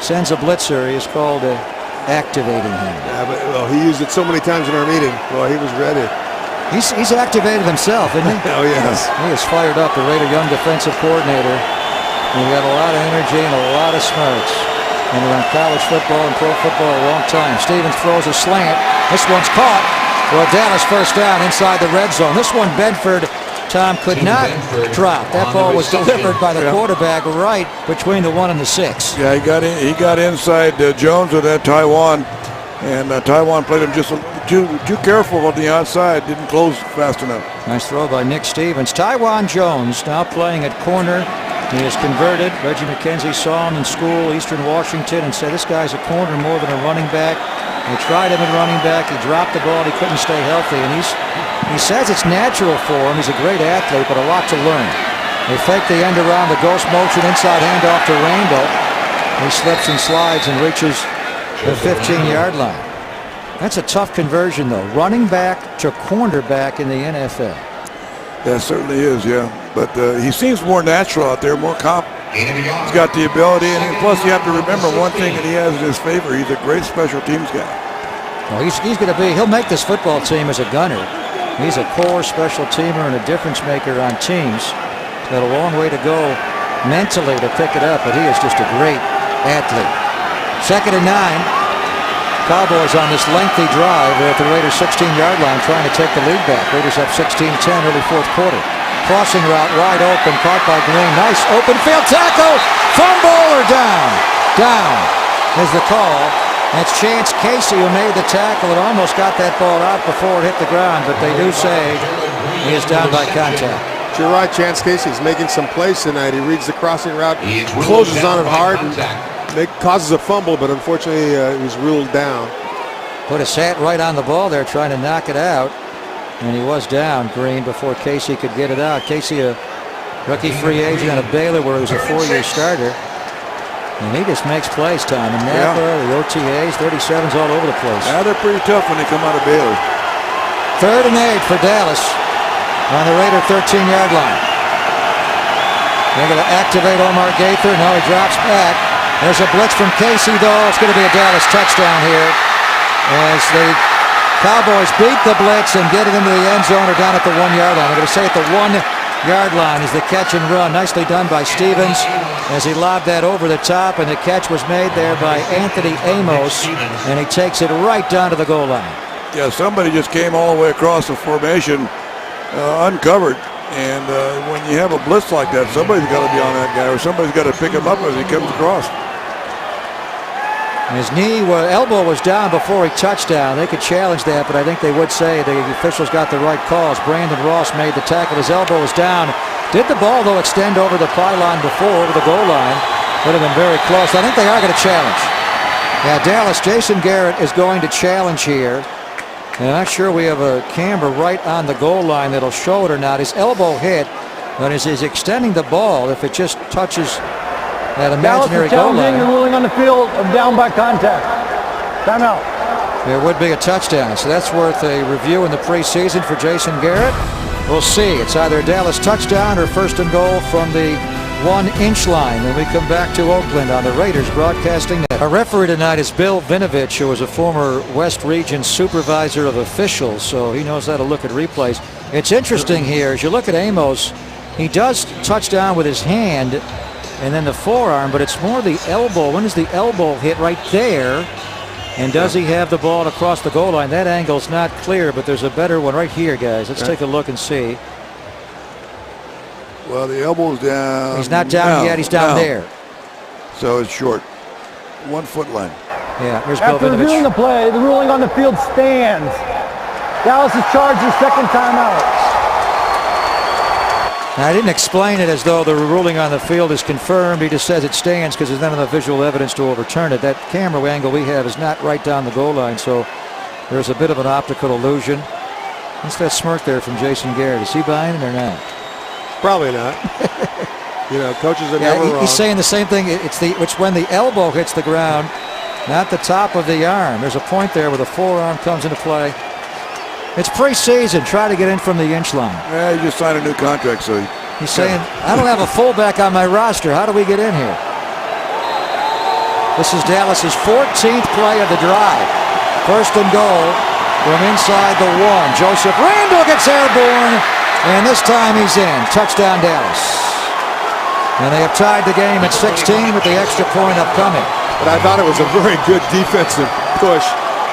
sends a blitzer, he is called activating him. Yeah, but he used it so many times in our meeting. Well, he was ready. He's activated himself, isn't he? Oh, yes. He is fired up, the Raider young defensive coordinator. He's got a lot of energy and a lot of smarts. And around college football and pro football a long time. Stevens throws a slant. This one's caught for a Dallas first down inside the red zone. This one Bedford Tom could not drop. That ball was delivered by the quarterback right between the 1 and the 6. Yeah, he got inside Jones with that Taiwan, and Taiwan played him just too careful on the outside. Didn't close fast enough. Nice throw by Nick Stevens. Taiwan Jones now playing at corner. He is converted. Reggie McKenzie saw him in school, Eastern Washington, and said this guy's a corner more than a running back. They tried him at running back. He dropped the ball. He couldn't stay healthy, and he says it's natural for him. He's a great athlete, but a lot to learn. They fake the end around the ghost motion, inside handoff to Rainbow. He slips and slides and reaches the 15-yard line. That's a tough conversion, though. Running back to cornerback in the NFL. That certainly is, yeah. But he seems more natural out there, more confident. He's got the ability, and plus you have to remember one thing that he has in his favor. He's a great special teams guy. Well, he's going to be, he'll make this football team as a gunner. He's a core special teamer and a difference maker on teams. He's got a long way to go mentally to pick it up, but he is just a great athlete. 2nd and 9. Cowboys on this lengthy drive at the Raiders' 16-yard line trying to take the lead back. Raiders up 16-10 early 4th quarter. Crossing route wide open, caught by Green. Nice open field tackle. Fumble or down. Down is the call. That's Chance Casey who made the tackle and almost got that ball out before it hit the ground, but they do say he is down by contact. You're right, Chance Casey's making some plays tonight. He reads the crossing route, closes on it hard, and it causes a fumble, but unfortunately he was ruled down. Put his hat right on the ball there, trying to knock it out. And he was down, Green, before Casey could get it out. Casey, a rookie free agent out of Baylor, where he was a 4-year starter. And he just makes plays, Tom. And Napa, the OTAs, 37s all over the place. Yeah, they're pretty tough when they come out of Baylor. 3rd and 8 for Dallas on the Raider 13-yard line. They're going to activate Omar Gaither. No, he drops back. There's a blitz from Casey, though. It's going to be a Dallas touchdown here as the Cowboys beat the blitz and get it into the end zone or down at the 1-yard line. I'm going to say at the 1-yard line is the catch and run. Nicely done by Stevens as he lobbed that over the top, and the catch was made there by Anthony Amos, and he takes it right down to the goal line. Yeah, somebody just came all the way across the formation uncovered, and when you have a blitz like that, somebody's got to be on that guy, or somebody's got to pick him up as he comes across. His elbow was down before he touched down. They could challenge that, but I think they would say the officials got the right calls. Brandon Ross made the tackle. His elbow was down. Did the ball, though, extend over the pylon before, over the goal line? Would have been very close. I think they are going to challenge. Yeah, Dallas, Jason Garrett is going to challenge here. And I'm not sure we have a camera right on the goal line that'll show it or not. His elbow hit, but as he's extending the ball, if it just touches that imaginary goal line, the ruling on the field of down by contact. Timeout. there would be a touchdown. So that's worth a review in the preseason for Jason Garrett. We'll see. It's either a Dallas touchdown or 1st and goal from the 1-inch line. Then we come back to Oakland on the Raiders Broadcasting Net. Our referee tonight is Bill Vinovich, who was a former West Region supervisor of officials, so he knows how to look at replays. It's interesting here, as you look at Amos, he does touch down with his hand and then the forearm, but it's more the elbow. When does the elbow hit? Right there. And does he have the ball across the goal line? That angle's not clear, but there's a better one right here, guys. Let's take a look and see. Well, the elbow's down. He's not down yet. He's down there. So it's short. 1 foot line. Yeah, here's Bill After reviewing the Vinovich. play, the ruling on the field stands. Dallas is charged their 2nd timeout. Now, I didn't explain it as though the ruling on the field is confirmed. He just says it stands because there's none of the visual evidence to overturn it. That camera angle we have is not right down the goal line, so there's a bit of an optical illusion. What's that smirk there from Jason Garrett? Is he buying it or not? Probably not. You know, coaches are never wrong. He's saying the same thing. It's when the elbow hits the ground, not the top of the arm. There's a point there where the forearm comes into play. It's preseason. Try to get in from the inch line. Yeah, he just signed a new contract, so he's saying, I don't have a fullback on my roster. How do we get in here? This is Dallas's 14th play of the drive. 1st and goal from inside the 1. Joseph Randall gets airborne, and this time he's in. Touchdown, Dallas. And they have tied the game at 16 with the extra point upcoming. But I thought it was a very good defensive push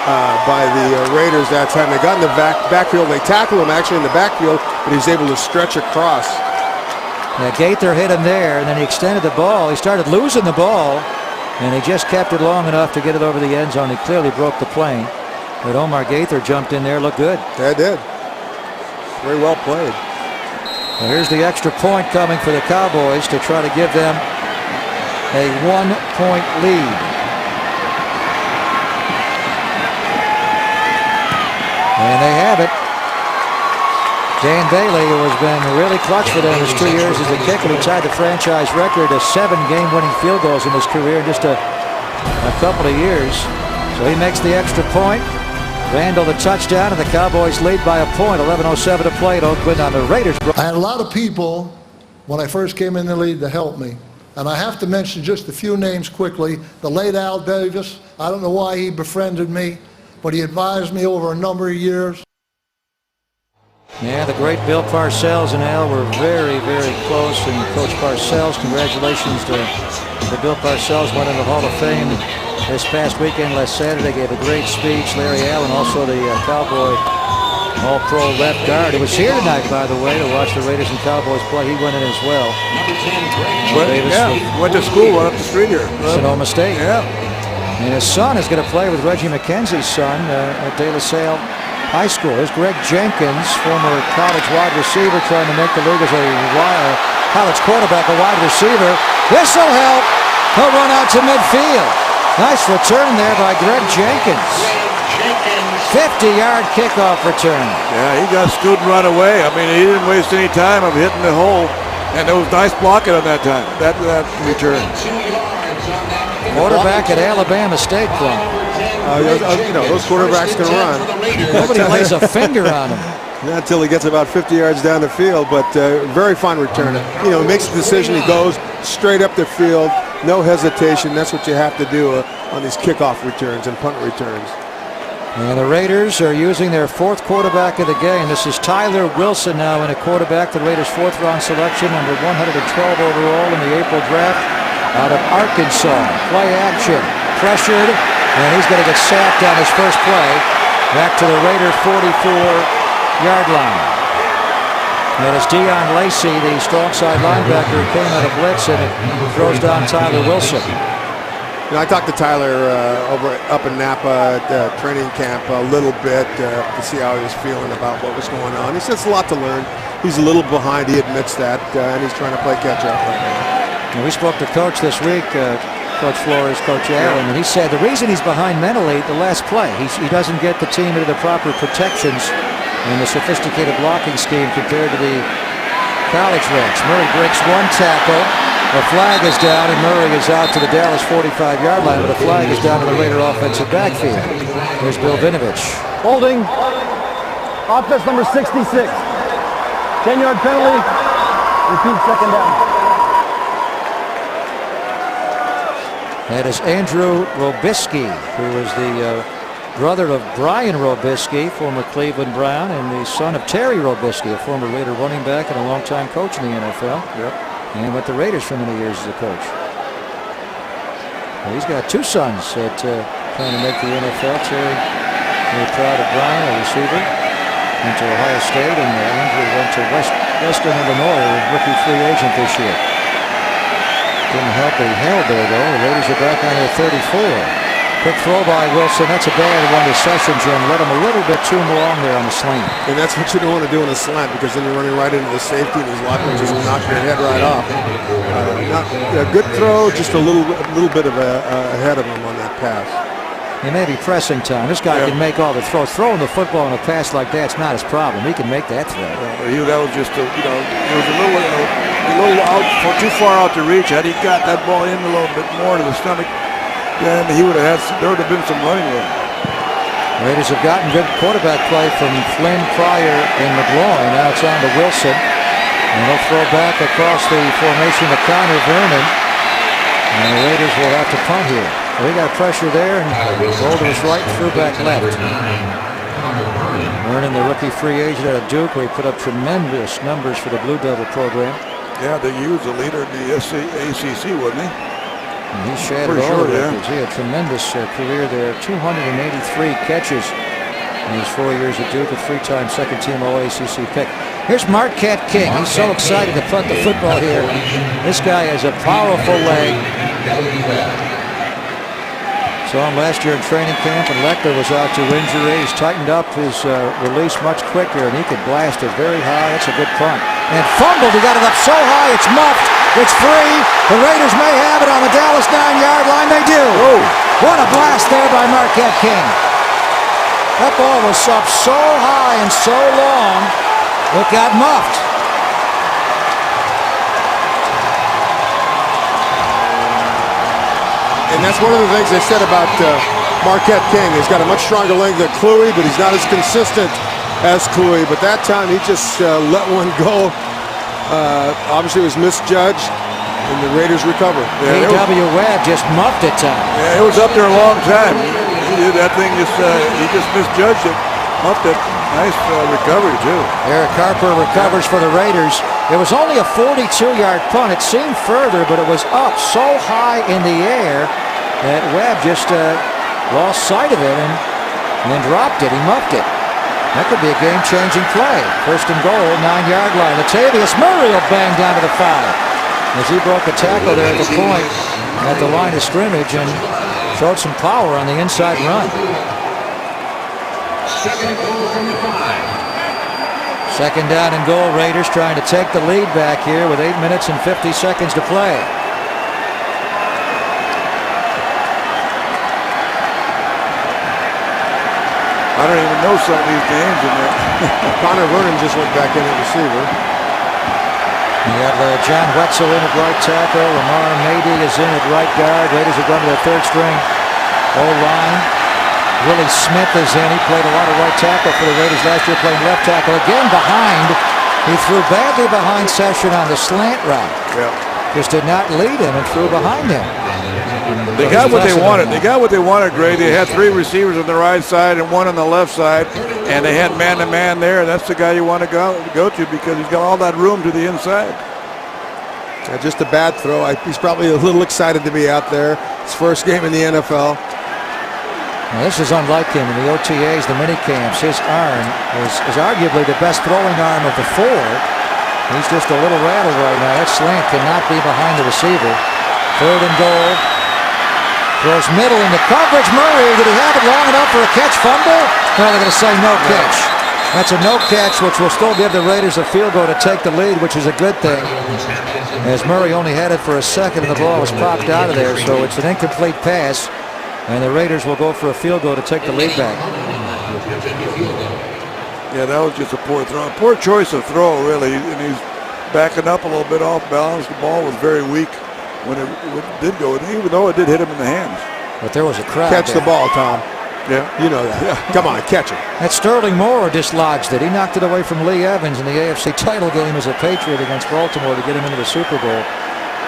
by the Raiders that time. They got in the backfield. They tackled him actually in the backfield, but he's able to stretch across. Yeah, Gaither hit him there, and then he extended the ball. He started losing the ball, and he just kept it long enough to get it over the end zone. He clearly broke the plane. But Omar Gaither jumped in there, looked good. Yeah, it did. Very well played. Well, here's the extra point coming for the Cowboys to try to give them a 1-point lead. And they have it. Dan Bailey, who has been really clutch for them his 2 years as a kicker, who tied the franchise record of 7 game-winning field goals in his career in just a couple of years. So he makes the extra point. Randall the touchdown, and the Cowboys lead by a point. 11:07 to play at Oakland on the Raiders. I had a lot of people when I first came in the league to help me. And I have to mention just a few names quickly. The late Al Davis, I don't know why he befriended me, but he advised me over a number of years. Yeah, the great Bill Parcells and Al were very, very close. And Coach Parcells, congratulations to Bill Parcells, went in the Hall of Fame this past weekend, last Saturday, gave a great speech. Larry Allen, also the Cowboy All-Pro left guard. He was here tonight, by the way, to watch the Raiders and Cowboys play. He went in as well. Went to school right up the street here. Sonoma State. Yeah. And his son is going to play with Reggie McKenzie's son at De La Salle High School. There's Greg Jenkins, former college wide receiver, trying to make the league as a college quarterback, a wide receiver. This'll help. He'll run out to midfield. Nice return there by Greg Jenkins. 50-yard kickoff return. Yeah, he got student right away. I mean, he didn't waste any time of hitting the hole, and it was nice blocking on that time, that return. Quarterback at Alabama State Club. Those quarterbacks can run. Nobody lays a finger on him. Not until he gets about 50 yards down the field, but very fine return. He makes a decision. He goes straight up the field, no hesitation. That's what you have to do on these kickoff returns and punt returns. And the Raiders are using their 4th quarterback of the game. This is Tyler Wilson now in a quarterback, the Raiders' 4th-round selection, number 112 overall in the April draft out of Arkansas. Play action, pressured, and he's going to get sacked on his first play. Back to the Raider 44-yard line. That is Deion Lacey, the strong side linebacker, who came out of blitz and throws down Tyler Wilson. I talked to Tyler up in Napa at training camp a little bit to see how he was feeling about what was going on. He says it's a lot to learn. He's a little behind. He admits that, and he's trying to play catch up right now. And we spoke to Coach this week, Coach Flores, Coach Allen, and he said the reason he's behind mentally, the last play, he doesn't get the team into the proper protections in the sophisticated blocking scheme compared to the college ranks. Murray breaks one tackle. The flag is down, and Murray is out to the Dallas 45-yard line, but the flag is down to the Raider offensive backfield. There's Bill Vinovich. Holding. Offense number 66. 10-yard penalty. Repeat second down. That is Andrew Robisky, who is the brother of Brian Robisky, former Cleveland Brown, and the son of Terry Robisky, a former Raider running back and a longtime coach in the NFL. Yep. And with the Raiders for many years as a coach. Well, he's got 2 sons that trying to make the NFL. Terry, very proud of Brian, a receiver. Went to Ohio State, and Andrew went to Western Illinois, a rookie free agent this year. Didn't help that he held there, though. The Raiders are back on their 34. Quick throw by Wilson. That's a bad one to Session, Jim. Let him a little bit too long there on the slant. And that's what you don't want to do in a slant, because then you're running right into the safety, and he's likely just knock your head right off. A good throw, just a little bit of ahead of him on that pass. It may be pressing time. This guy can make all the throws. Throwing the football in a pass like that's not his problem. He can make that throw. That was just it was a little out, too far out to reach. Had he got that ball in a little bit more to the stomach, then there would have been some running room. Raiders have gotten good quarterback play from Flynn, Pryor, and McGloin. Now it's on to Wilson. And they'll throw back across the formation to Connor Vernon. And the Raiders will have to punt here. Well, they got pressure there, and rolled to his right, threw back left. Vernon, the rookie free agent out of Duke, where he put up tremendous numbers for the Blue Devil program. Yeah, he was the leader in the ACC, wasn't he? And he shattered all the records. He had a tremendous career there. 283 catches in his 4 years at Duke, a three-time second-team All-ACC pick. Here's Marquette King. He's so excited to punt the football here. This guy has a powerful leg. Saw him last year in training camp, and Leckler was out to injury. He's tightened up his release much quicker, and he could blast it very high. That's a good punt. And fumbled. He got it up so high, it's muffed. It's free. The Raiders may have it on the Dallas 9-yard line. They do. Oh. What a blast there by Marquette King. That ball was up so high and so long, it got muffed. And that's one of the things they said about Marquette King. He's got a much stronger leg than Kluwe, but he's not as consistent as Kluwe. But that time he just let one go. Obviously it was misjudged, and the Raiders recovered. A.W. Webb just muffed it, Tom. Yeah, it was up there a long time. That thing just, he just misjudged it, muffed it. Nice recovery, too. Eric Harper recovers for the Raiders. It was only a 42-yard punt. It seemed further, but it was up so high in the air that Webb just lost sight of it and then dropped it. He muffed it. That could be a game-changing play. First and goal, 9-yard line. Latavius Murray will bang down to the 5 as he broke a tackle there at the point at the line of scrimmage and showed some power on the inside run. Second down and goal. Raiders trying to take the lead back here with 8 minutes and 50 seconds to play. I don't even know some of these names in there. Connor Vernon just went back in at receiver. You have John Wetzel in at right tackle. Lamar Mady is in at right guard. Raiders have gone to their third string O-line. Willie Smith is in. He played a lot of right tackle for the Raiders last year, playing left tackle. Again behind. He threw badly behind Session on the slant route. Yeah. Just did not lead him and threw behind him. They got what they wanted. They got what they wanted, Gray. They had 3 receivers on the right side and 1 on the left side, and they had man-to-man there. That's the guy you want to go to because he's got all that room to the inside. Yeah, just a bad throw. He's probably a little excited to be out there. His first game in the NFL. Now, this is unlike him in the OTAs, the mini camps. His arm is arguably the best throwing arm of the 4. He's just a little rattled right now. That slant cannot be behind the receiver. Third and goal. Throws middle into coverage. Murray, did he have it long enough for a catch? Fumble? No, they're going to say no catch. That's a no catch, which will still give the Raiders a field goal to take the lead, which is a good thing. As Murray only had it for a second and the ball was popped out of there, so it's an incomplete pass. And the Raiders will go for a field goal to take the lead back. Yeah, that was just a poor throw. Poor choice of throw, really. And he's backing up a little bit off balance. The ball was very weak when it did go, even though it did hit him in the hands. But there was a crowd. Catch the ball, Tom. Yeah. You know that. Yeah. Come on, catch it. That Sterling Moore dislodged it. He knocked it away from Lee Evans in the AFC title game as a Patriot against Baltimore to get him into the Super Bowl.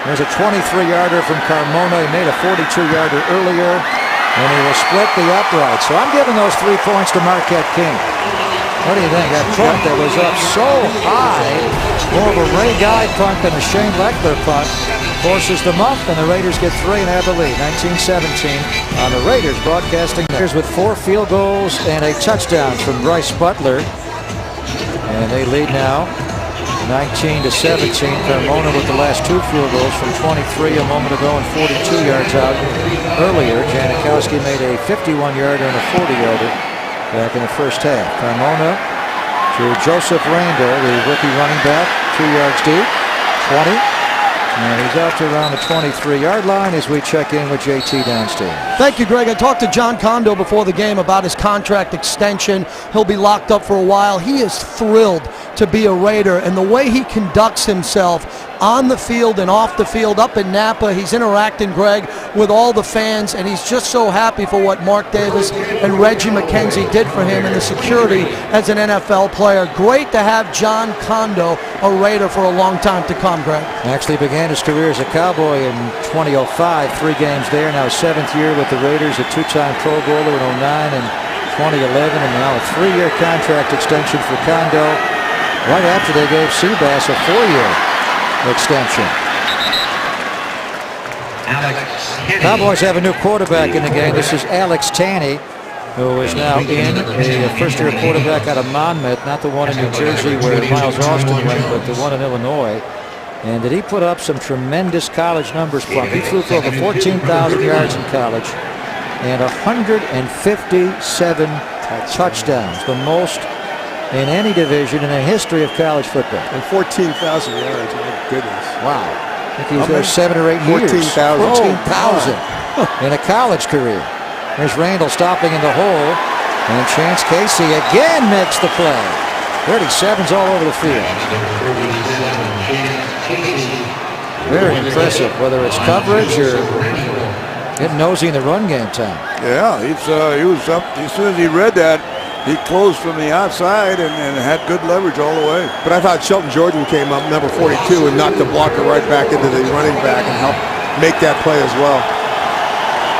There's a 23-yarder from Carmona. He made a 42-yarder earlier, and he will split the upright. So I'm giving those 3 points to Marquette King. What do you think? That punt that was up so high, more of a Ray Guy punt than a Shane Leckler punt, forces them up, and the Raiders get 3 and have the lead. 19-17 on the Raiders broadcasting. Raiders with 4 field goals and a touchdown from Bryce Butler. And they lead now 19-17. Carmona with the last 2 field goals from 23 a moment ago and 42 yards out earlier. Janikowski made a 51-yarder and a 40-yarder back in the first half. Carmona to Joseph Randall, the rookie running back, 2 yards deep, 20. And he's out to around the 23-yard line as we check in with JT downstairs. Thank you, Greg. I talked to John Kondo before the game about his contract extension. He'll be locked up for a while. He is thrilled to be a Raider, and the way he conducts himself on the field and off the field, up in Napa, he's interacting, Greg, with all the fans, and he's just so happy for what Mark Davis and Reggie McKenzie did for him and the security as an NFL player. Great to have John Kondo a Raider for a long time to come, Greg. Actually began his career as a Cowboy in 2005, 3 games there, now his 7th year with the Raiders, a 2-time Pro Bowler in 2009 and 2011, and now a 3-year contract extension for Kondo, right after they gave Seabass a 4-year extension. Cowboys have a new quarterback in the game. This is Alex Tanney, who is now in a first-year quarterback out of Monmouth, not the one in New Jersey where Miles Austin went, but the one in Illinois. And did he put up some tremendous college numbers? He threw for over 14,000 yards in college and 157 touchdowns, the most in any division in the history of college football. And 14,000 yards, my goodness. Wow. I think he was there 7 or 8 years. 14,000. 14,000 in a college career. There's Randall stopping in the hole. And Chance Casey again makes the play. 37's all over the field. Very impressive, whether it's coverage or getting nosy in the run game time. Yeah, he was up. As soon as he read that, he closed from the outside and had good leverage all the way. But I thought Shelton Jordan came up, number 42, and knocked the blocker right back into the running back and helped make that play as well.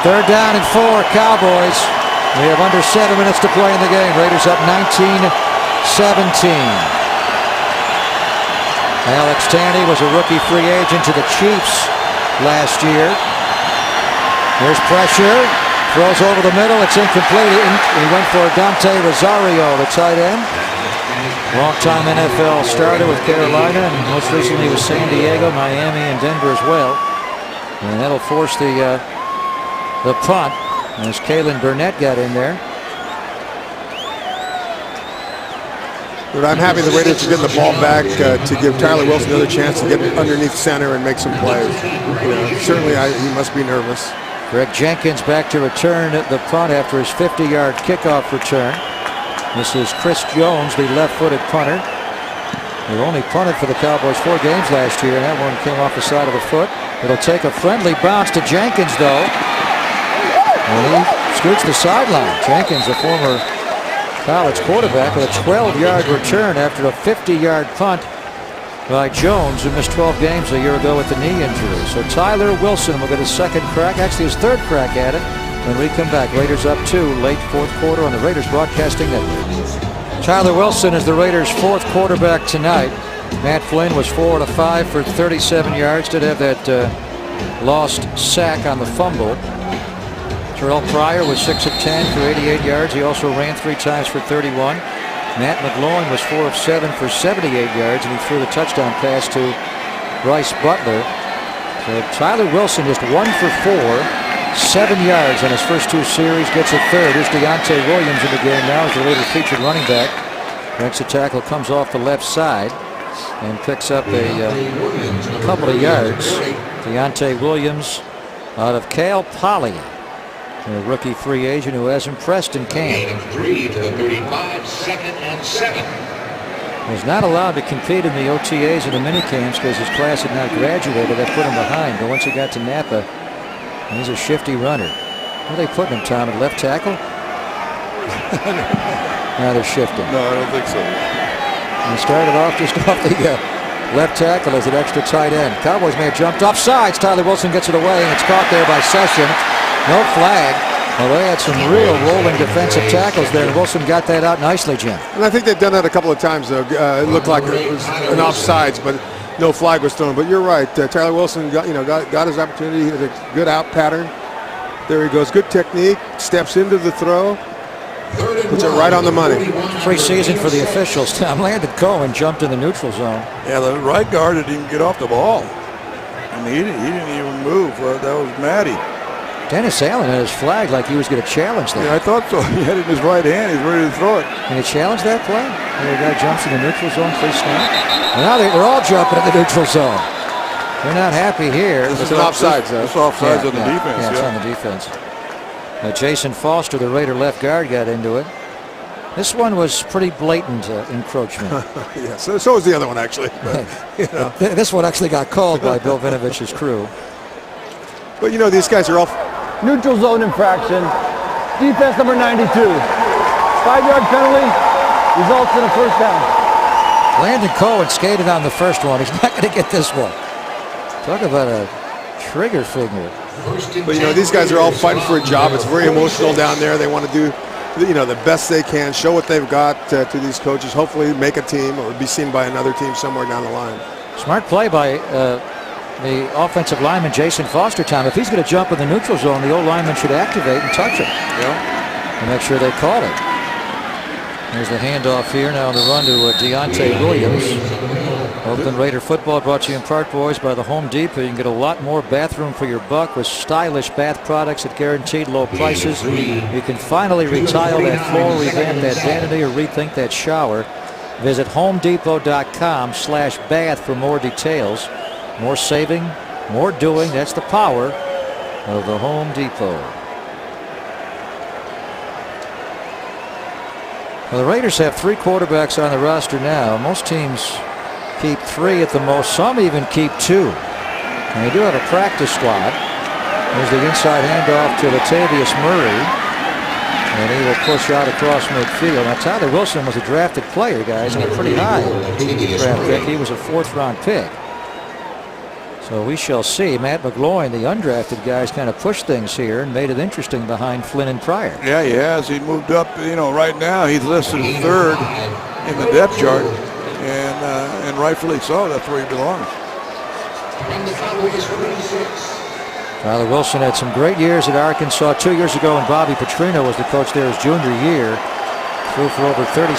3rd down and 4, Cowboys. We have under 7 minutes to play in the game. Raiders up 19-17. Alex Tanney was a rookie free agent to the Chiefs last year. There's pressure. Throws over the middle. It's incomplete. He went for Dante Rosario, the tight end. Long-time NFL starter with Carolina, and most recently with San Diego, Miami, and Denver as well. And that'll force the punt as Kalen Burnett got in there. But I'm happy the Raiders are getting the ball back to give Tyler Wilson another chance to get underneath center and make some plays. Certainly he must be nervous. Greg Jenkins back to return the punt after his 50-yard kickoff return. This is Chris Jones, the left-footed punter, who only punted for the Cowboys 4 games last year, and that one came off the side of the foot. It'll take a friendly bounce to Jenkins, though. And he scoots the sideline. Jenkins, a former college quarterback, with a 12-yard return after a 50-yard punt by Jones, who missed 12 games a year ago with the knee injury. So Tyler Wilson will get his 2nd crack, actually his 3rd crack at it, when we come back. Raiders up 2, late 4th quarter on the Raiders Broadcasting Network. Tyler Wilson is the Raiders' 4th quarterback tonight. Matt Flynn was 4 of 5 for 37 yards. Did have that lost sack on the fumble. Terrell Pryor was 6 of 10 for 88 yards. He also ran 3 times for 31. Matt McGloin was 4 of 7 for 78 yards, and he threw the touchdown pass to Bryce Butler. So Tyler Wilson just 1 for 4, 7 yards on his first 2 series, gets a 3rd. Here's Deontay Williams in the game now as the later featured running back. Makes a tackle, comes off the left side, and picks up a couple of yards. Deontay Williams out of Cal Poly, a rookie free agent who has impressed in camp. 3 to the 35, 2nd and 7. Was not allowed to compete in the OTAs and the minicamps because his class had not graduated. That put him behind. But once he got to Napa, he's a shifty runner. Where are they putting him, Tom, at left tackle? Now they're shifting. No, I don't think so. He started off just off the left tackle as an extra tight end. Cowboys may have jumped off sides. Tyler Wilson gets it away, and it's caught there by Session. No flag. Well, they had some real rolling defensive tackles there, and Wilson got that out nicely, Jim. And I think they've done that a couple of times, though. It looked like it was an offsides, but no flag was thrown. But you're right. Tyler Wilson got his opportunity. He had a good out pattern. There he goes. Good technique. Steps into the throw. Puts it right on the money. Preseason for the officials. Tom Landon Cohen jumped in the neutral zone. Yeah, the right guard didn't even get off the ball. And he didn't even move. That was Matty. Dennis Allen had his flag like he was going to challenge that. Yeah, I thought so. He had it in his right hand. He's ready to throw it. Can he challenge that play? The guy jumps in the neutral zone, pre-snap. Now they're all jumping in the neutral zone. They're not happy here. It's an offsides, though. It's offsides on the defense. Yeah, it's on the defense. Jason Foster, the Raider left guard, got into it. This one was pretty blatant encroachment. Yeah, so was the other one, actually. But, This one actually got called by Bill Vinovich's crew. But, these guys are all... Neutral zone infraction. Defense number 92. 5-yard penalty. Results in a 1st down. Landon Cohen skated on the first one. He's not going to get this one. Talk about a trigger finger. But, these guys are all fighting for a job. It's very emotional down there. They want to do, the best they can, show what they've got to these coaches, hopefully make a team or be seen by another team somewhere down the line. Smart play by the offensive lineman, Jason Foster, time. If he's going to jump in the neutral zone, the old lineman should activate and touch him. Yeah. And make sure they call it. There's the handoff here now on the run to Deontay Williams. Oakland Raider football brought to you in part, boys, by the Home Depot. You can get a lot more bathroom for your buck with stylish bath products at guaranteed low prices. You can finally retile that floor, revamp that vanity, or rethink that shower. Visit homedepot.com/bath for more details. More saving, more doing. That's the power of the Home Depot. Well, the Raiders have 3 quarterbacks on the roster now. Most teams keep 3 at the most. Some even keep 2. And they do have a practice squad. There's the inside handoff to Latavius Murray. And he will push out across midfield. Now, Tyler Wilson was a drafted player, guys, and a pretty high draft pick. He was a 4th-round pick. So we shall see. Matt McGloin, the undrafted guy, has kind of pushed things here and made it interesting behind Flynn and Pryor. Yeah, he has. He moved up. You know, right now he's listed 3rd in the depth chart, and rightfully so. That's where he belongs. Tyler Wilson had some great years at Arkansas 2 years ago when Bobby Petrino was the coach there his junior year. Threw for over 3,600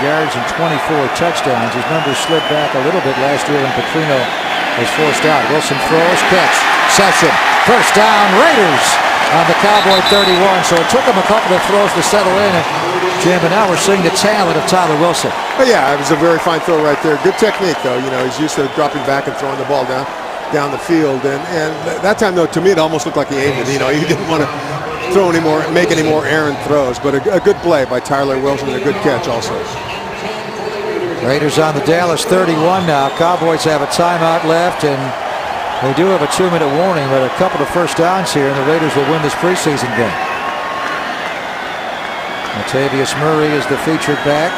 yards and 24 touchdowns. His numbers slid back a little bit last year when Petrino was forced out. Wilson throws, catch, session, first down, Raiders on the Cowboy 31. So it took him a couple of throws to settle in. And Jim, and now we're seeing the talent of Tyler Wilson. But yeah, it was a very fine throw right there. Good technique, though. You know, he's used to dropping back and throwing the ball down the field. And that time, though, to me, it almost looked like he aimed it. You know, he didn't want to throw any more, make any more errant throws. But a good play by Tyler Wilson and a good catch also. Raiders on the Dallas 31 now. Cowboys have a timeout left, and they do have a 2-minute warning, but a couple of first downs here, and the Raiders will win this preseason game. Latavius Murray is the featured back.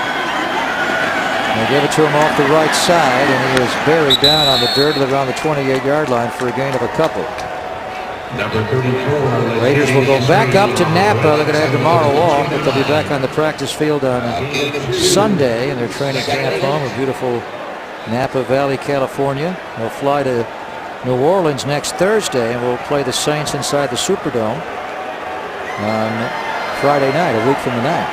They give it to him off the right side, and he is buried down on the dirt around the 28-yard line for a gain of a couple. Number 34. Raiders will go back up to Napa. They're going to have tomorrow off, but they'll be back on the practice field on Sunday in their training camp home in beautiful Napa Valley, California. They'll fly to New Orleans next Thursday, and we'll play the Saints inside the Superdome on Friday night, a week from tonight.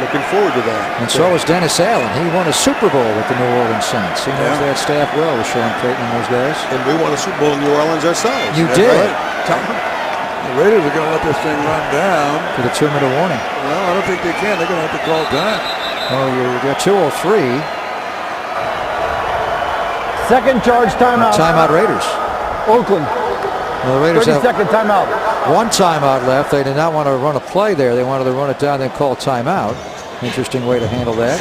Looking forward to that. And so is Dennis Allen. He won a Super Bowl with the New Orleans Saints. He knows that staff well with Sean Payton and those guys. And we won a Super Bowl in New Orleans ourselves. You did. Right. The Raiders are going to let this thing run down. To the 2-minute warning. Well, I don't think they can. They're going to have to call time. Oh, you've got 2:03. Second charge timeout. Timeout Raiders. Oakland. Well, the Raiders have 30-second timeout. 1 timeout left. They did not want to run a play there. They wanted to run it down and then call timeout. Interesting way to handle that.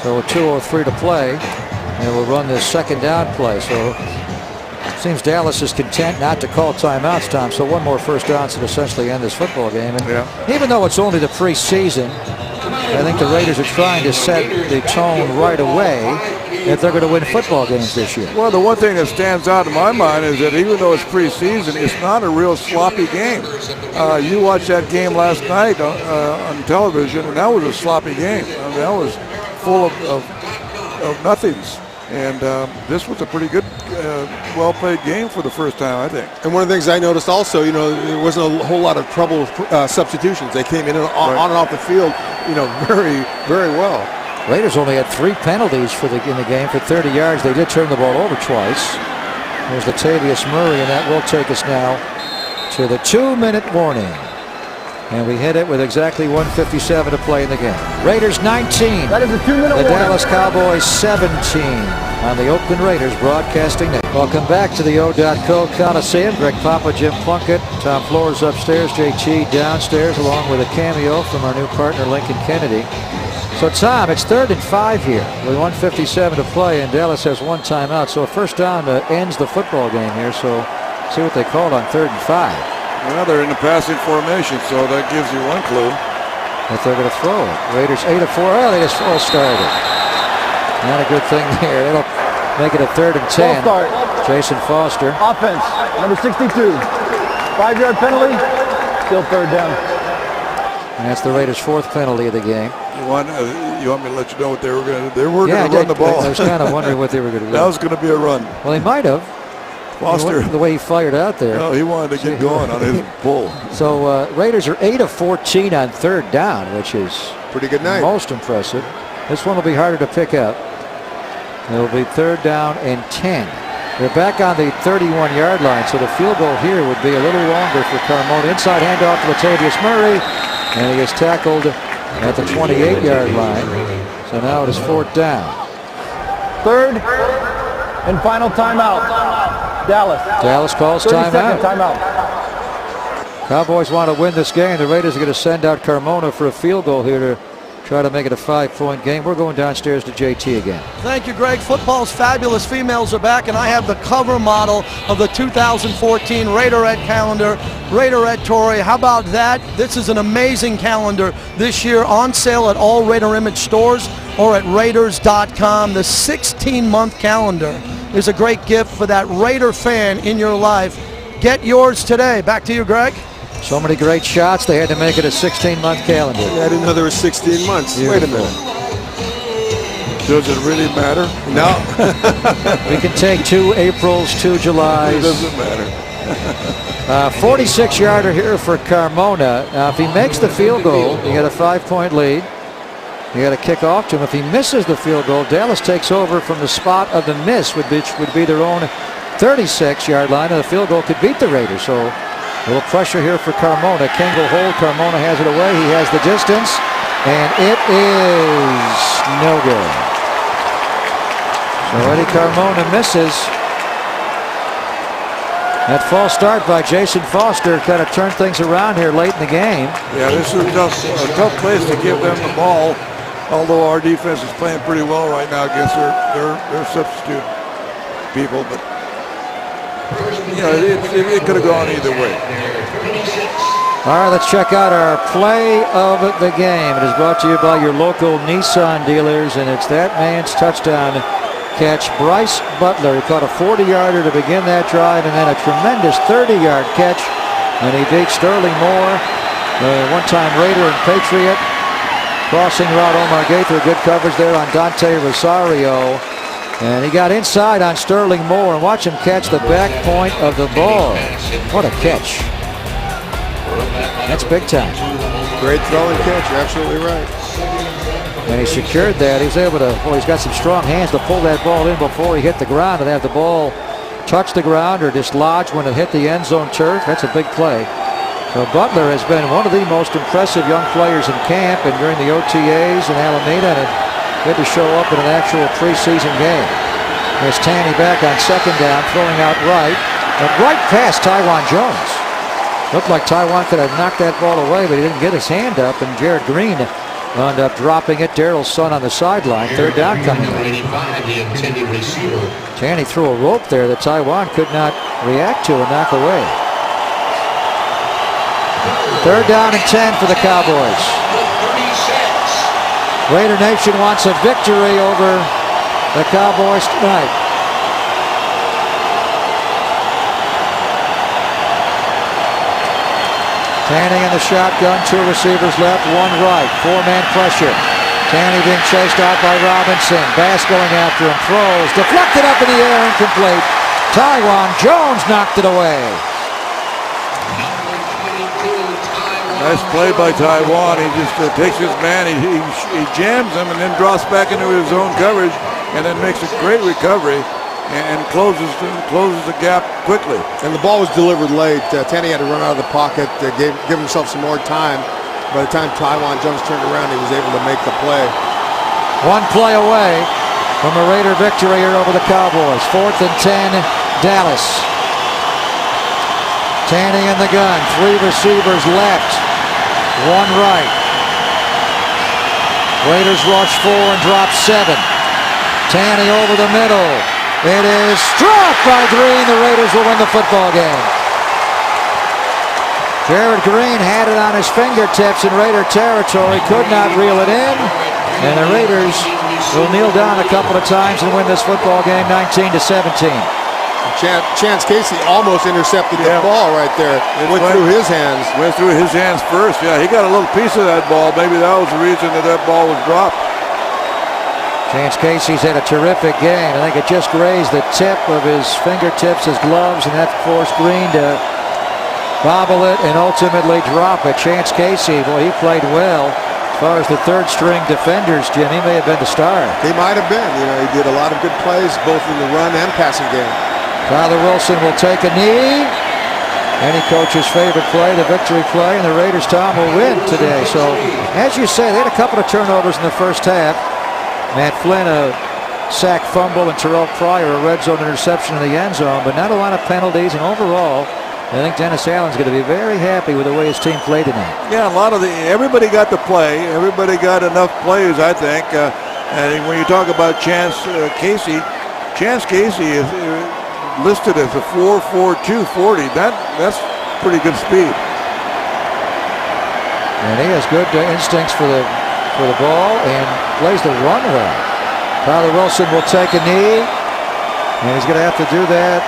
So with 2:03 to play, and we'll run this second down play. So it seems Dallas is content not to call timeouts, Tom. So 1 more first down should essentially end this football game. And even though it's only the preseason, I think the Raiders are trying to set the tone right away if they're going to win football games this year. Well, the one thing that stands out in my mind is that even though it's preseason, it's not a real sloppy game. You watched that game last night on television, and that was a sloppy game. I mean, that was full of nothings. And this was a pretty good, well-played game for the first time, I think. And one of the things I noticed also, you know, there wasn't a whole lot of trouble with substitutions. They came in and on and off the field, you know, very, very well. Raiders only had 3 penalties in the game for 30 yards. They did turn the ball over twice. There's Latavius Murray, and that will take us now to the 2-minute warning. And we hit it with exactly 1:57 to play in the game. Raiders 19. That is a 2-minute warning. The Dallas Cowboys 17 on the Oakland Raiders Broadcasting Network. Welcome back to the O.co Coliseum. Greg Papa, Jim Plunkett, Tom Flores upstairs, JT downstairs, along with a cameo from our new partner Lincoln Kennedy. So Tom, it's 3rd and 5 here with 1:57 to play, and Dallas has 1 timeout. So a first down ends the football game here. So see what they called on 3rd and 5. Well, they're in the passing formation, so that gives you one clue. If they're going to throw it. Raiders 8 of 4. Oh, they just all started. Not a good thing there. That'll make it a 3rd and 10. Start. Jason Foster. Offense, number 62. 5-yard penalty, still 3rd down. And that's the Raiders' 4th penalty of the game. You want me to let you know what they were going to do? They were going to run the ball. I was kind of wondering what they were going to do. That was going to be a run. Well, they might have. Foster. The way he fired out there. No, he wanted to get going on his pull. So Raiders are 8 of 14 on third down, which is pretty good night. Most impressive. This one will be harder to pick up. It'll be third down and 10. They're back on the 31-yard line, so the field goal here would be a little longer for Carmona. Inside handoff to Latavius Murray, and he is tackled at the 28-yard line. So now it is fourth down. Third and final timeout. Dallas calls 30-second timeout. Cowboys want to win this game. The Raiders are going to send out Carmona for a field goal here to try to make it a 5-point game. We're going downstairs to JT again. Thank you, Greg. Football's fabulous females are back, and I have the cover model of the 2014 Raiderette calendar. Raiderette Tory, how about that? This is an amazing calendar this year, on sale at all Raider Image stores or at Raiders.com. The 16-month calendar is a great gift for that Raider fan in your life. Get yours today. Back to you, Greg. So many great shots, they had to make it a 16-month calendar. Yeah, I didn't know there was 16 months. Beautiful. Wait a minute. Does it really matter? No. We can take 2 Aprils, 2 Julys. It doesn't matter. 46-yarder here for Carmona. Now, if he makes the field goal, you get a 5-point lead. You got to kick off to him. If he misses the field goal, Dallas takes over from the spot of the miss, which would be their own 36-yard line, and the field goal could beat the Raiders. So a little pressure here for Carmona. King will hold. Carmona has it away. He has the distance, and it is no good. So Eddie Carmona misses. That false start by Jason Foster kind of turned things around here late in the game. Yeah, this is a tough place to give them the ball, although our defense is playing pretty well right now against their substitute people. But you know, it could have gone either way. All right, let's check out our play of the game. It is brought to you by your local Nissan dealers, and it's that man's touchdown catch, Bryce Butler. He caught a 40-yarder to begin that drive, and then a tremendous 30-yard catch, and he beat Sterling Moore, the one-time Raider and Patriot. Crossing route, Omar Gaither, good coverage there on Dante Rosario. And he got inside on Sterling Moore, and watch him catch the back point of the ball. What a catch. That's big time. Great throw and catch. You're absolutely right. And he secured that. He was able to, he's got some strong hands to pull that ball in before he hit the ground and have the ball touch the ground or dislodge when it hit the end zone turf. That's a big play. So Butler has been one of the most impressive young players in camp and during the OTAs in Alameda, and good to show up in an actual preseason game. There's Tanny back on second down, throwing out right. But right past Tywan Jones. Looked like Tywan could have knocked that ball away, but he didn't get his hand up, and Jared Green wound up dropping it. Daryl's son on the sideline. Third down coming. Tanny threw a rope there that Tywan could not react to and knock away. Third down and 10 for the Cowboys. Raider Nation wants a victory over the Cowboys tonight. Tanny in the shotgun, 2 receivers left, 1 right, 4-man pressure. Tanny being chased out by Robinson. Bass going after him, throws, deflected up in the air, incomplete. Tywan Jones knocked it away. Nice play by Tywan. He just takes his man, he jams him, and then drops back into his own coverage, and then makes a great recovery and closes the gap quickly. And the ball was delivered late. Tanny had to run out of the pocket, give himself some more time. By the time Tywan Jones turned around, he was able to make the play. 1 play away from a Raider victory here over the Cowboys. 4th and 10, Dallas. Tanny in the gun, 3 receivers left, 1 right. Raiders rush 4 and drop 7. Tanny over the middle. It is struck by Green. The Raiders will win the football game. Jared Green had it on his fingertips in Raider territory, could not reel it in, and the Raiders will kneel down a couple of times and win this football game 19-17. Chance Casey almost intercepted the ball right there. It went through his hands. Went through his hands first. Yeah, he got a little piece of that ball. Maybe that was the reason that ball was dropped. Chance Casey's had a terrific game. I think it just grazed the tip of his fingertips, his gloves, and that forced Green to bobble it and ultimately drop it. Chance Casey, boy, he played well. As far as the third string defenders, Jim, he may have been the star. He might have been. You know, he did a lot of good plays both in the run and passing game. Tyler Wilson will take a knee. Any coach's favorite play, the victory play, and the Raiders, Tom, will win today. So, as you say, they had a couple of turnovers in the first half. Matt Flynn, a sack fumble, and Terrell Pryor, a red zone interception in the end zone, but not a lot of penalties. And overall, I think Dennis Allen's going to be very happy with the way his team played tonight. Yeah, everybody got to play. Everybody got enough plays, I think. And when you talk about Chance Casey is listed as a 4.42 40. That's pretty good speed. And he has good instincts for the ball and plays the run well. Tyler Wilson will take a knee, and he's going to have to do that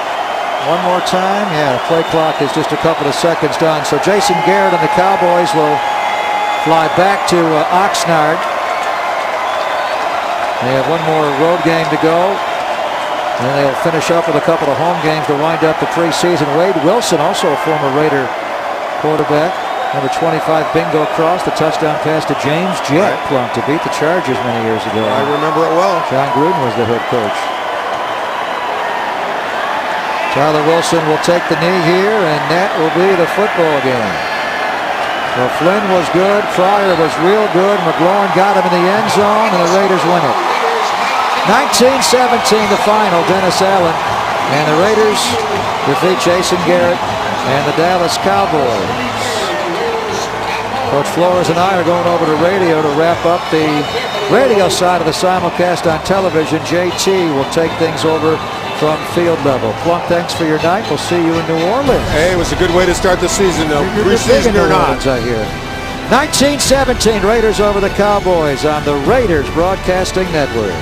one more time. Yeah, the play clock is just a couple of seconds done. So Jason Garrett and the Cowboys will fly back to Oxnard. They have one more road game to go, and they'll finish up with a couple of home games to wind up the preseason. Wade Wilson, also a former Raider quarterback. Number 25, Bingo Cross, the touchdown pass to James Jett Plunk to beat the Chargers many years ago. I remember it well. John Gruden was the head coach. Tyler Wilson will take the knee here, and that will be the football game. So Flynn was good, Pryor was real good, McLaurin got him in the end zone, and the Raiders win it. 19-17 the final, Dennis Allen, and the Raiders defeat Jason Garrett and the Dallas Cowboys. Coach Flores and I are going over to radio to wrap up the radio side of the simulcast on television. JT will take things over from field level. Plunk, thanks for your night. We'll see you in New Orleans. Hey, it was a good way to start the season, though. Preseason or not. I hear. 19-17 Raiders over the Cowboys on the Raiders Broadcasting Network.